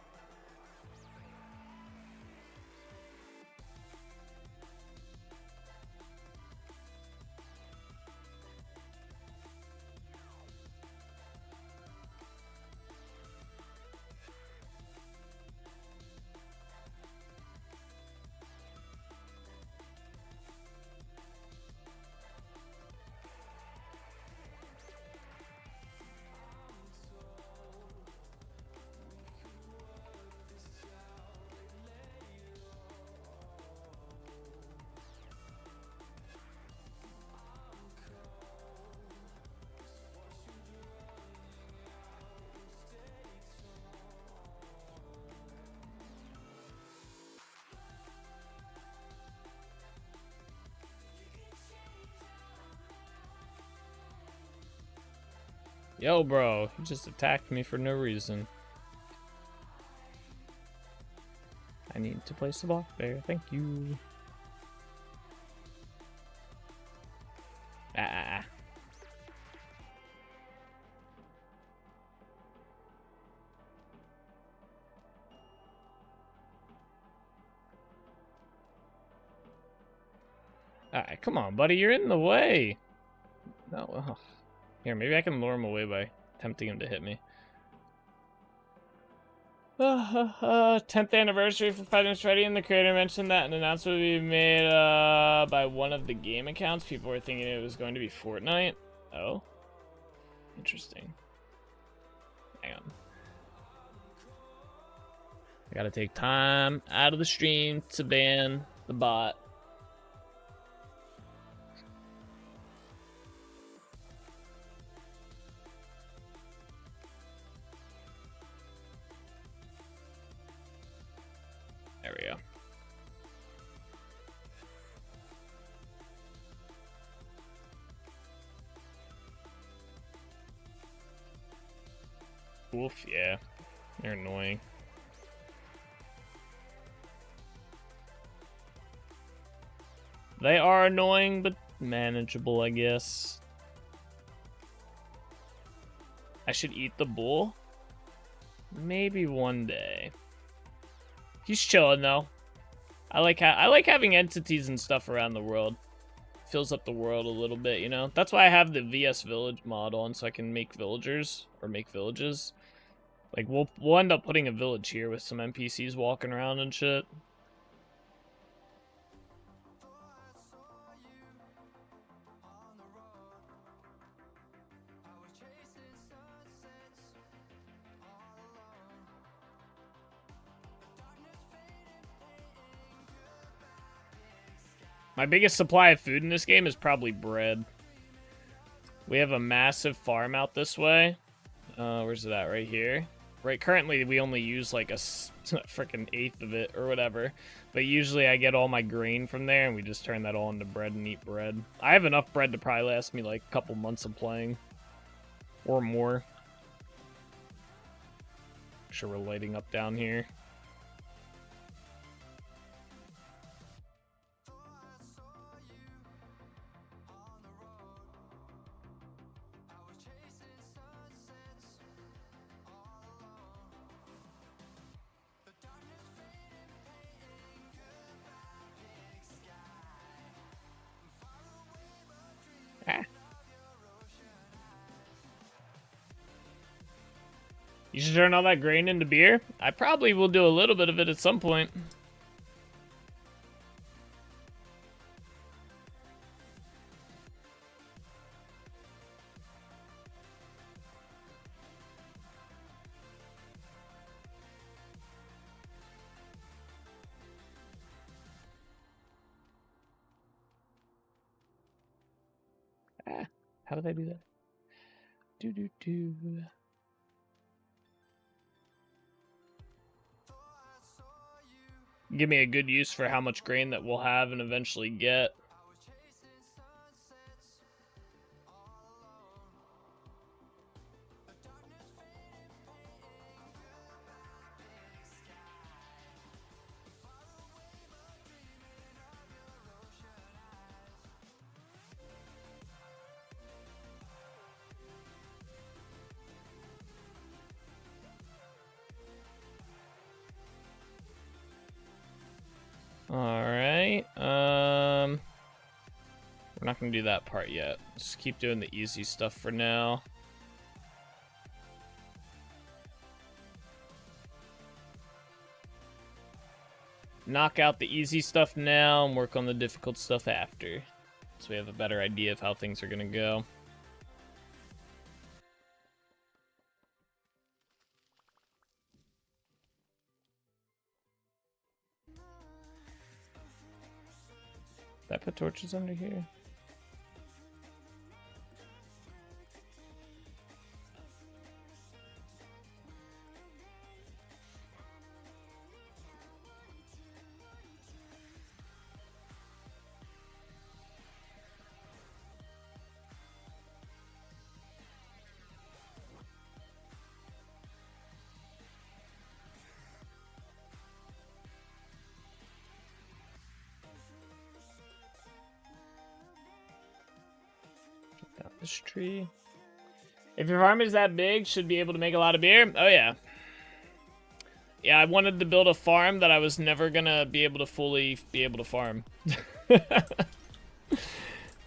S4: Yo, bro, he just attacked me for no reason. I need to place the block there. Thank you. Ah. Alright, come on, buddy. You're in the way. No. Oh. Here, maybe I can lure him away by tempting him to hit me. 10th anniversary for Five Nights at Freddy, and the creator mentioned that an announcement would be made by one of the game accounts. People were thinking it was going to be Fortnite. Oh. Interesting. Hang on. I gotta take time out of the stream to ban the bot. There we go. Oof, yeah. They're annoying. They are annoying, but manageable, I guess. I should eat the bull? Maybe one day. He's chilling though. I like having entities and stuff around the world. Fills up the world a little bit, you know? That's why I have the VS Village mod on, so I can make villagers, or make villages. Like, we'll end up putting a village here with some NPCs walking around and shit. My biggest supply of food in this game is probably bread. We have a massive farm out this way. Where's it at? Right here. Right, currently we only use like a freaking eighth of it or whatever. But usually I get all my grain from there and we just turn that all into bread and eat bread. I have enough bread to probably last me like a couple months of playing. Or more. Make sure we're lighting up down here. You should turn all that grain into beer? I probably will do a little bit of it at some point. How did I do that? Do. Give me a good use for how much grain that we'll have and eventually get. Alright, we're not gonna do that part yet. Just keep doing the easy stuff for now. Knock out the easy stuff now and work on the difficult stuff after. So we have a better idea of how things are gonna go. Did I put torches under here?
S2: this tree. If your farm is that big, should be able to make a lot of beer. Oh yeah. Yeah, I wanted to build a farm that I was never gonna be able to fully be able to farm.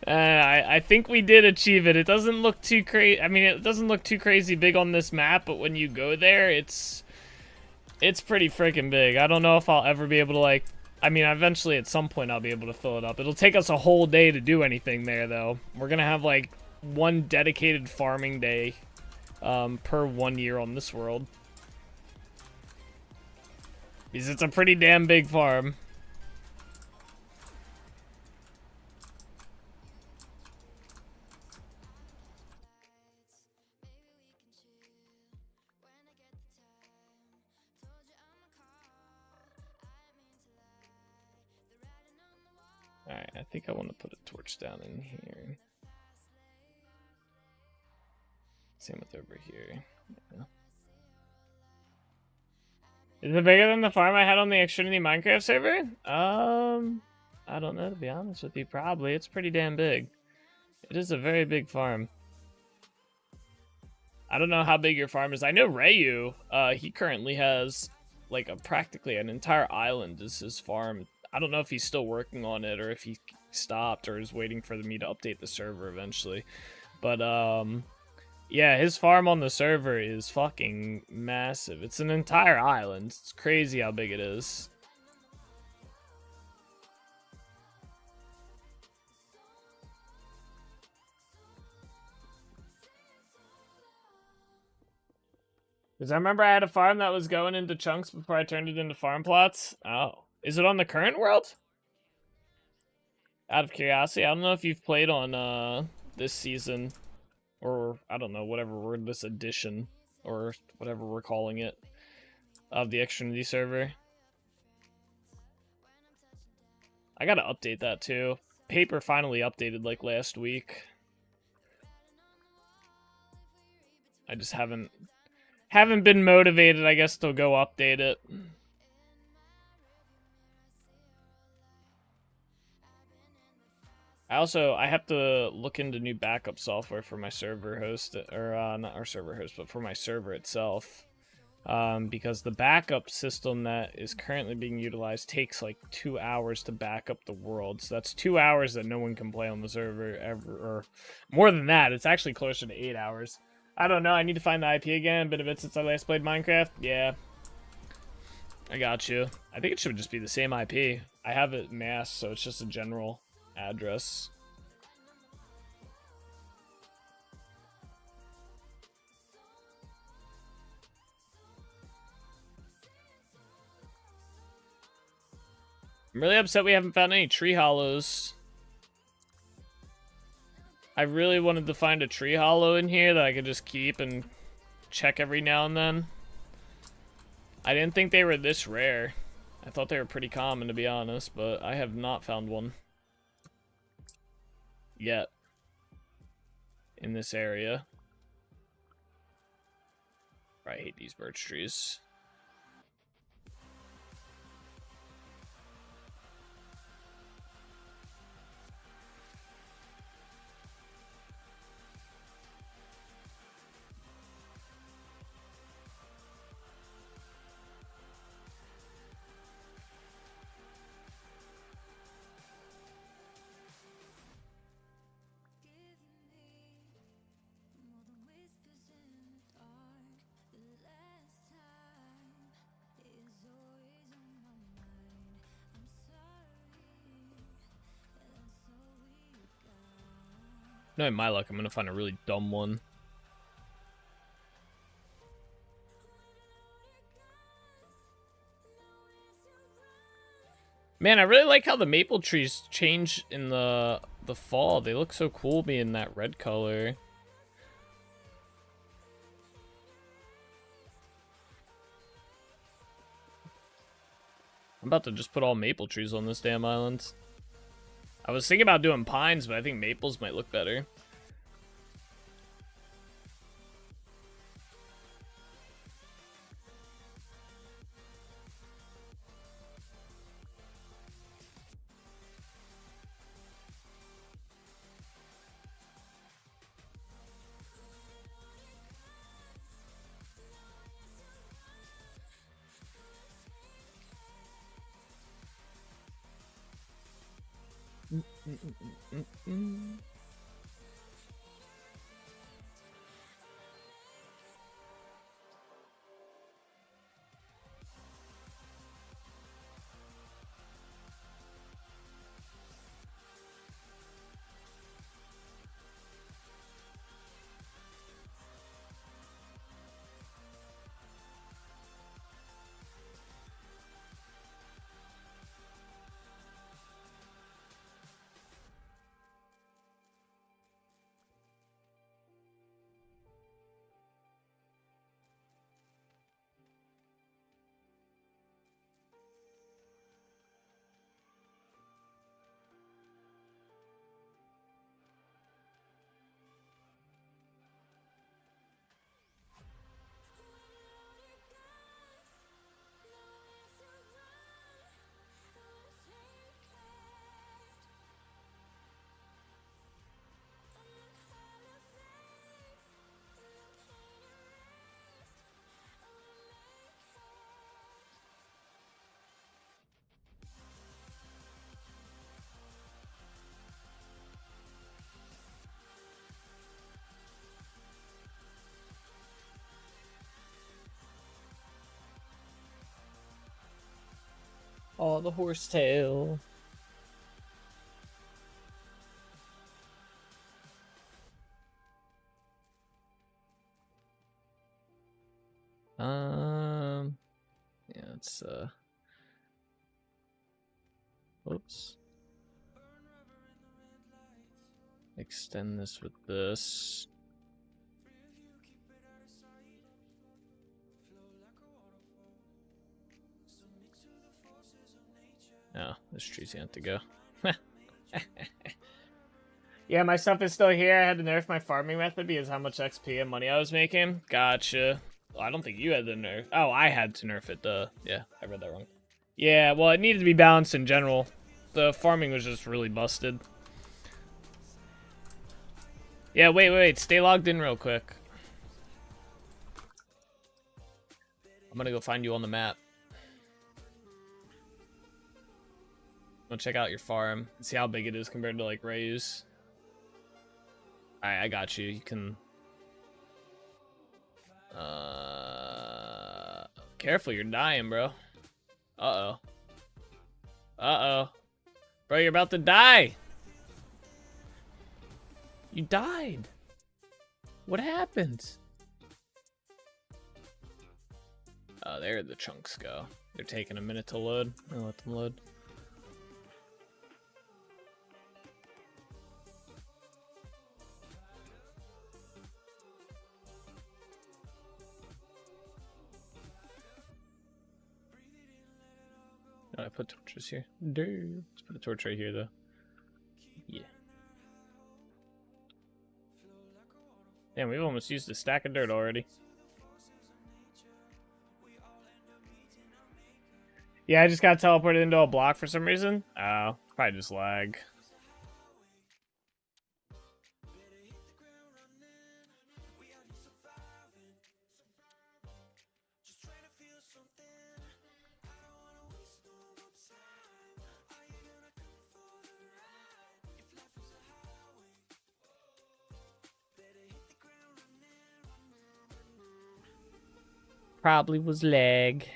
S2: I think we did achieve it. It doesn't look too crazy. I mean, it doesn't look too crazy big on this map, but when you go there, it's pretty freaking big. I don't know if I'll ever be able to, like, I mean, eventually at some point I'll be able to fill it up. It'll take us a whole day to do anything there, though. We're gonna have, like, one dedicated farming day per 1 year on this world. Because it's a pretty damn big farm. Alright, I think I want to put a torch down in here. Same with over here. Yeah. Is it bigger than the farm I had on the Xfinity Minecraft server? I don't know, to be honest with you. Probably. It's pretty damn big. It is a very big farm. I don't know how big your farm is. I know Rayu, he currently has, like, practically an entire island is his farm. I don't know if he's still working on it or if he stopped or is waiting for me to update the server eventually. But, yeah, his farm on the server is fucking massive. It's an entire island. It's crazy how big it is. Because I remember I had a farm that was going into chunks before I turned it into farm plots. Oh. Is it on the current world? Out of curiosity, I don't know if you've played on this season, or I don't know, whatever word, this edition, or whatever we're calling it, of the Xfinity server. I gotta update that too. Paper finally updated like last week. I just haven't been motivated, I guess, to go update it. I have to look into new backup software for my server host, or not our server host, but for my server itself. Because the backup system that is currently being utilized takes like 2 hours to back up the world. So that's 2 hours that no one can play on the server ever, or more than that. It's actually closer to 8 hours. I don't know, I need to find the IP again. Been a bit since I last played Minecraft. Yeah. I got you. I think it should just be the same IP. I have it masked, so it's just a general address. I'm really upset we haven't found any tree hollows. I really wanted to find a tree hollow in here that I could just keep and check every now and then. I didn't think they were this rare. I thought they were pretty common, to be honest, but I have not found one yet in this area. I hate these birch trees. Knowing my luck, I'm gonna find a really dumb one. Man, I really like how the maple trees change in the fall. They look so cool being that red color. I'm about to just put all maple trees on this damn island. I was thinking about doing pines, but I think maples might look better.
S4: Oh, the horsetail. Yeah, it's whoops. Extend this with this. Oh, this tree's gonna have to go.
S2: Yeah, my stuff is still here. I had to nerf my farming method because how much XP and money I was making. Gotcha. Well, I don't think you had to nerf. Oh, I had to nerf it. Yeah, I read that wrong. Yeah, well, it needed to be balanced in general. The farming was just really busted. Yeah, wait. Stay logged in real quick. I'm gonna go find you on the map. Go check out your farm and see how big it is compared to, like, Rayu's. Alright, I got you. You can... Careful, you're dying, bro. Uh-oh. Uh-oh. Bro, you're about to die! You died! What happened? Oh, there the chunks go. They're taking a minute to load. I'll let them load. Oh, I put torches here. Let's put a torch right here, though. Yeah. Damn, we've almost used a stack of dirt already. Yeah, I just got teleported into a block for some reason. Oh, probably just lag. Probably was lag.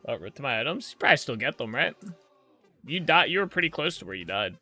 S2: Oh, to my items? You probably still get them, right? You died. You were pretty close to where you died.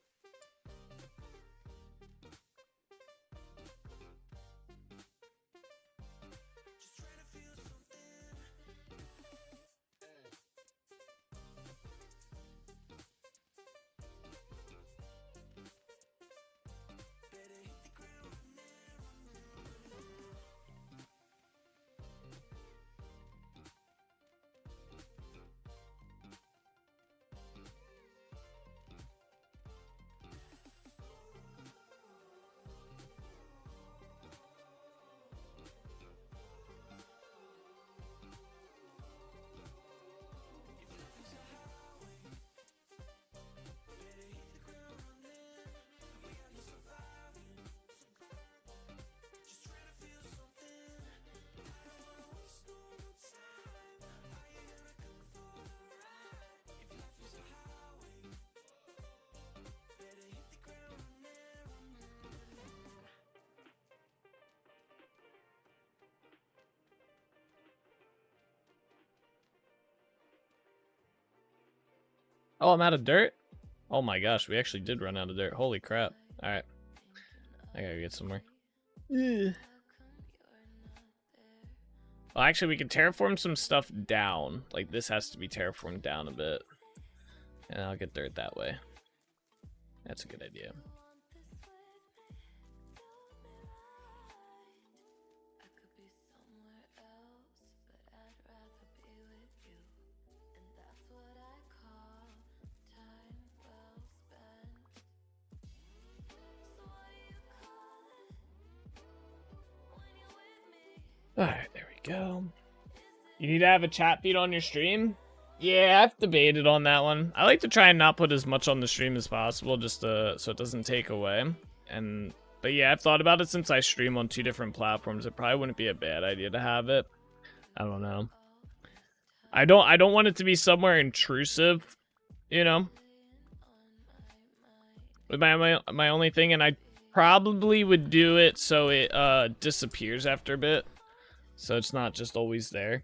S4: Oh, I'm out of dirt? Oh my gosh, we actually did run out of dirt. Holy crap. Alright. I gotta get somewhere. Well, actually, we can terraform some stuff down. Like, this has to be terraformed down a bit. And I'll get dirt that way. That's a good idea. Alright, there we go. You need to have a chat feed on your stream? Yeah, I've debated on that one. I like to try and not put as much on the stream as possible, just so it doesn't take away. But yeah, I've thought about it since I stream on 2 different platforms. It probably wouldn't be a bad idea to have it. I don't know. I don't want it to be somewhere intrusive, you know. With my only thing, and I probably would do it so it disappears after a bit. So it's not just always there.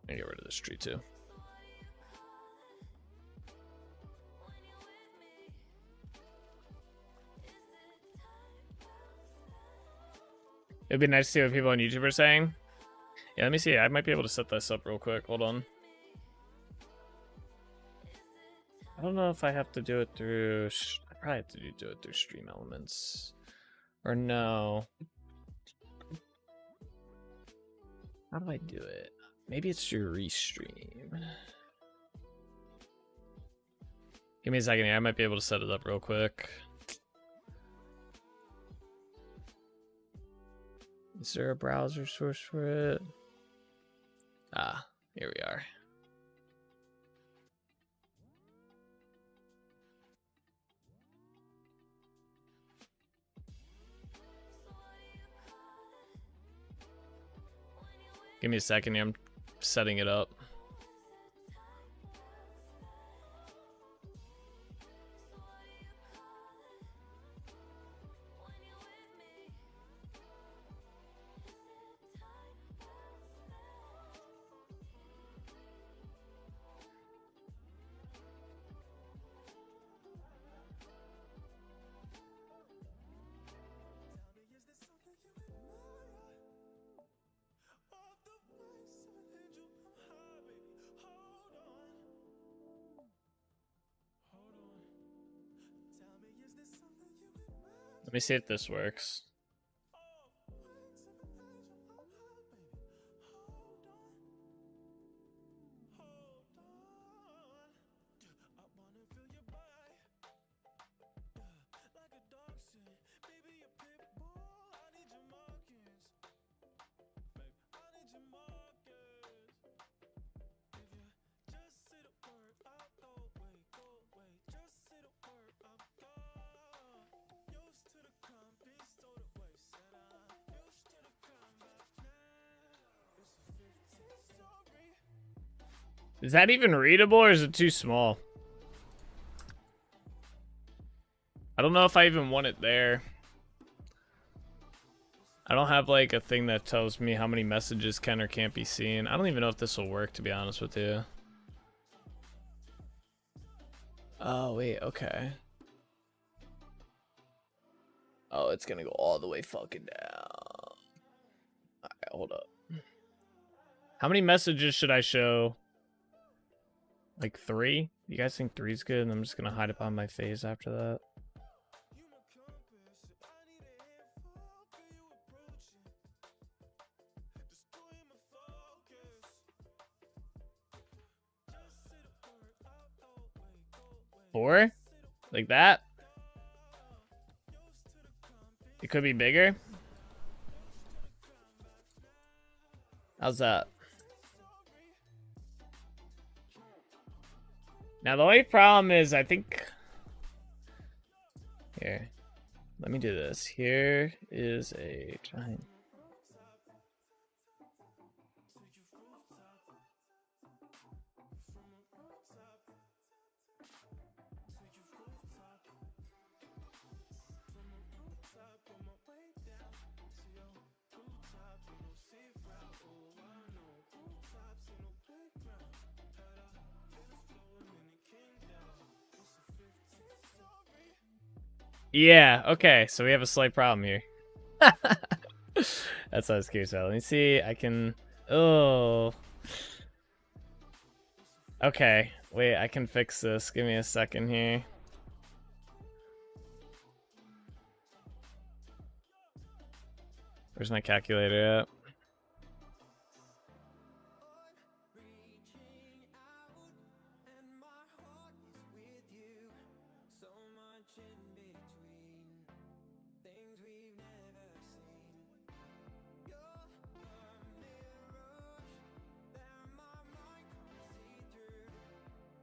S4: I get rid of this tree too. It'd be nice to see what people on YouTube are saying. Yeah, let me see. I might be able to set this up real quick. Hold on. I don't know if I have to do it through... I probably have to do it through Stream Elements. Or no. How do I do it? Maybe it's through Restream. Give me a second here. I might be able to set it up real quick. Is there a browser source for it? Ah, here we are. Give me a second here. I'm setting it up. Let me see if this works. Is that even readable or is it too small? I don't know if I even want it there. I don't have like a thing that tells me how many messages can or can't be seen. I don't even know if this will work, to be honest with you. Oh, wait, okay. Oh, it's gonna go all the way fucking down. Alright, hold up. How many messages should I show? Like 3? You guys think 3's good? And I'm just gonna hide it behind my face after that. Four? Like that? It could be bigger. How's that? Now the only problem is I think... Here. Let me do this. Here is a giant...
S2: Yeah, okay, so we have a slight problem here. That's what I was curious about. Let me see, I can... Oh. Okay, wait, I can fix this. Give me a second here. Where's my calculator at?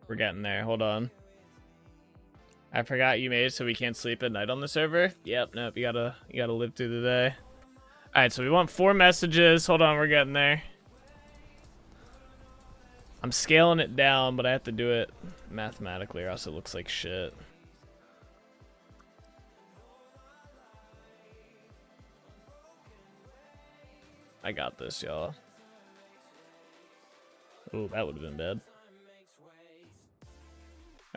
S2: We're getting there. Hold on. I forgot you made it so we can't sleep at night on the server. Yep, nope, you gotta live through the day. Alright, so we want 4 messages. Hold on, we're getting there. I'm scaling it down, but I have to do it mathematically or else it looks like shit. I got this, y'all. Oh, that would have been bad.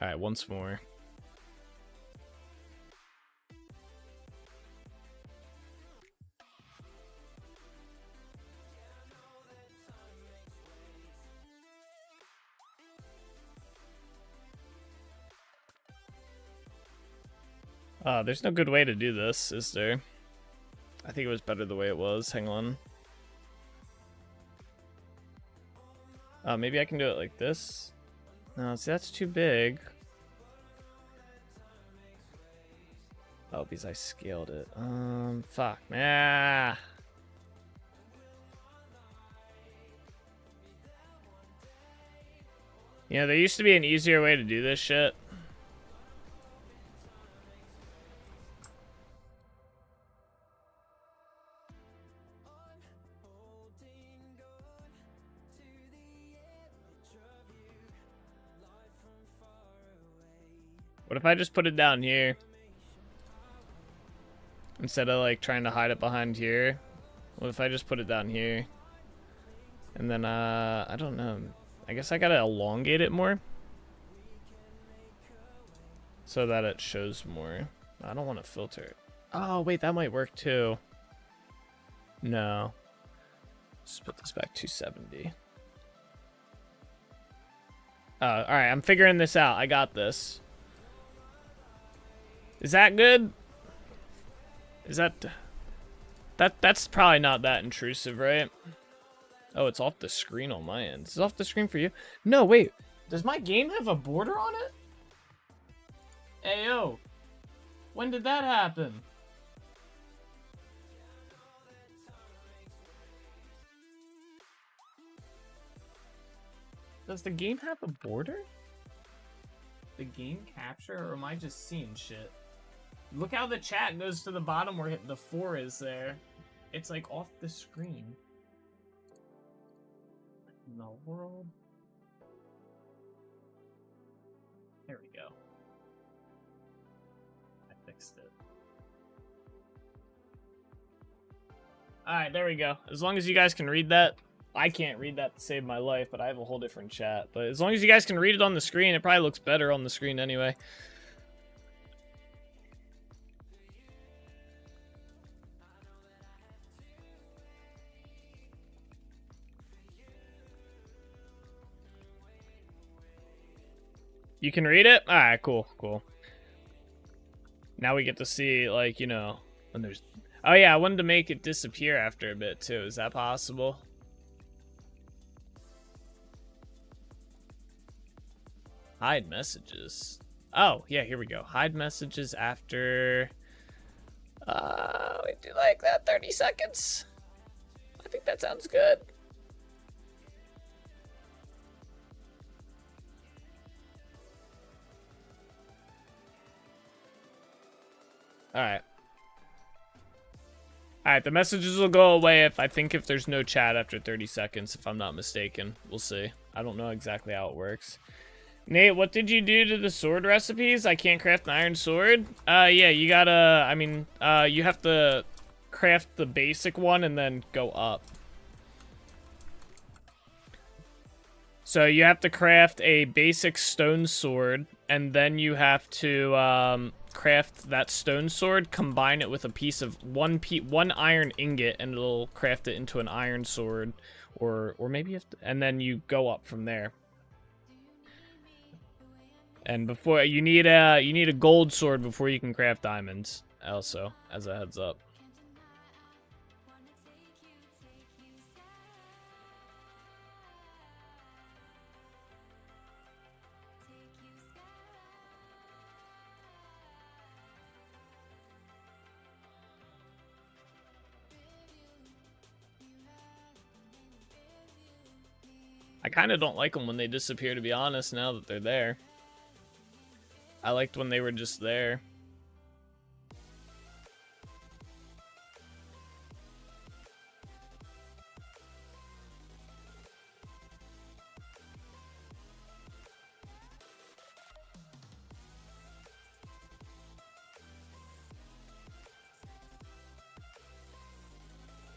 S2: Alright, once more. There's no good way to do this, is there? I think it was better the way it was. Hang on. Maybe I can do it like this. No, see, that's too big. Oh, because I scaled it. Fuck. Ah. Yeah, there used to be an easier way to do this shit. What if I just put it down here? Instead of like trying to hide it behind here. What if I just put it down here? And then, I don't know. I guess I gotta elongate it more. So that it shows more. I don't want to filter it. Oh, wait, that might work too. No. Let's put this back 270. Alright, I'm figuring this out. I got this. Is that good? Is that... That's probably not that intrusive, right? Oh, it's off the screen on my end. Is it off the screen for you? No, wait. Does my game have a border on it? Ayo. When did that happen? Does the game have a border? The game capture, or am I just seeing shit? Look how the chat goes to the bottom where the 4 is there. It's like off the screen. What in the world? There we go. I fixed it. Alright, there we go. As long as you guys can read that. I can't read that to save my life, but I have a whole different chat. But as long as you guys can read it on the screen, it probably looks better on the screen anyway. You can read it? Alright, cool, cool. Now we get to see, like, you know, when there's... Oh yeah, I wanted to make it disappear after a bit, too. Is that possible? Hide messages. Oh, yeah, here we go. Hide messages after... we do like that 30 seconds. I think that sounds good. Alright. Alright, the messages will go away if there's no chat after 30 seconds, if I'm not mistaken. We'll see. I don't know exactly how it works. Nate, what did you do to the sword recipes? I can't craft an iron sword. Yeah, you gotta. I mean, you have to craft the basic one and then go up. So you have to craft a basic stone sword, and then you have to craft that stone sword, combine it with a piece of one iron ingot, and it'll craft it into an iron sword, or maybe you have to, and then you go up from there. And before you need a gold sword before you can craft diamonds. Also, as a heads up. I kind of don't like them when they disappear, to be honest, now that they're there. I liked when they were just there.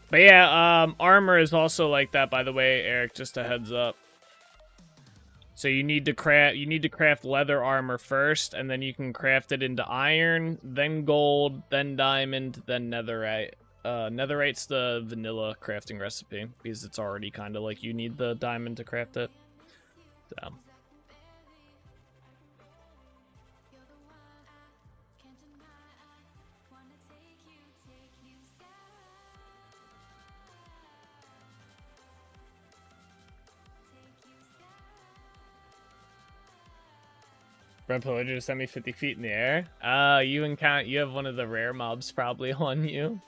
S2: But yeah, armor is also like that, by the way, Eric, just a heads up. So you need to craft leather armor first, and then you can craft it into iron, then gold, then diamond, then netherite. Netherite's the vanilla crafting recipe, because it's already kind of like you need the diamond to craft it. So. Red Pillager just sent me 50 feet in the air. You have one of the rare mobs probably on you.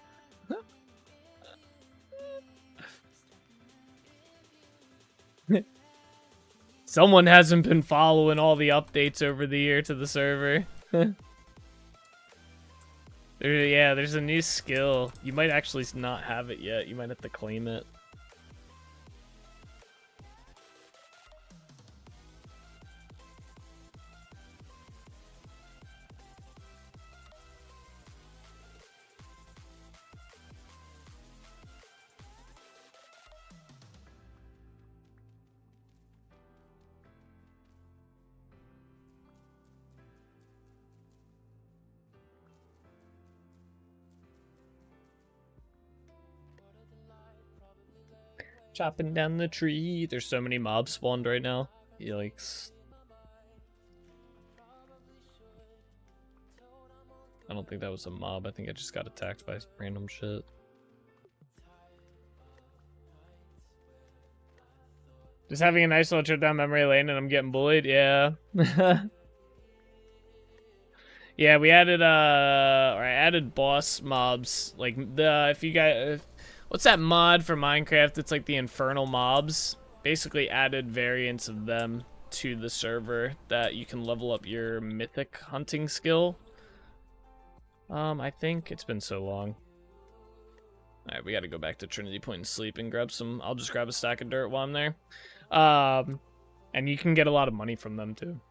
S2: Someone hasn't been following all the updates over the year to the server. Yeah, there's a new skill. You might actually not have it yet. You might have to claim it. Chopping down the tree. There's so many mobs spawned right now. Yikes. I don't think that was a mob. I think I just got attacked by random shit. Just having a nice little trip down memory lane and I'm getting bullied. Yeah. Yeah, we added or I added boss mobs. Like if you guys, what's that mod for Minecraft? It's like the infernal mobs. Basically added variants of them to the server that you can level up your mythic hunting skill. I think it's been so long. Alright, we gotta go back to Trinity Point and sleep and grab some. I'll just grab a stack of dirt while I'm there. And you can get a lot of money from them too.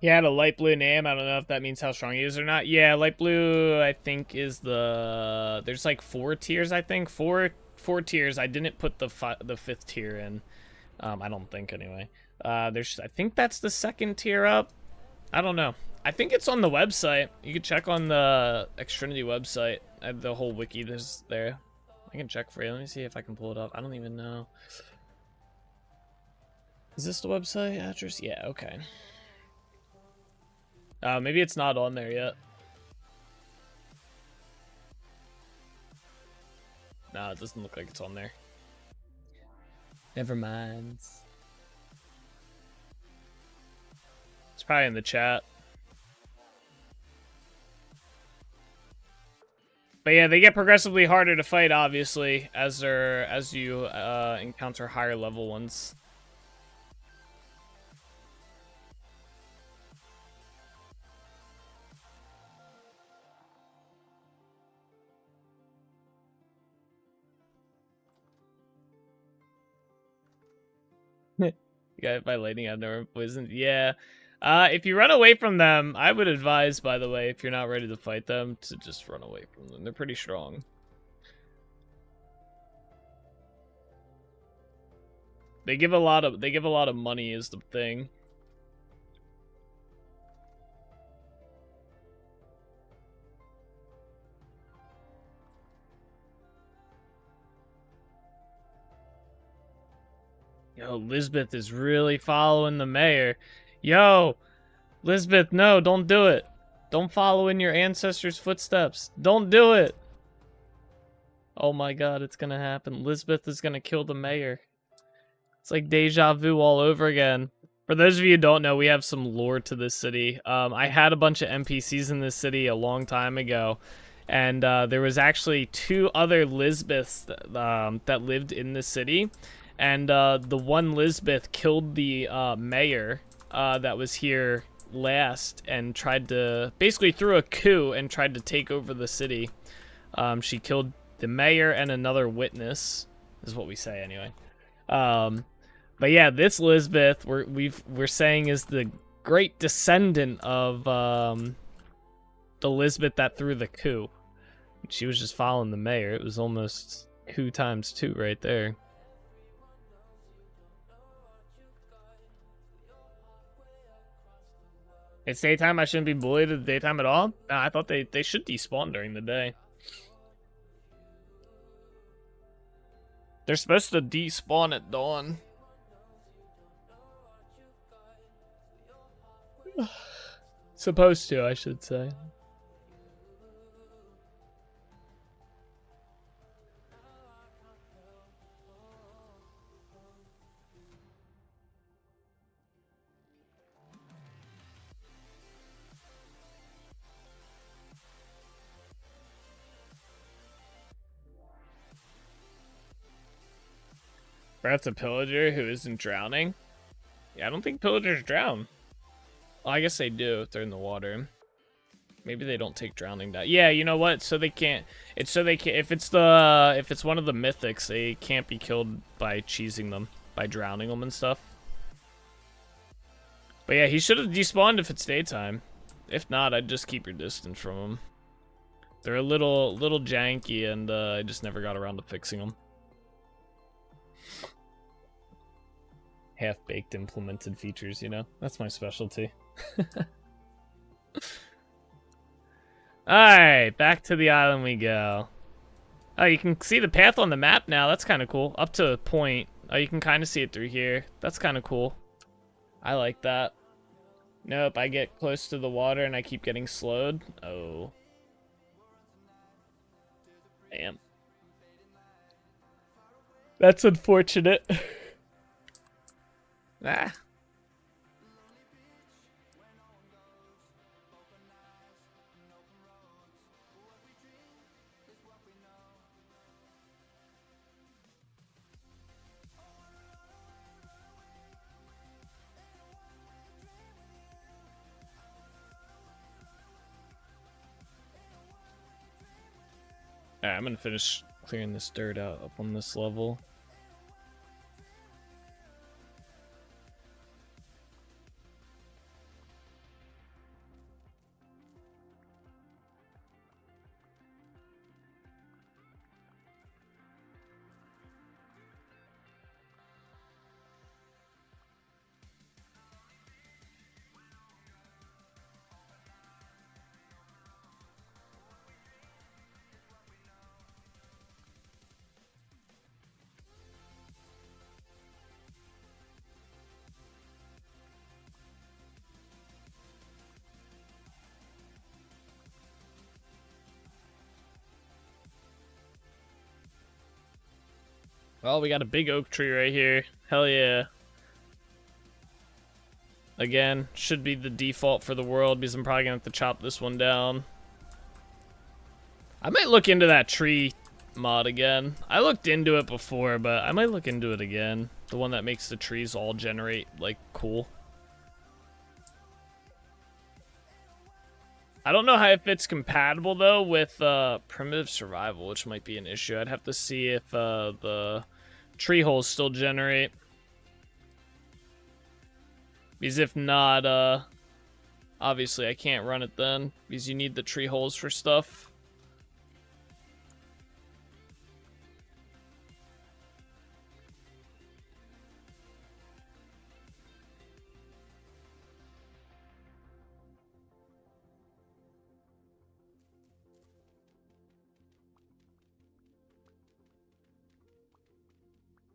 S2: He had a light blue name. I don't know if that means how strong he is or not. Yeah, light blue, I think, is the... There's like 4 tiers, I think. Four tiers. I didn't put the 5th tier in. I don't think, anyway. I think that's the 2nd tier up. I don't know. I think it's on the website. You can check on the Xtrinity website. The whole wiki is there. I can check for you. Let me see if I can pull it up. I don't even know. Is this the website address? Yeah, okay. Maybe it's not on there yet. No, it doesn't look like it's on there. Never mind. It's probably in the chat. But yeah, they get progressively harder to fight, obviously, as you encounter higher level ones. You got it by lightning. I've never poisoned. Yeah. If you run away from them, I would advise, by the way, if you're not ready to fight them, to just run away from them. They're pretty strong. They give a lot of money is the thing. Yo, Lisbeth is really following the mayor. Yo, Lisbeth, no, don't do it. Don't follow in your ancestors' footsteps. Don't do it. Oh my god, it's gonna happen. Lisbeth is gonna kill the mayor. It's like deja vu all over again. For those of you who don't know, we have some lore to this city. I had a bunch of NPCs in this city a long time ago. And there was actually 2 other Lisbeths that lived in the city. And the one Lisbeth killed the mayor that was here last and tried to basically threw a coup and tried to take over the city. She killed the mayor and another witness, is what we say anyway. But yeah, this Lisbeth we're saying is the great descendant of the Lisbeth that threw the coup. She was just following the mayor. It was almost coup times 2 right there. It's daytime. I shouldn't be bullied at the daytime at all. Nah, I thought they should despawn during the day. They're supposed to despawn at dawn. Supposed to, I should say. Perhaps a pillager who isn't drowning? Yeah, I don't think pillagers drown. Well, I guess they do if they're in the water. Maybe they don't take drowning down. Yeah, you know what? So they can't. It's so they can't. If it's one of the mythics, they can't be killed by cheesing them, by drowning them and stuff. But yeah, he should have despawned if it's daytime. If not, I'd just keep your distance from them. They're a little janky, and I just never got around to fixing them. Half-baked implemented features, you know? That's my specialty. Alright, back to the island we go. Oh, you can see the path on the map now. That's kind of cool. Up to a point. Oh, you can kind of see it through here. That's kind of cool. I like that. Nope, I get close to the water and I keep getting slowed. Oh. Damn. That's unfortunate. Ah. Alright, I'm gonna finish clearing this dirt out up on this level. Well, we got a big oak tree right here. Hell yeah. Again, should be the default for the world because I'm probably gonna have to chop this one down. I might look into that tree mod again. I looked into it before, but I might look into it again. The one that makes the trees all generate, like, cool. I don't know how if it's compatible, though, with primitive survival, which might be an issue. I'd have to see if the tree holes still generate. Because if not, obviously I can't run it then, because you need the tree holes for stuff.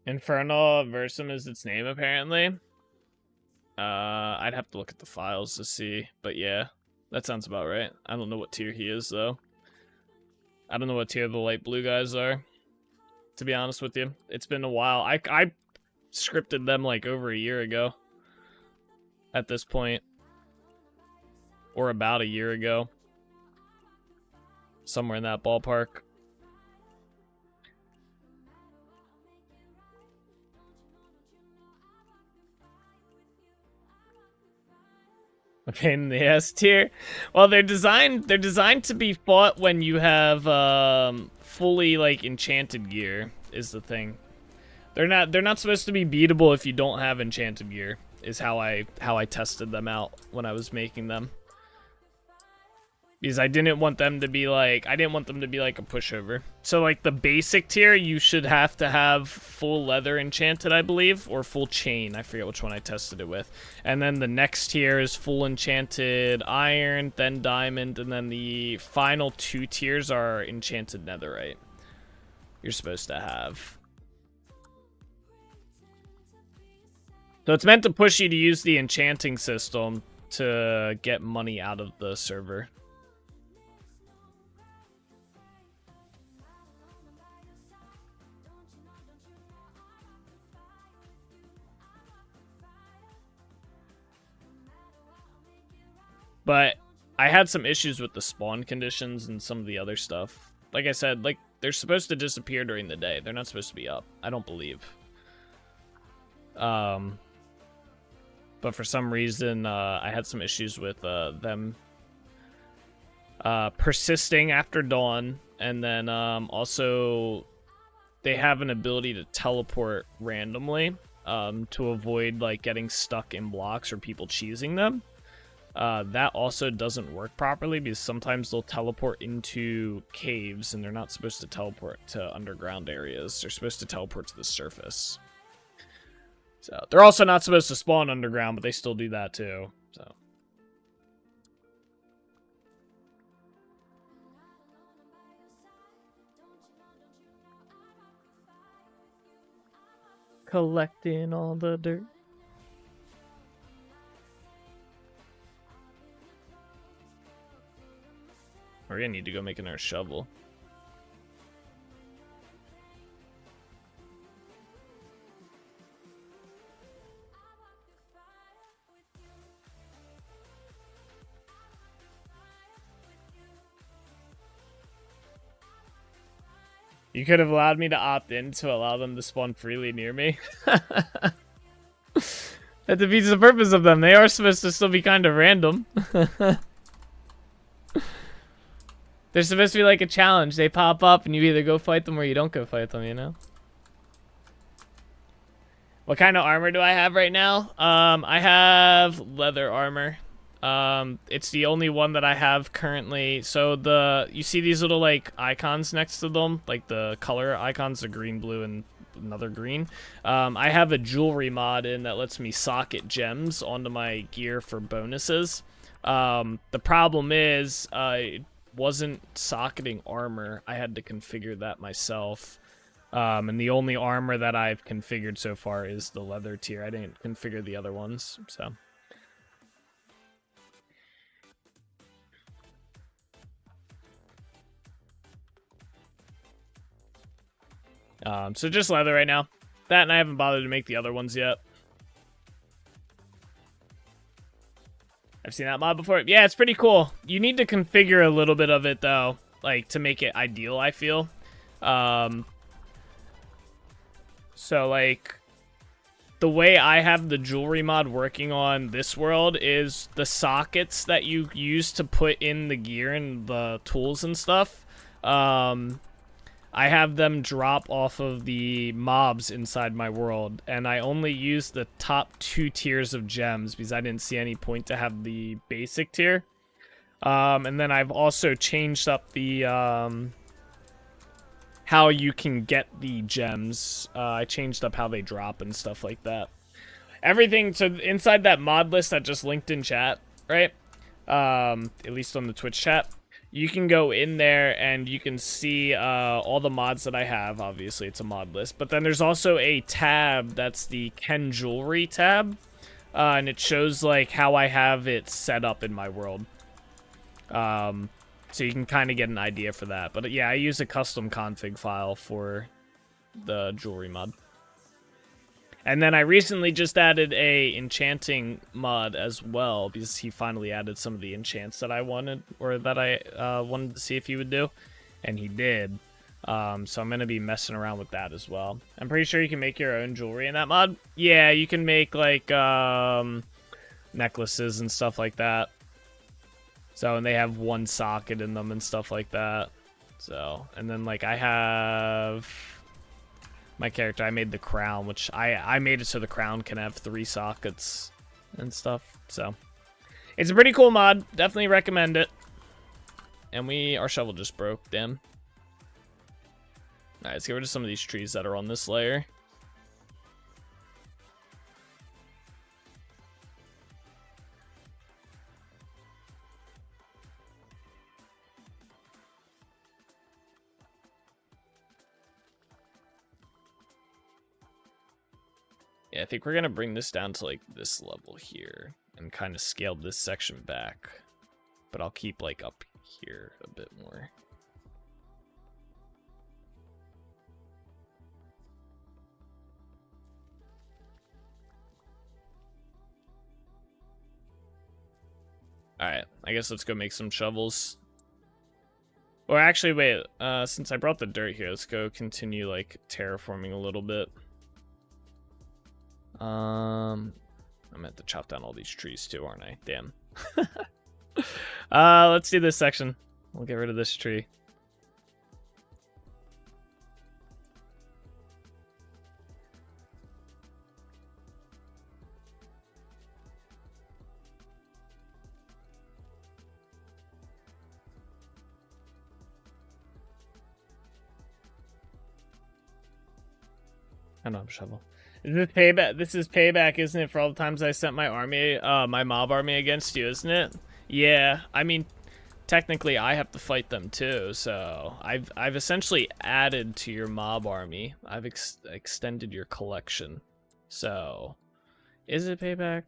S2: Infernal Versum is its name, apparently. I'd have to look at the files to see, but yeah, that sounds about right. I don't know what tier he is, though. I don't know what tier the light blue guys are, to be honest with you. It's been a while. I scripted them, like, over a year ago at this point. Or about a year ago. Somewhere in that ballpark. A pain in the ass tier. Well, they're designed to be fought when you have fully, like, enchanted gear is the thing. They're not supposed to be beatable if you don't have enchanted gear, is how I tested them out when I was making them. Because I didn't want them to be like a pushover. So, like, the basic tier, you should have to have full leather enchanted, I believe, or full chain. I forget which one I tested it with. And then the next tier is full enchanted iron, then diamond, and then the final 2 tiers are enchanted netherite. You're supposed to have. So it's meant to push you to use the enchanting system to get money out of the server. But I had some issues with the spawn conditions and some of the other stuff. Like I said, like, they're supposed to disappear during the day. They're not supposed to be up, I don't believe. But for some reason, I had some issues with them persisting after dawn. And then also, they have an ability to teleport randomly to avoid, like, getting stuck in blocks or people cheesing them. That also doesn't work properly because sometimes they'll teleport into caves and they're not supposed to teleport to underground areas. They're supposed to teleport to the surface. So they're also not supposed to spawn underground, but they still do that too. So collecting all the dirt. We're gonna need to go make another shovel. You could have allowed me to opt in to allow them to spawn freely near me. That defeats the purpose of them. They are supposed to still be kind of random. They're supposed to be like a challenge. They pop up and you either go fight them or you don't go fight them, you know? What kind of armor do I have right now? I have leather armor. It's the only one that I have currently. So you see these little, like, icons next to them? Like the color icons, the green, blue, and another green. I have a jewelry mod in that lets me socket gems onto my gear for bonuses. The problem is, wasn't socketing armor. I had to configure that myself. And the only armor that I've configured so far is the leather tier. I didn't configure the other ones, so. So just leather right now. That, and I haven't bothered to make the other ones yet. I've seen that mod before. Yeah, it's pretty cool. You need to configure a little bit of it, though, like, to make it ideal, I feel. So, like, the way I have the jewelry mod working on this world is the sockets that you use to put in the gear and the tools and stuff. I have them drop off of the mobs inside my world, and I only use the top 2 tiers of gems because I didn't see any point to have the basic tier. And then I've also changed up the how you can get the gems. I changed up how they drop and stuff like that. Everything, so inside that mod list that just linked in chat, right? At least on the Twitch chat. You can go in there and you can see all the mods that I have. Obviously, it's a mod list. But then there's also a tab that's the Ken Jewelry tab. And it shows, like, how I have it set up in my world. So you can kind of get an idea for that. But, yeah, I use a custom config file for the jewelry mod. And then I recently just added a enchanting mod as well, because he finally added some of the enchants that I wanted, or that I wanted to see if he would do, and he did. So I'm going to be messing around with that as well. I'm pretty sure you can make your own jewelry in that mod. Yeah, you can make, like, necklaces and stuff like that. So, and they have 1 socket in them and stuff like that. So, and then, like, I have... my character, I made the crown, which I made it so the crown can have 3 sockets and stuff. So, it's a pretty cool mod. Definitely recommend it. And our shovel just broke, damn. Alright, let's get rid of some of these trees that are on this layer. Yeah, I think we're going to bring this down to, like, this level here and kind of scale this section back. But I'll keep, like, up here a bit more. Alright, I guess let's go make some shovels. Or actually, wait, since I brought the dirt here, let's go continue, like, terraforming a little bit. I'm gonna have to chop down all these trees too, aren't I? Damn. Let's do this section. We'll get rid of this tree. I don't have a shovel. This is payback, isn't it, for all the times I sent my army, my mob army against you, isn't it? Yeah, I mean, technically I have to fight them too, so I've essentially added to your mob army. I've extended your collection. So, is it payback?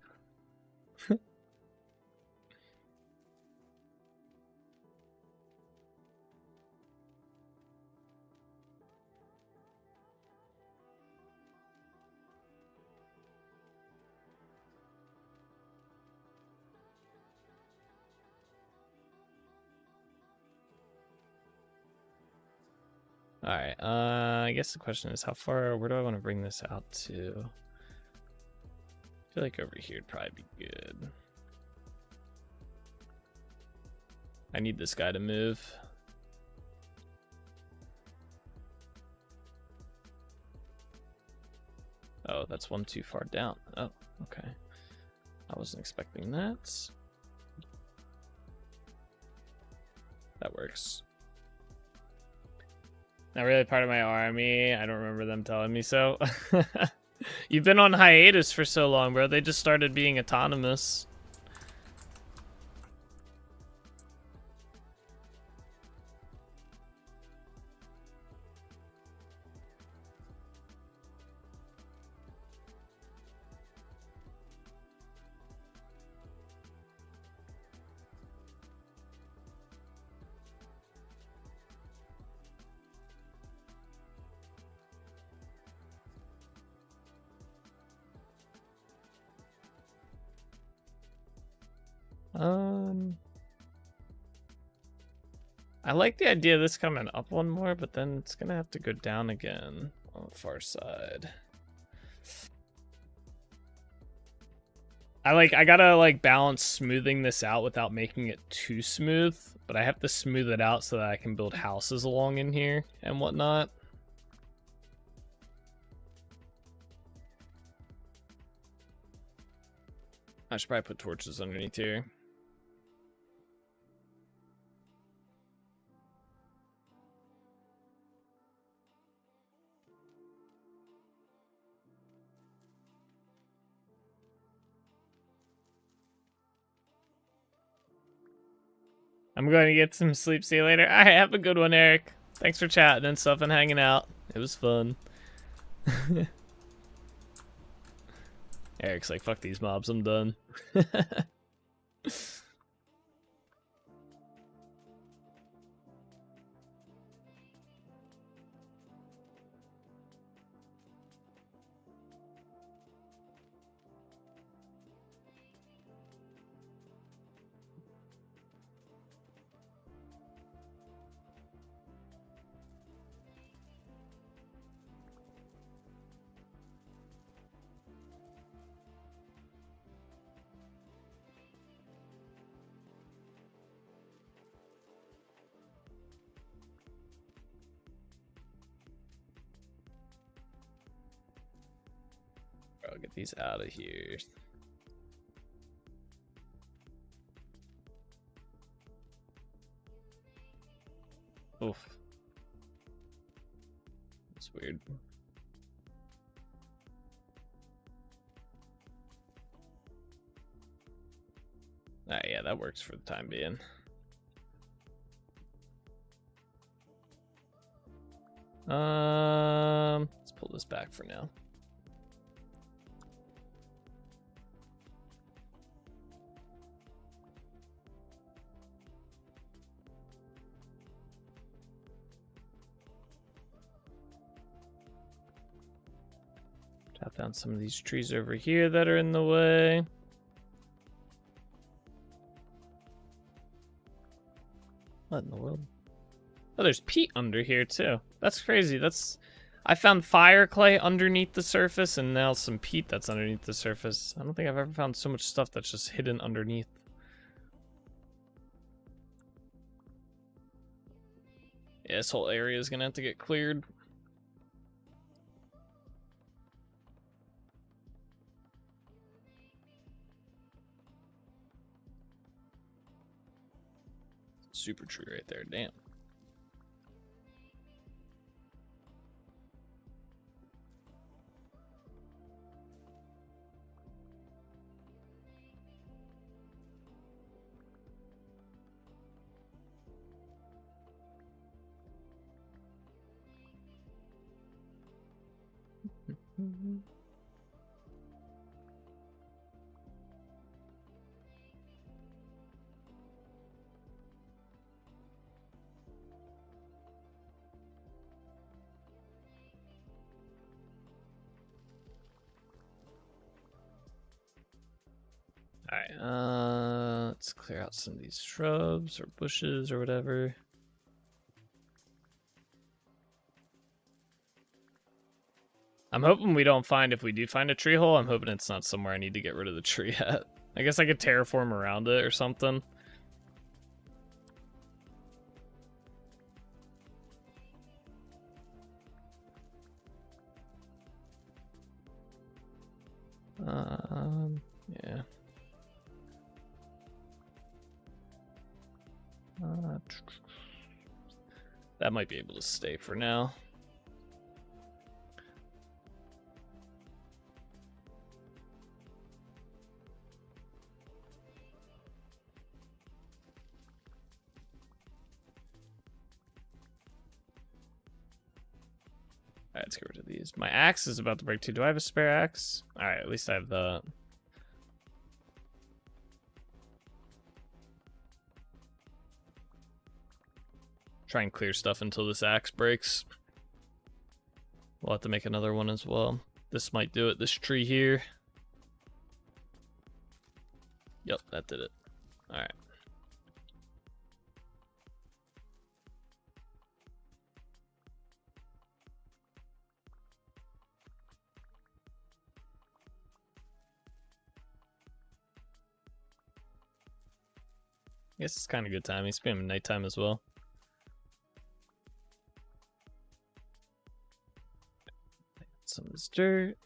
S2: Alright, I guess the question is where do I want to bring this out to? I feel like over here would probably be good. I need this guy to move. Oh, that's one too far down. Oh, okay. I wasn't expecting that. That works. Not really part of my army. I don't remember them telling me so. You've been on hiatus for so long, bro. They just started being autonomous.
S4: I like the idea of this coming up one more, but then it's gonna have to go down again on the far side. I gotta like balance smoothing this out without making it too smooth, but I have to smooth it out so that I can build houses along in here and whatnot. I should probably put torches underneath here. I'm going to get some sleep. See you later. All right, have a good one, Eric. Thanks for chatting and stuff and hanging out. It was fun. Eric's like, fuck these mobs, I'm done. I'll get these out of here. Oof. That's weird. Ah, yeah, that works for the time being. Let's pull this back for now. Chop down some of these trees over here that are in the way. What in the world? Oh, there's peat under here too. That's crazy. I found fire clay underneath the surface and now some peat that's underneath the surface. I don't think I've ever found so much stuff that's just hidden underneath. Yeah, this whole area is gonna have to get cleared. Super tree right there, damn. Alright, let's clear out some of these shrubs or bushes or whatever. I'm hoping we don't find, if we do find a tree hole, I'm hoping it's not somewhere I need to get rid of the tree at. I guess I could terraform around it or something. Yeah. That might be able to stay for now. Alright, let's get rid of these. My axe is about to break too. Do I have a spare axe? Alright, at least I have that. Try and clear stuff until this axe breaks. We'll have to make another one as well. This might do it. This tree here. Yep, that did it. All right. I guess it's kind of good time. He's spamming nighttime as well. Some of this dirt.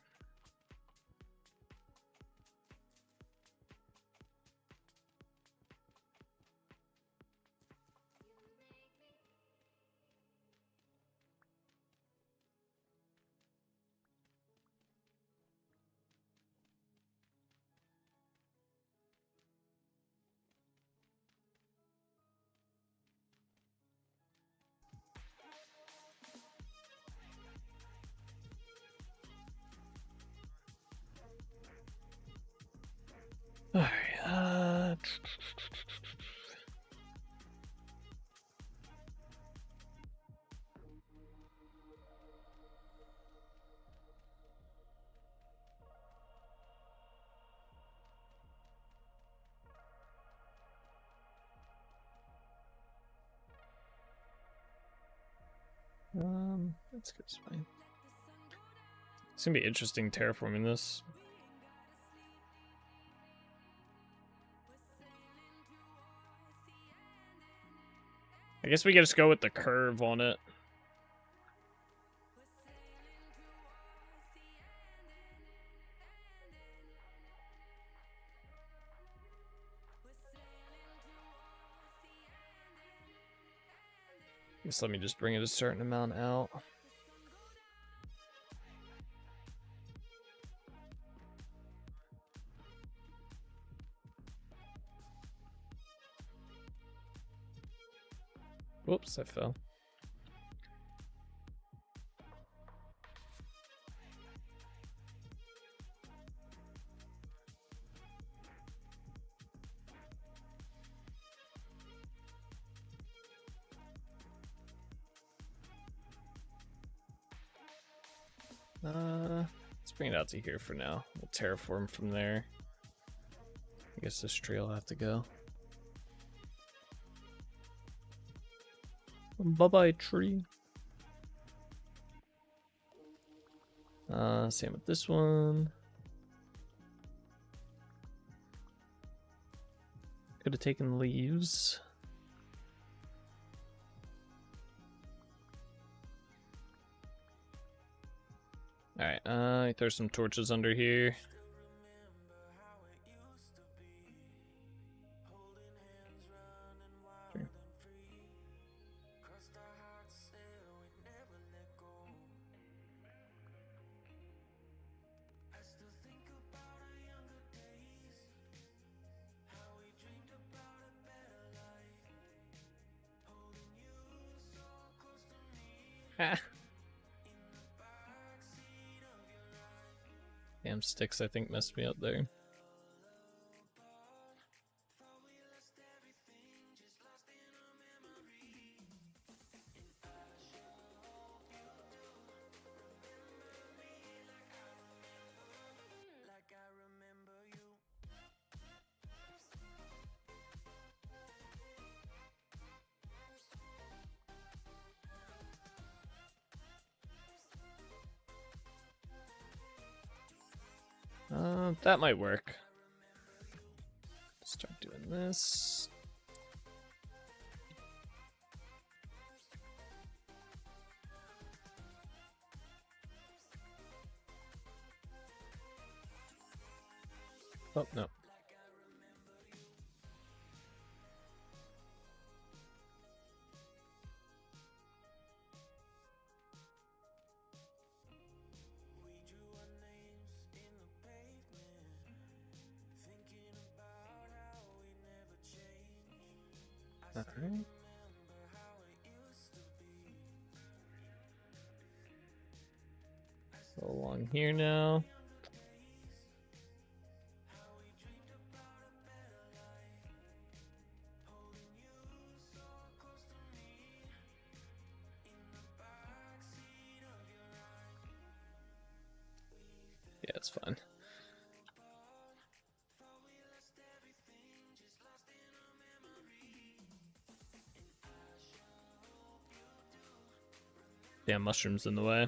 S4: All right. That's good. It's fine. It's gonna be interesting terraforming this. I guess we can just go with the curve on it. Just let me just bring it a certain amount out. Whoops, I fell. Let's bring it out to here for now. We'll terraform from there. I guess this tree will have to go. Bye-bye, tree. Same with this one. Could have taken leaves. Alright, there's some torches under here. Sure. Damn sticks, I think, messed me up there. That might work. Start doing this. Oh, no. Alright. Go along here now. Yeah, it's fine. Damn mushrooms in the way.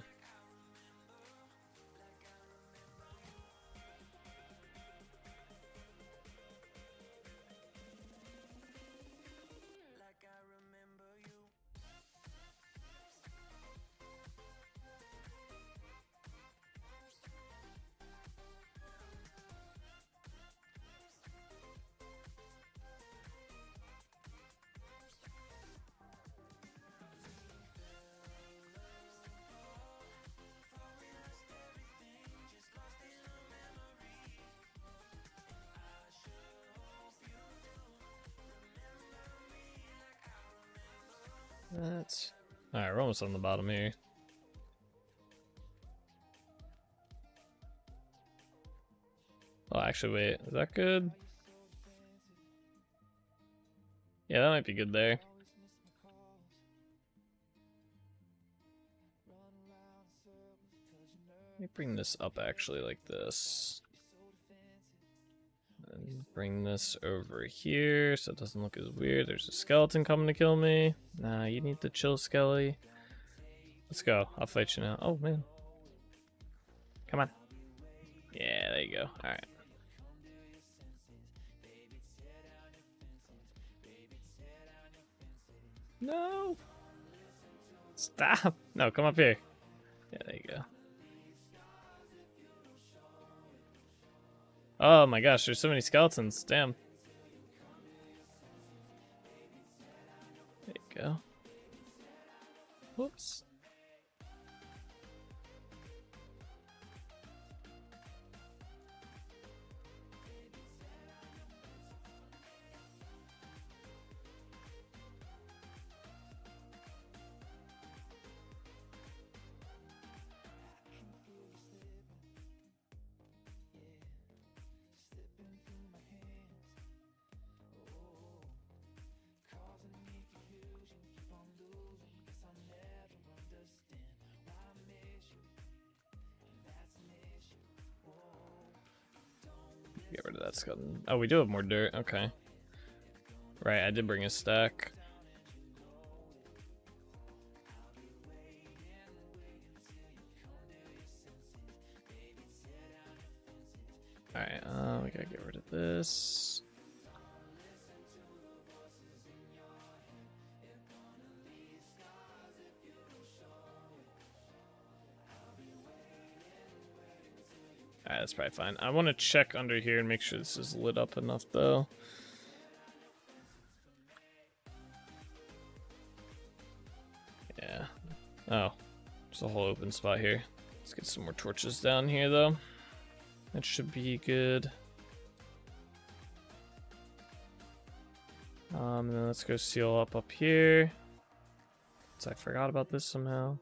S4: That's alright. We're almost on the bottom here. Oh, actually, wait. Is that good? Yeah, that might be good there. Let me bring this up actually like this. And bring this over here so it doesn't look as weird. There's a skeleton coming to kill me. Nah, you need to chill, Skelly. Let's go. I'll fight you now. Oh, man. Come on. Yeah, there you go. Alright. No! Stop! No, come up here. Yeah, there you go. Oh my gosh, there's so many skeletons. Damn. There you go. Whoops. Get rid of that skeleton. Oh, we do have more dirt. Okay. Right, I did bring a stack. Alright, we gotta get rid of this. Alright, that's probably fine. I want to check under here and make sure this is lit up enough, though. Yeah. Oh, there's a whole open spot here. Let's get some more torches down here, though. That should be good. And then let's go seal up here. So I forgot about this somehow.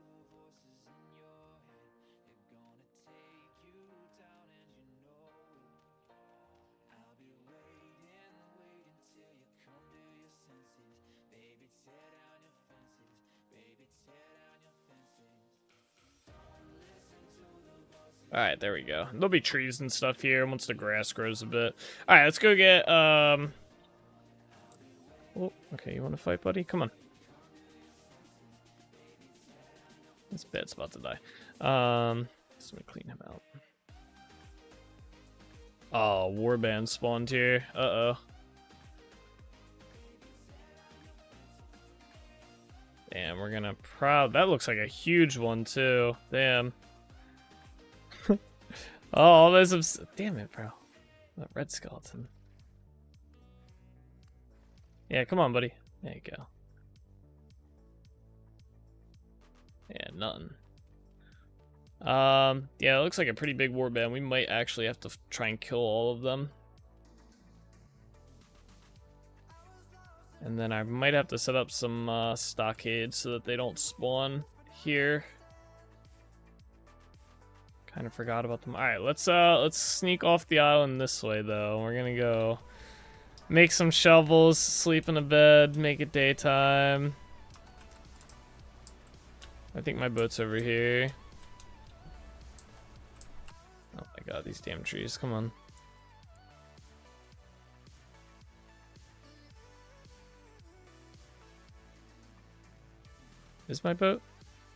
S4: Alright, there we go. There'll be trees and stuff here once the grass grows a bit. Alright, let's go get, Oh, okay, you want to fight, buddy? Come on. This bed's about to die. Let me clean him out. Oh, warband spawned here. Uh-oh. Damn, we're gonna that looks like a huge one, too. Damn. Oh, all those damn it, bro. That red skeleton. Yeah, come on, buddy. There you go. Yeah, nothing. Yeah, it looks like a pretty big warband. We might actually have to try and kill all of them. And then I might have to set up some stockades so that they don't spawn here. Kind of forgot about them. All right, let's sneak off the island this way, though. We're gonna go make some shovels, sleep in a bed, make it daytime. I think my boat's over here. Oh my god, these damn trees! Come on. Is my boat?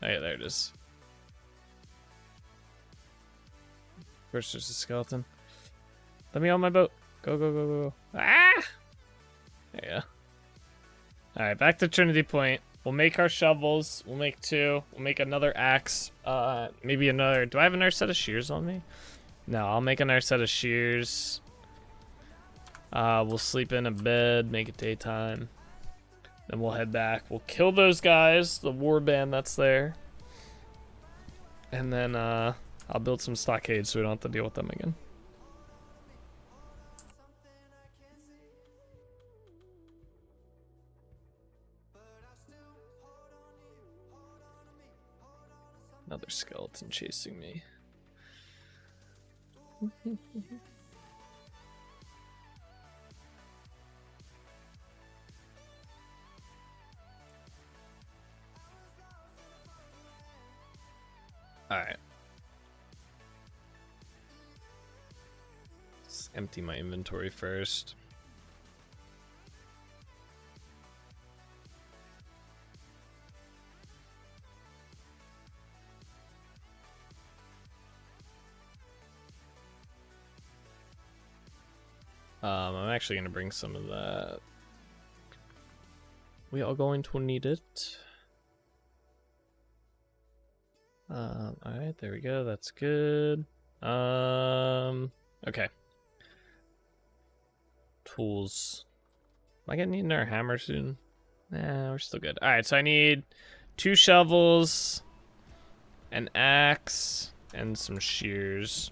S4: Oh yeah, there it is. First there's a skeleton. Let me on my boat. Go, go, go, go, go. Ah! There you go. Alright, back to Trinity Point. We'll make our shovels. We'll make 2. We'll make another axe. Maybe another... Do I have another set of shears on me? No, I'll make another set of shears. We'll sleep in a bed, make it daytime. Then we'll head back. We'll kill those guys, the war band that's there. And then, I'll build some stockades so we don't have to deal with them again. Another skeleton chasing me. Alright. Let's empty my inventory first. I'm actually gonna bring some of that. We are going to need it. Alright, there we go, that's good. Okay. Tools. Am I gonna need another hammer soon? Nah, we're still good. Alright, so I need 2 shovels, an axe, and some shears.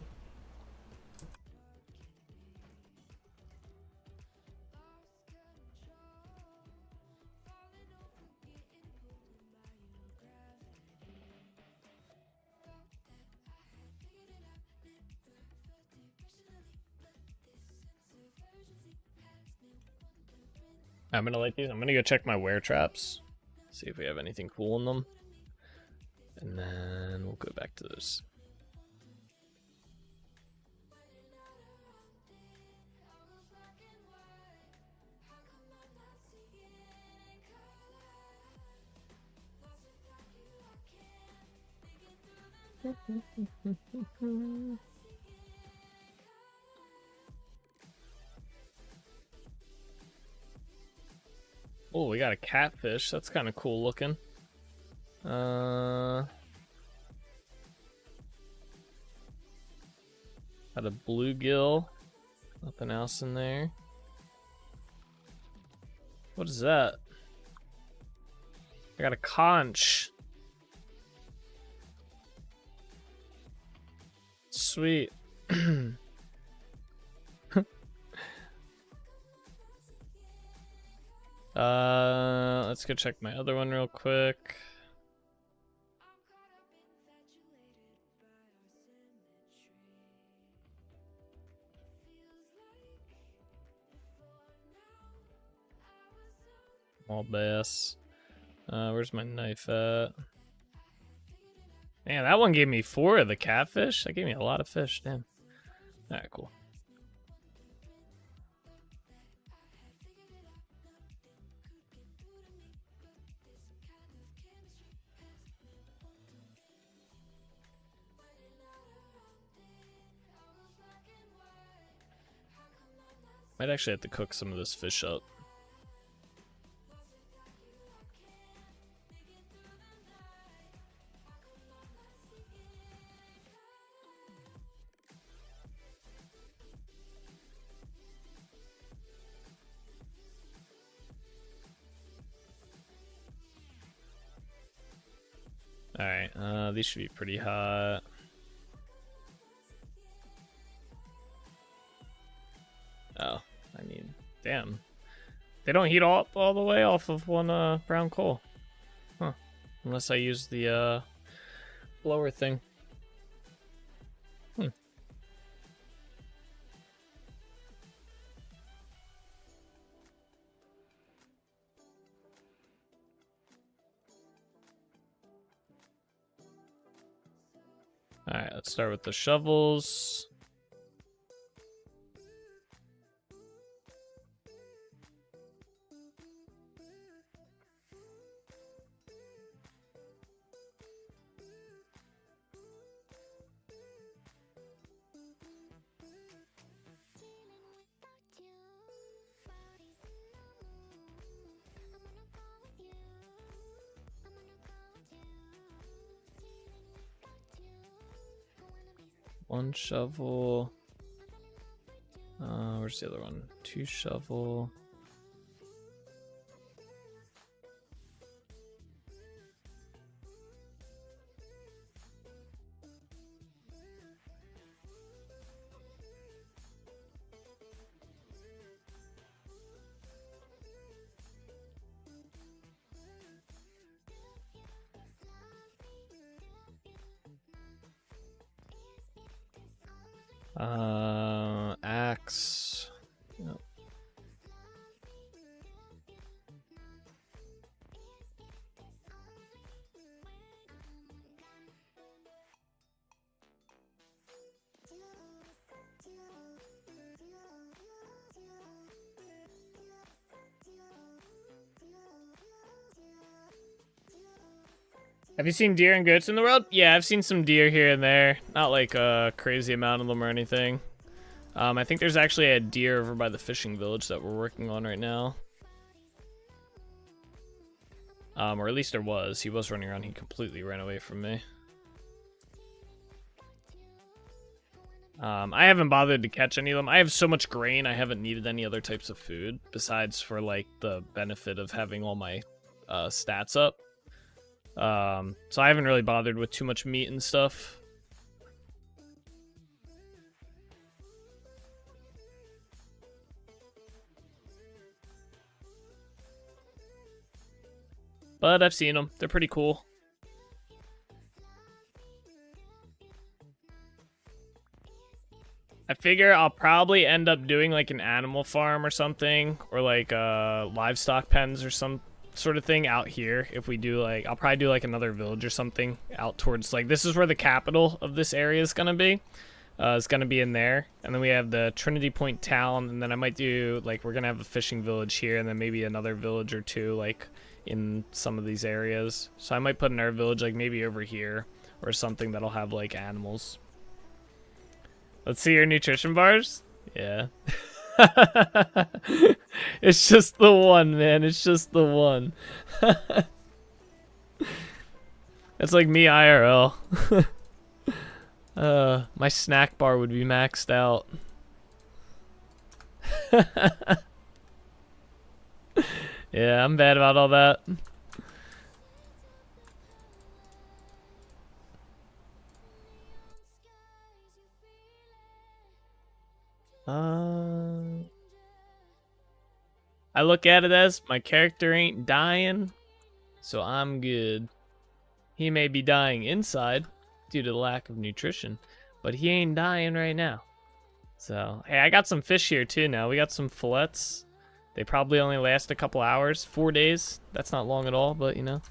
S4: I'm gonna light these. I'm gonna go check my wear traps, see if we have anything cool in them, and then we'll go back to this. Oh, we got a catfish. That's kind of cool looking. Got a bluegill. Nothing else in there. What is that? I got a conch. Sweet. Let's go check my other one real quick. Small bass. Where's my knife at? Man, that one gave me 4 of the catfish. That gave me a lot of fish, damn. Alright, cool. Might actually have to cook some of this fish up. Alright, these should be pretty hot. Oh, I need... Damn. They don't heat all the way off of one brown coal. Huh. Unless I use the blower thing. Alright, let's start with the shovels. 1 shovel. Where's the other one? 2 shovel. Axe. Yep.
S2: Have you seen deer and goats in the world? Yeah, I've seen some deer here and there. Not like a crazy amount of them or anything. I think there's actually a deer over by the fishing village that we're working on right now. Or at least there was. He was running around. He completely ran away from me. I haven't bothered to catch any of them. I have so much grain, I haven't needed any other types of food besides for like the benefit of having all my stats up. So I haven't really bothered with too much meat and stuff. But I've seen them. They're pretty cool. I figure I'll probably end up doing like an animal farm or something, or like livestock pens or some sort of thing out here. If we do like, I'll probably do like another village or something out towards like, this is where the capital of this area is gonna be. It's gonna be in there, and then we have the Trinity Point town, and then I might do like, we're gonna have a fishing village here, and then maybe another village or two like in some of these areas. So I might put another village like maybe over here or something that'll have like animals. Let's see your nutrition bars. Yeah. It's just the one, man. It's just the one. It's like me IRL. My snack bar would be maxed out. Yeah, I'm bad about all that. I look at it as my character ain't dying, so I'm good. He may be dying inside due to the lack of nutrition, but he ain't dying right now. So, hey, I got some fish here too now. We got some fillets. They probably only last a couple hours, 4 days. That's not long at all, but you know.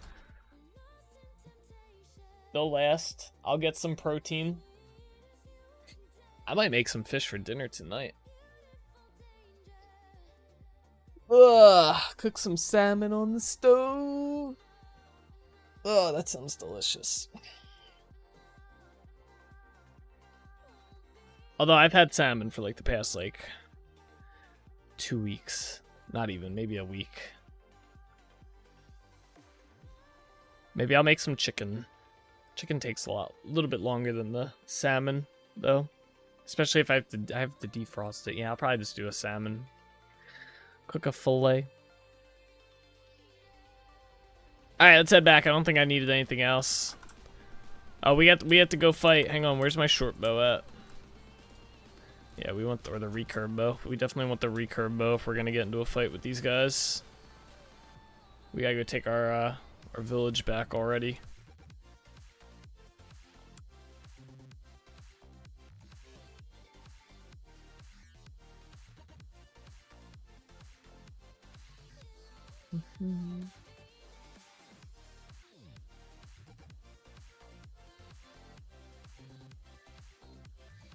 S2: They'll last. I'll get some protein. I might make some fish for dinner tonight. Ugh, cook some salmon on the stove. Oh, that sounds delicious. Although I've had salmon for like the past like 2 weeks. Not even, maybe a week. Maybe I'll make some chicken. Chicken takes a little bit longer than the salmon, though. Especially if I have to defrost it. Yeah, I'll probably just do a salmon. Cook a fillet. Alright, let's head back. I don't think I needed anything else. Oh, we have to go fight. Hang on, where's my short bow at? Yeah, we want the recurve bow. We definitely want the recurve bow if we're gonna get into a fight with these guys. We gotta go take our village back already.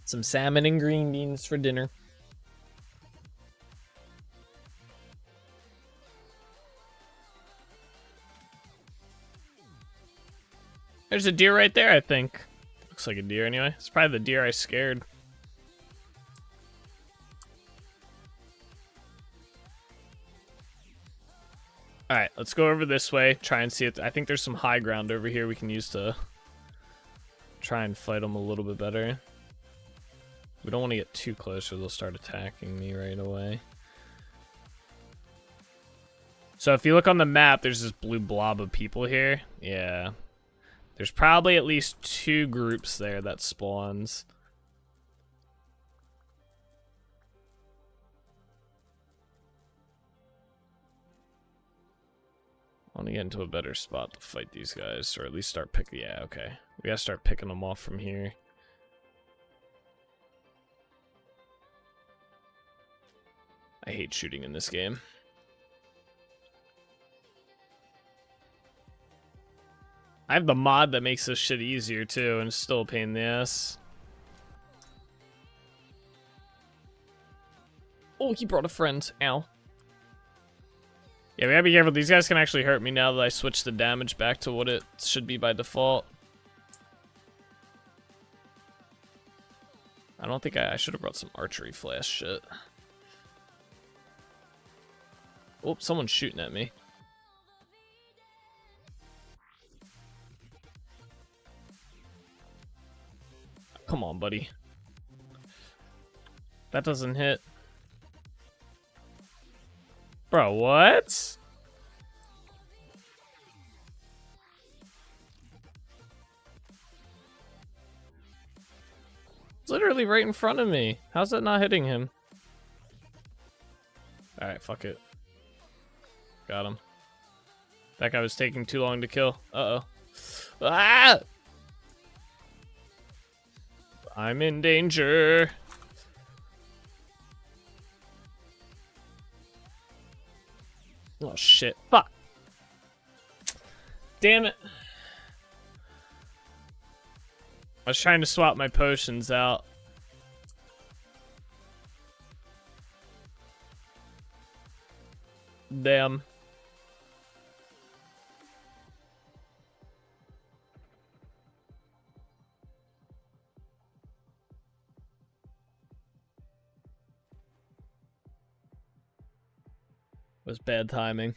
S2: Some salmon and green beans for dinner. There's a deer right there, I think. Looks like a deer anyway. It's probably the deer I scared. Alright, let's go over this way. Try and see it. I think there's some high ground over here we can use to try and fight them a little bit better.
S4: We don't want to get too close or they'll start attacking me right away. So if you look on the map, there's this blue blob of people here. Yeah. There's probably at least 2 groups there that spawns. I want to get into a better spot to fight these guys, or at least start picking. Yeah, okay. We gotta start picking them off from here. I hate shooting in this game. I have the mod that makes this shit easier too, and it's still a pain in the ass. Oh, he brought a friend. Ow. Yeah, we gotta be careful. These guys can actually hurt me now that I switched the damage back to what it should be by default. I don't think I should have brought some archery flash shit. Oh, someone's shooting at me. Come on, buddy. That doesn't hit. Bro, what? It's literally right in front of me. How's that not hitting him? Alright, fuck it. Got him. That guy was taking too long to kill. Uh-oh. Ah! I'm in danger. Oh shit. Fuck. Damn it. I was trying to swap my potions out. Damn. Was bad timing.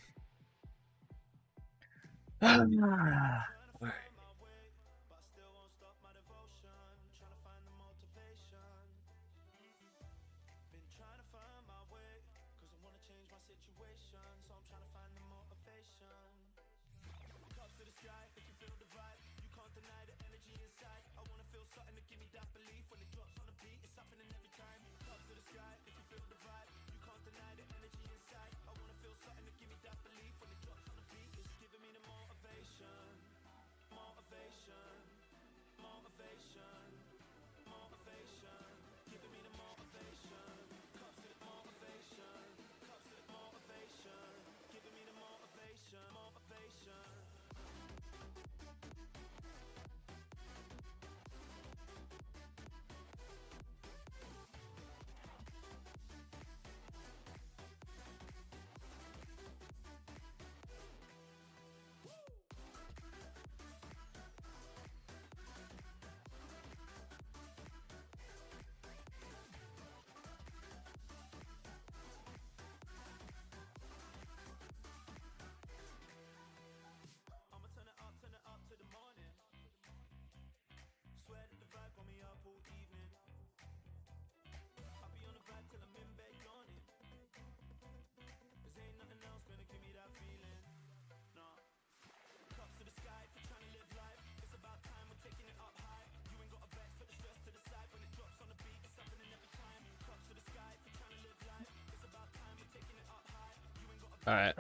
S4: Alright.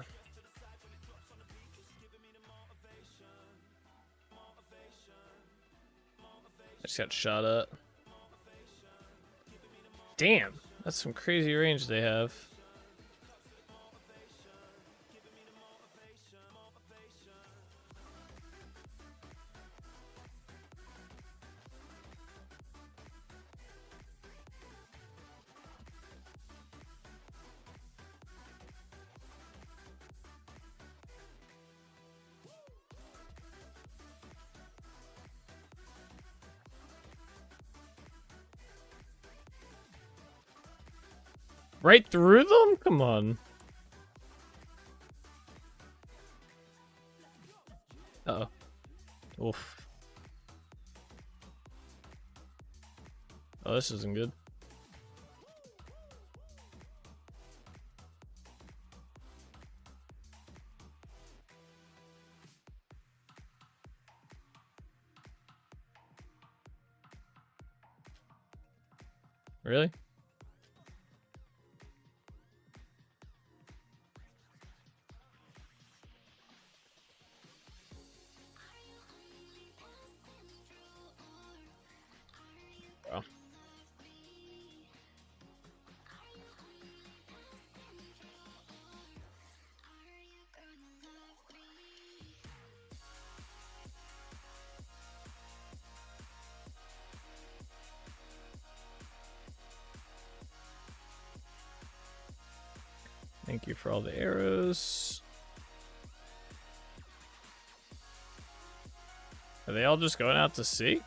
S4: I just got shot up. Damn, that's some crazy range they have. Right through them? Come on. Uh-oh. Oof. Oh, this isn't good. Really? Bro. Thank you for all the arrows. Are they all just going out to sea?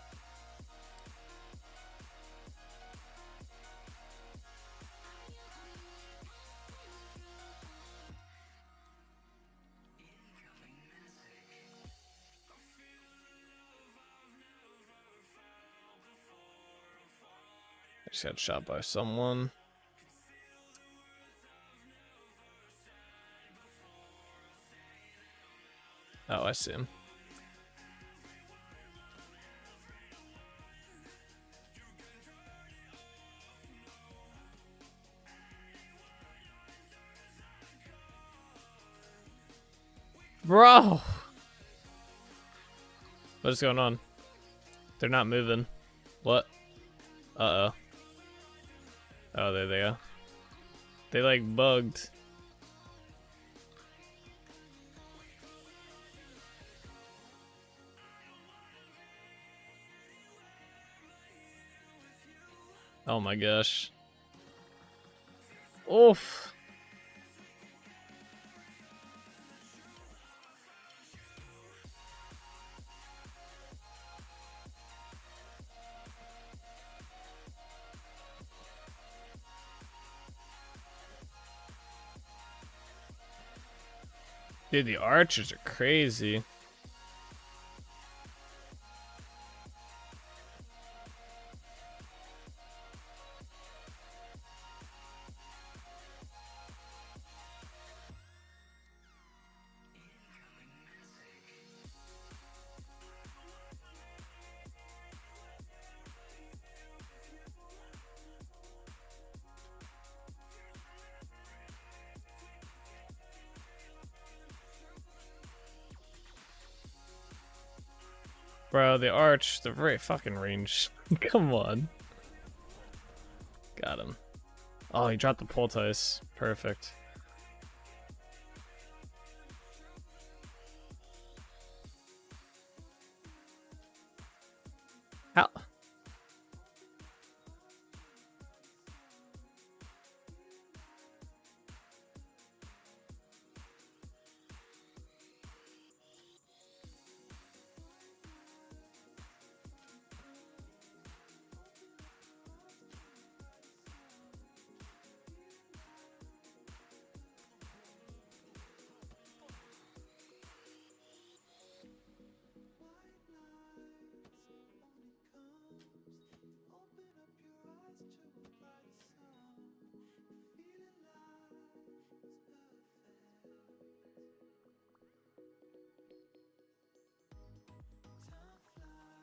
S4: I just got shot by someone. Oh, I see him. Bro! What is going on? They're not moving. What? Uh-oh. Oh, there they go. They like bugged. Oh my gosh. Oof. Dude, the archers are crazy. Bro, the arch, they're very fucking ranged. Come on. Got him. Oh, he dropped the poultice. Perfect. How?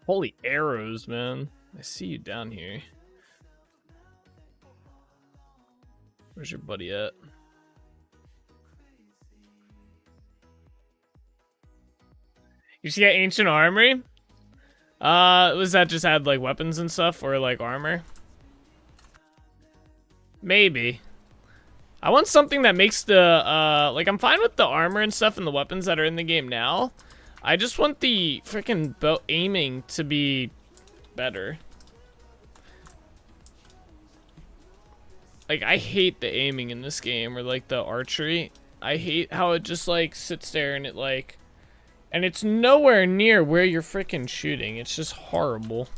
S4: Holy arrows, man. I see you down here. Where's your buddy at? You see that ancient armory? Was that just had like weapons and stuff or like armor? Maybe. I want something that makes the, like I'm fine with the armor and stuff and the weapons that are in the game now. I just want the freaking bow aiming to be better. Like, I hate the aiming in this game, or like the archery. I hate how it just like sits there and it like, and it's nowhere near where you're freaking shooting. It's just horrible.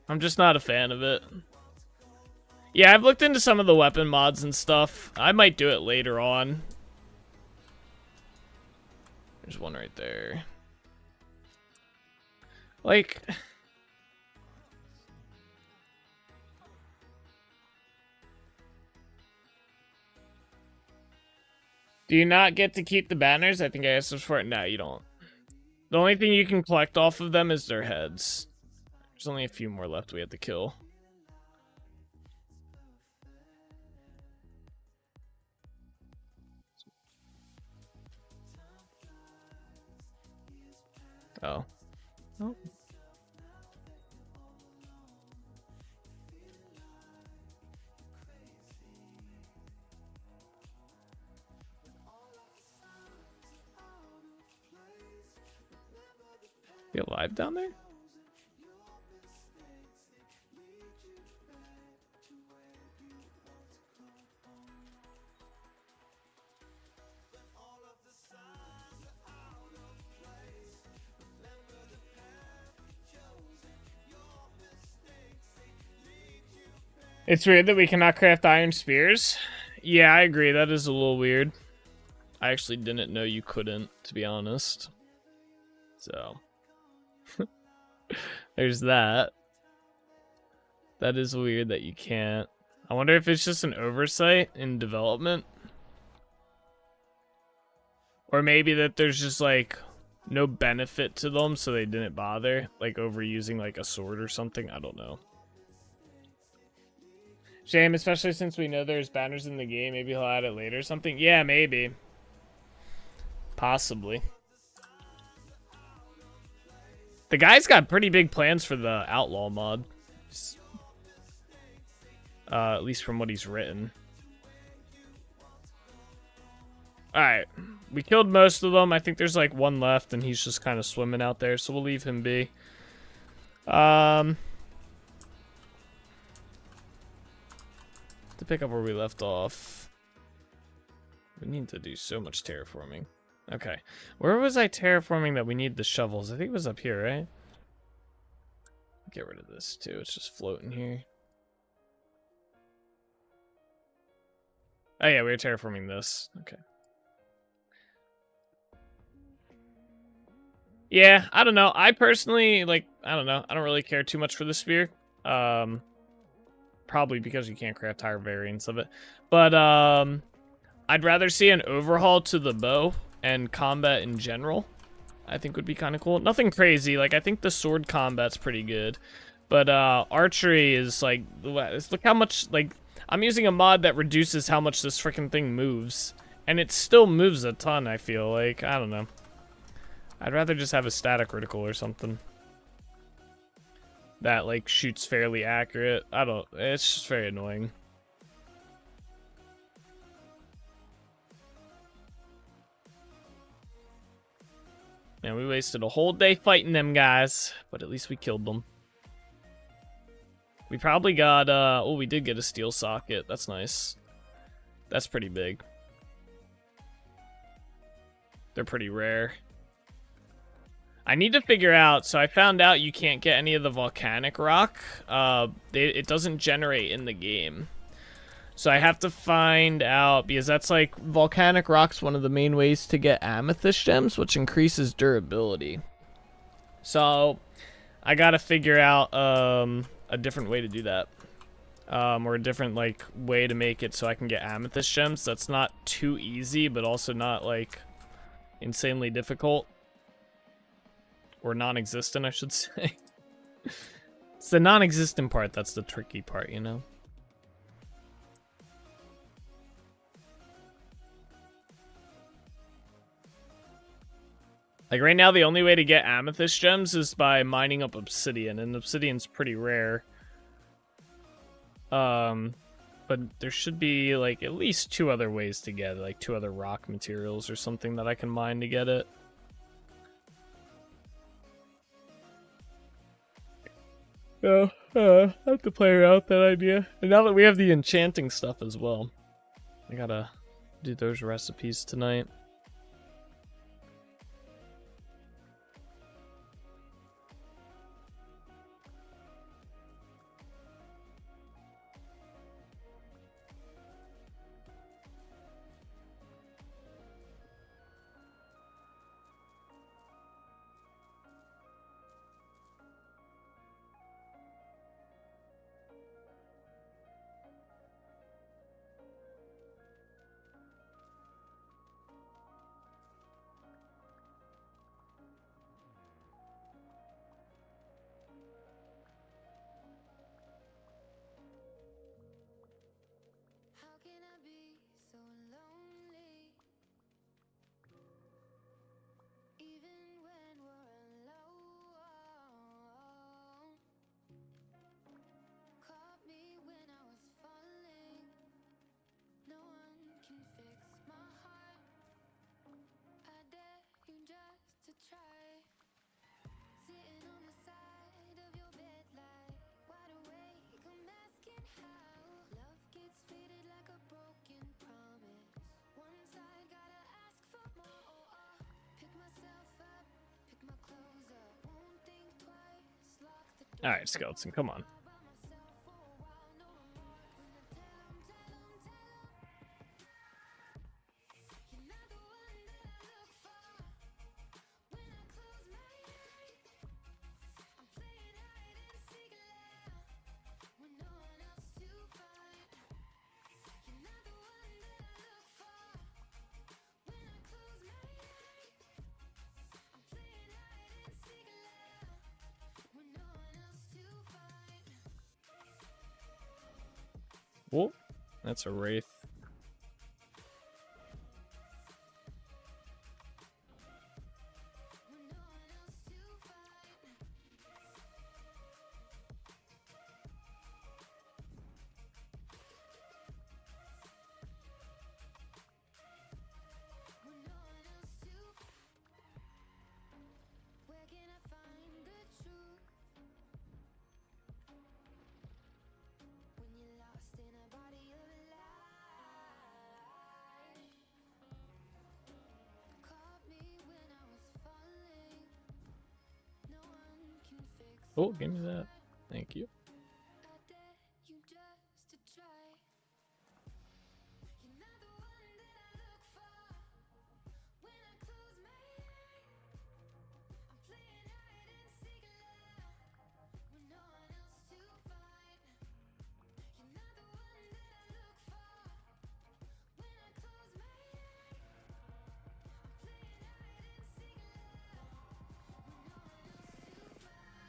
S4: I'm just not a fan of it. Yeah, I've looked into some of the weapon mods and stuff. I might do it later on. There's one right there. Like... Do you not get to keep the banners? I think I asked this for it. No, you don't.
S2: The only thing you can collect off of them is their heads. There's only a few more left we have to kill. Oh. Oh. You alive down there? It's weird that we cannot craft iron spears. Yeah, I agree. That is a little weird. I actually didn't know you couldn't, to be honest. So, there's that. That is weird that you can't. I wonder if it's just an oversight in development. Or maybe that there's just, like, no benefit to them, so they didn't bother. Like, overusing, like, a sword or something. I don't know. Shame, especially since we know there's banners in the game. Maybe he'll add it later or something. Yeah, maybe. Possibly. The guy's got pretty big plans for the Outlaw mod. At least from what he's written. Alright. We killed most of them. I think there's like one left and he's just kind of swimming out there. So we'll leave him be. To pick up where we left off. We need to do so much terraforming. Okay. Where was I terraforming that we need the shovels? I think it was up here, right? Get rid of this too. It's just floating here. Oh yeah, we were terraforming this. Okay. Yeah, I don't know. I personally, like, I don't know. I don't really care too much for the spear. Probably because you can't craft higher variants of it. But, I'd rather see an overhaul to the bow and combat in general. I think would be kind of cool. Nothing crazy. Like, I think the sword combat's pretty good. But, archery is, like, look how much, like, I'm using a mod that reduces how much this freaking thing moves. And it still moves a ton, I feel like. I don't know. I'd rather just have a static reticle or something. That, like, shoots fairly accurate. It's just very annoying. And we wasted a whole day fighting them guys, but at least we killed them. We probably got, oh, we did get a steel socket. That's nice. That's pretty big. They're pretty rare. I need to figure out, so I found out you can't get any of the volcanic rock. It doesn't generate in the game. So I have to find out, because that's like, volcanic rock's one of the main ways to get amethyst gems, which increases durability. So I gotta figure out a different way to do that. Or a different like way to make it so I can get amethyst gems. That's not too easy, but also not like insanely difficult. Or non-existent, I should say. It's the non-existent part that's the tricky part, you know? Like, right now, the only way to get amethyst gems is by mining up obsidian, and obsidian's pretty rare. But there should be, like, at least 2 other ways to get it, like 2 other rock materials or something that I can mine to get it. Yeah, I have to play around with that idea. And now that we have the enchanting stuff as well, I gotta do those recipes tonight.
S4: All right, Skeleton, come on. Whoa, that's a wraith. Oh, give me that. Thank you.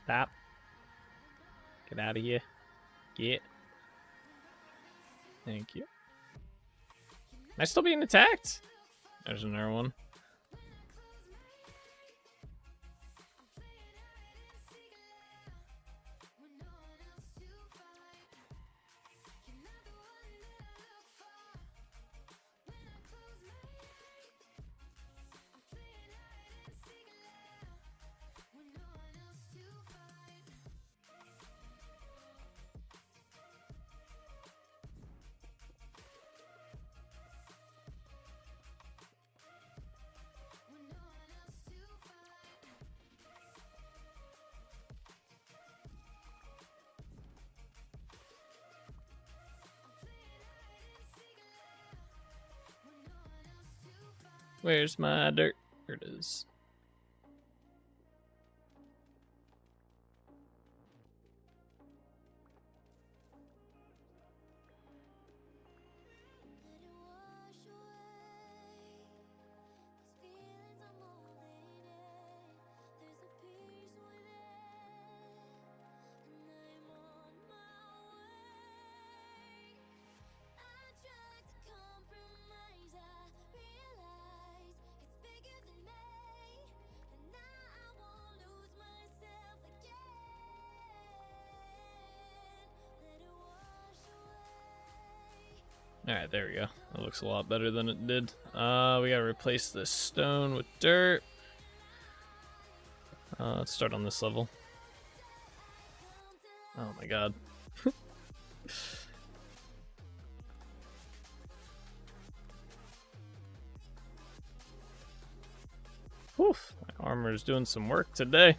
S4: Stop. Get out of here. Get. Thank you. Am I still being attacked? There's another one. Where's my dirt? Here it is. Alright, there we go. That looks a lot better than it did. We gotta replace this stone with dirt. Let's start on this level. Oh my god. Oof, my armor is doing some work today.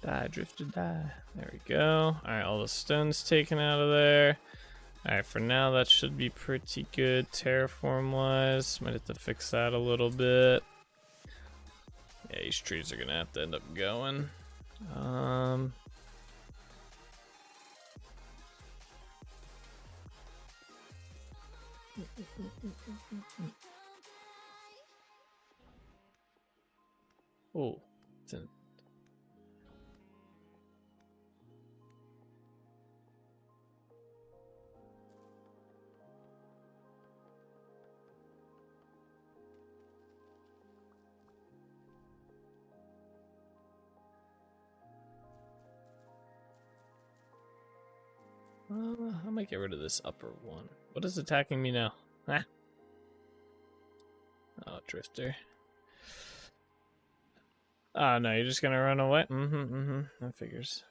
S4: Die, drifted, die. There we go. Alright, all the stones taken out of there.
S2: Alright, for now that should be pretty good terraform-wise. Might have to fix that a little bit. Yeah, these trees are gonna have to end up going. Oh, it's in. I might get rid of this upper one. What is attacking me now? Ah. Oh, drifter. Oh, no, you're just gonna run away? That figures.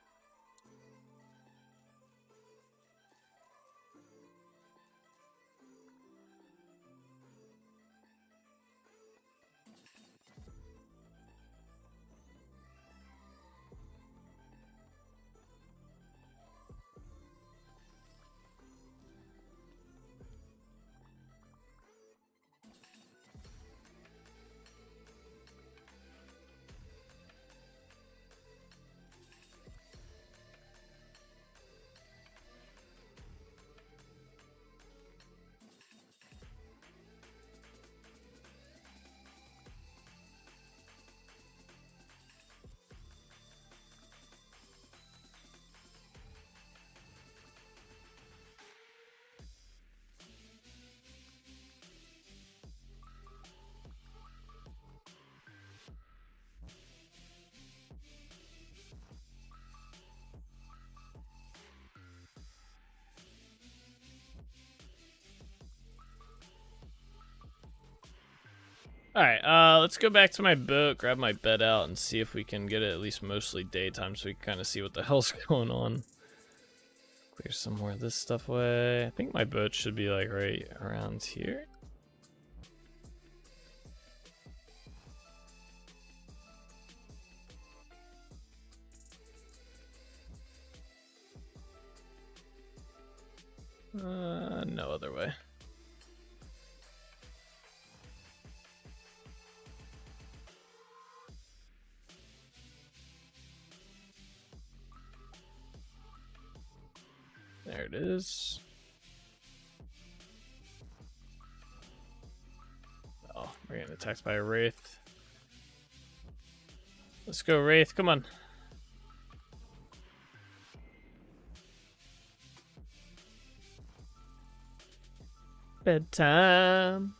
S2: Alright, let's go back to my boat, grab my bed out, and see if we can get it at least mostly daytime so we can kind of see what the hell's going on. Clear some more of this stuff away. I think my boat should be like right around here. No other way. There it is. Oh, we're getting attacked by a wraith. Let's go, wraith. Come on. Bedtime.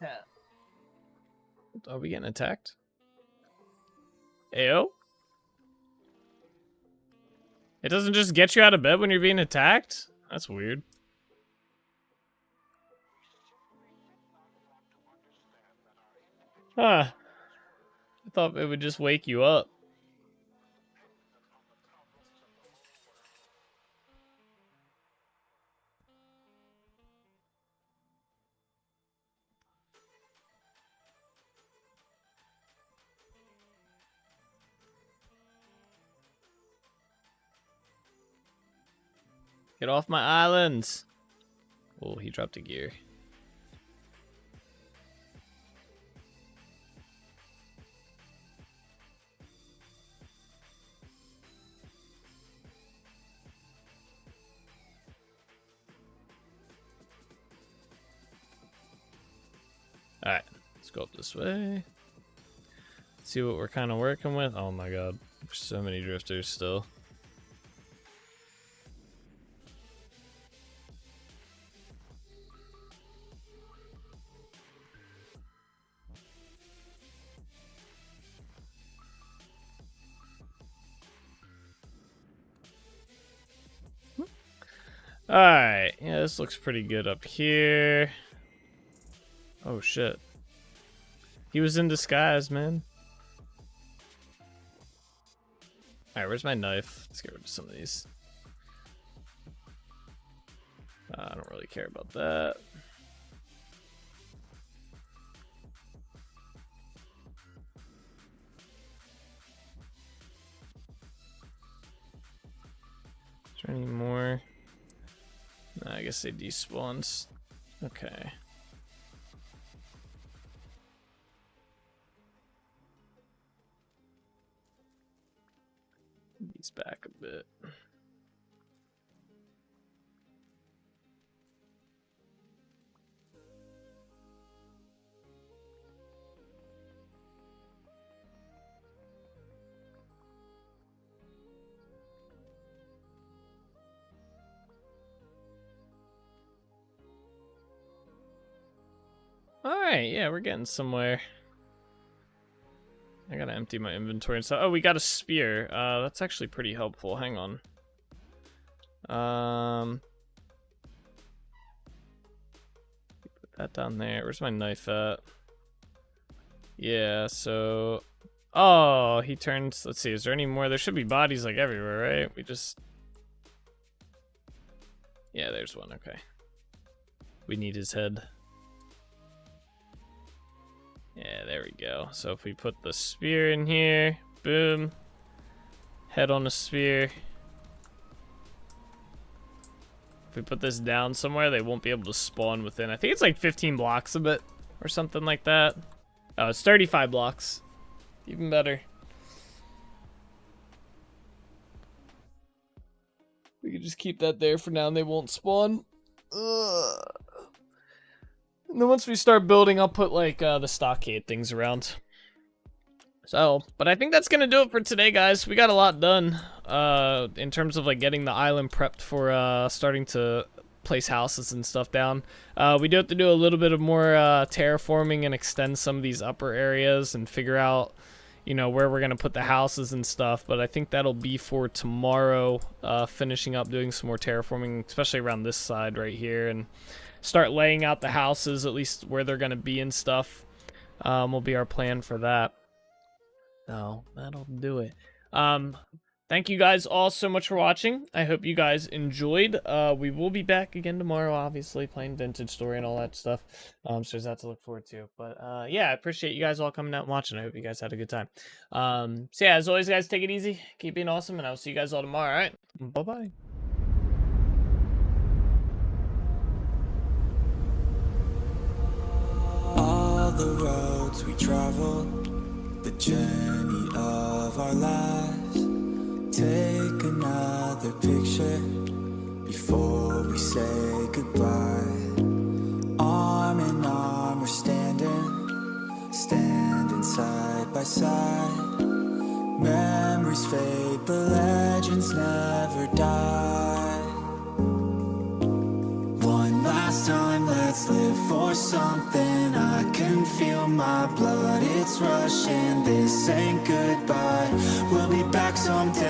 S1: Yeah.
S2: Are we getting attacked? Ayo? It doesn't just get you out of bed when you're being attacked? That's weird. Huh. I thought it would just wake you up. Get off my islands. Oh, he dropped a gear. Alright, let's go up this way. See what we're kind of working with. Oh my god, there's so many drifters still. Alright, yeah, this looks pretty good up here. Oh shit. He was in disguise, man. Alright, where's my knife? Let's get rid of some of these. I don't really care about that. Is there any more?
S4: guess they despawned. Okay. He's back a bit. Alright, yeah, we're getting somewhere. I gotta empty my inventory and stuff. Oh, we got a spear. That's actually pretty helpful. Hang on. Put that down there. Where's my knife at? Yeah, so... Oh, he turns... Let's see, is there any more? There should be bodies, like, everywhere, right? We just... Yeah, there's one, okay. We need his head. Yeah, there we go. So if we put the spear in here, boom. Head on the spear. If we put this down somewhere, they won't be able to spawn within. I think it's like 15 blocks of it or something like that. Oh, it's 35 blocks. Even better. We can just keep that there for now and they won't spawn. Ugh. And then once we start building, I'll put like the stockade things around. So, but I think that's gonna do it for today, guys. We got a lot done in terms of like getting the island prepped for starting to place houses and stuff down. We do have to do a little bit of more terraforming and extend some of these upper areas and figure out, you know, where we're gonna put the houses and stuff. But I think that'll be for tomorrow, finishing up doing some more terraforming, especially around this side right here, and start laying out the houses, at least where they're going to be and stuff. Will be our plan for that. So, that'll do it. Thank you guys all so much for watching. I hope you guys enjoyed. We will be back again tomorrow, obviously, playing Vintage Story and all that stuff. So there's that to look forward to. But, yeah, I appreciate you guys all coming out and watching. I hope you guys had a good time. So, yeah, as always, guys, take it easy. Keep being awesome, and I'll see you guys all tomorrow, all right? Bye-bye.
S3: The roads we travel, the journey of our lives. Take another picture before we say goodbye. Arm in arm we're standing side by side. Memories fade, but legends never die. One last time, let's live for something. I can feel my blood, it's rushing. This ain't goodbye, we'll be back someday.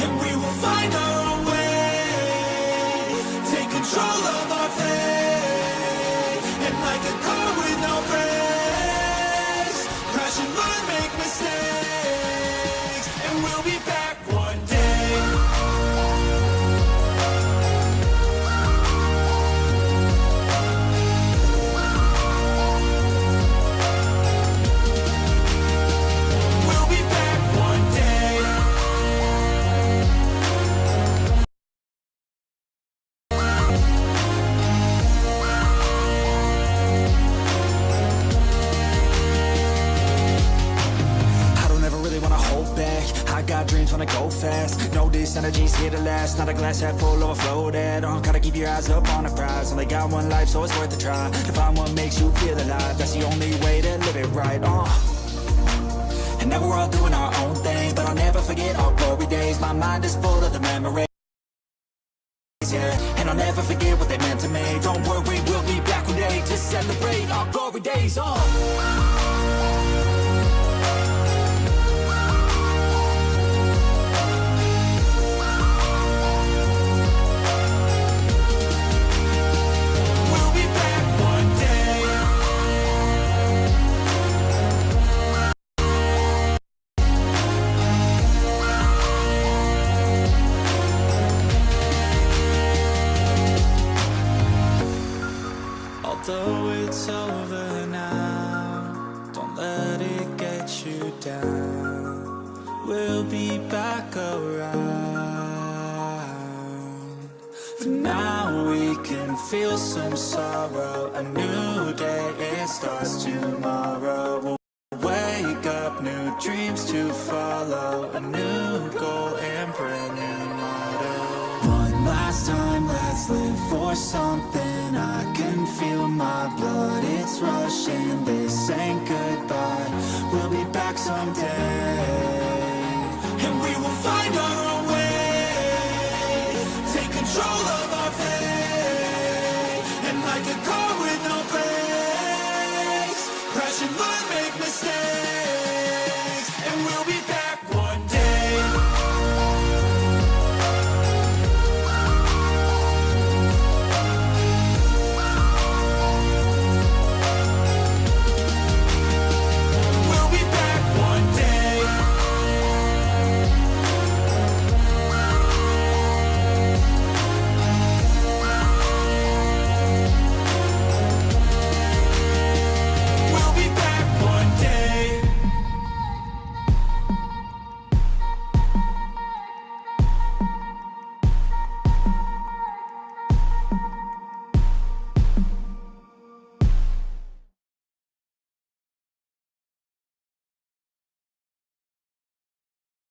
S3: And we will find our own way, take control of our fate. And like a car with no brakes, crash and learn, make mistakes. And we'll be back one day. Dreams wanna go fast. No, this energy's here to last. Not a glass half full, overflow that. Gotta keep your eyes up on the prize. Only got one life, so it's worth a try. To find what makes you feel alive, that's the only way to live it right. And now we're all doing our own thing, but I'll never forget our glory days. My mind is full of the memories, yeah. And I'll never forget what they meant to me. Don't worry, we'll be back one day to celebrate our glory days. Although it's over now, don't let it get you down. We'll be back around. For now. feel some sorrow. A new day, it starts tomorrow. We'll wake up, new dreams to follow. A new goal and brand new motto. One last time, let's live for something. I can feel my blood, it's rushing. This ain't goodbye, we'll be back someday. And we will find our own way, take control of our fate. And like a car with no brakes,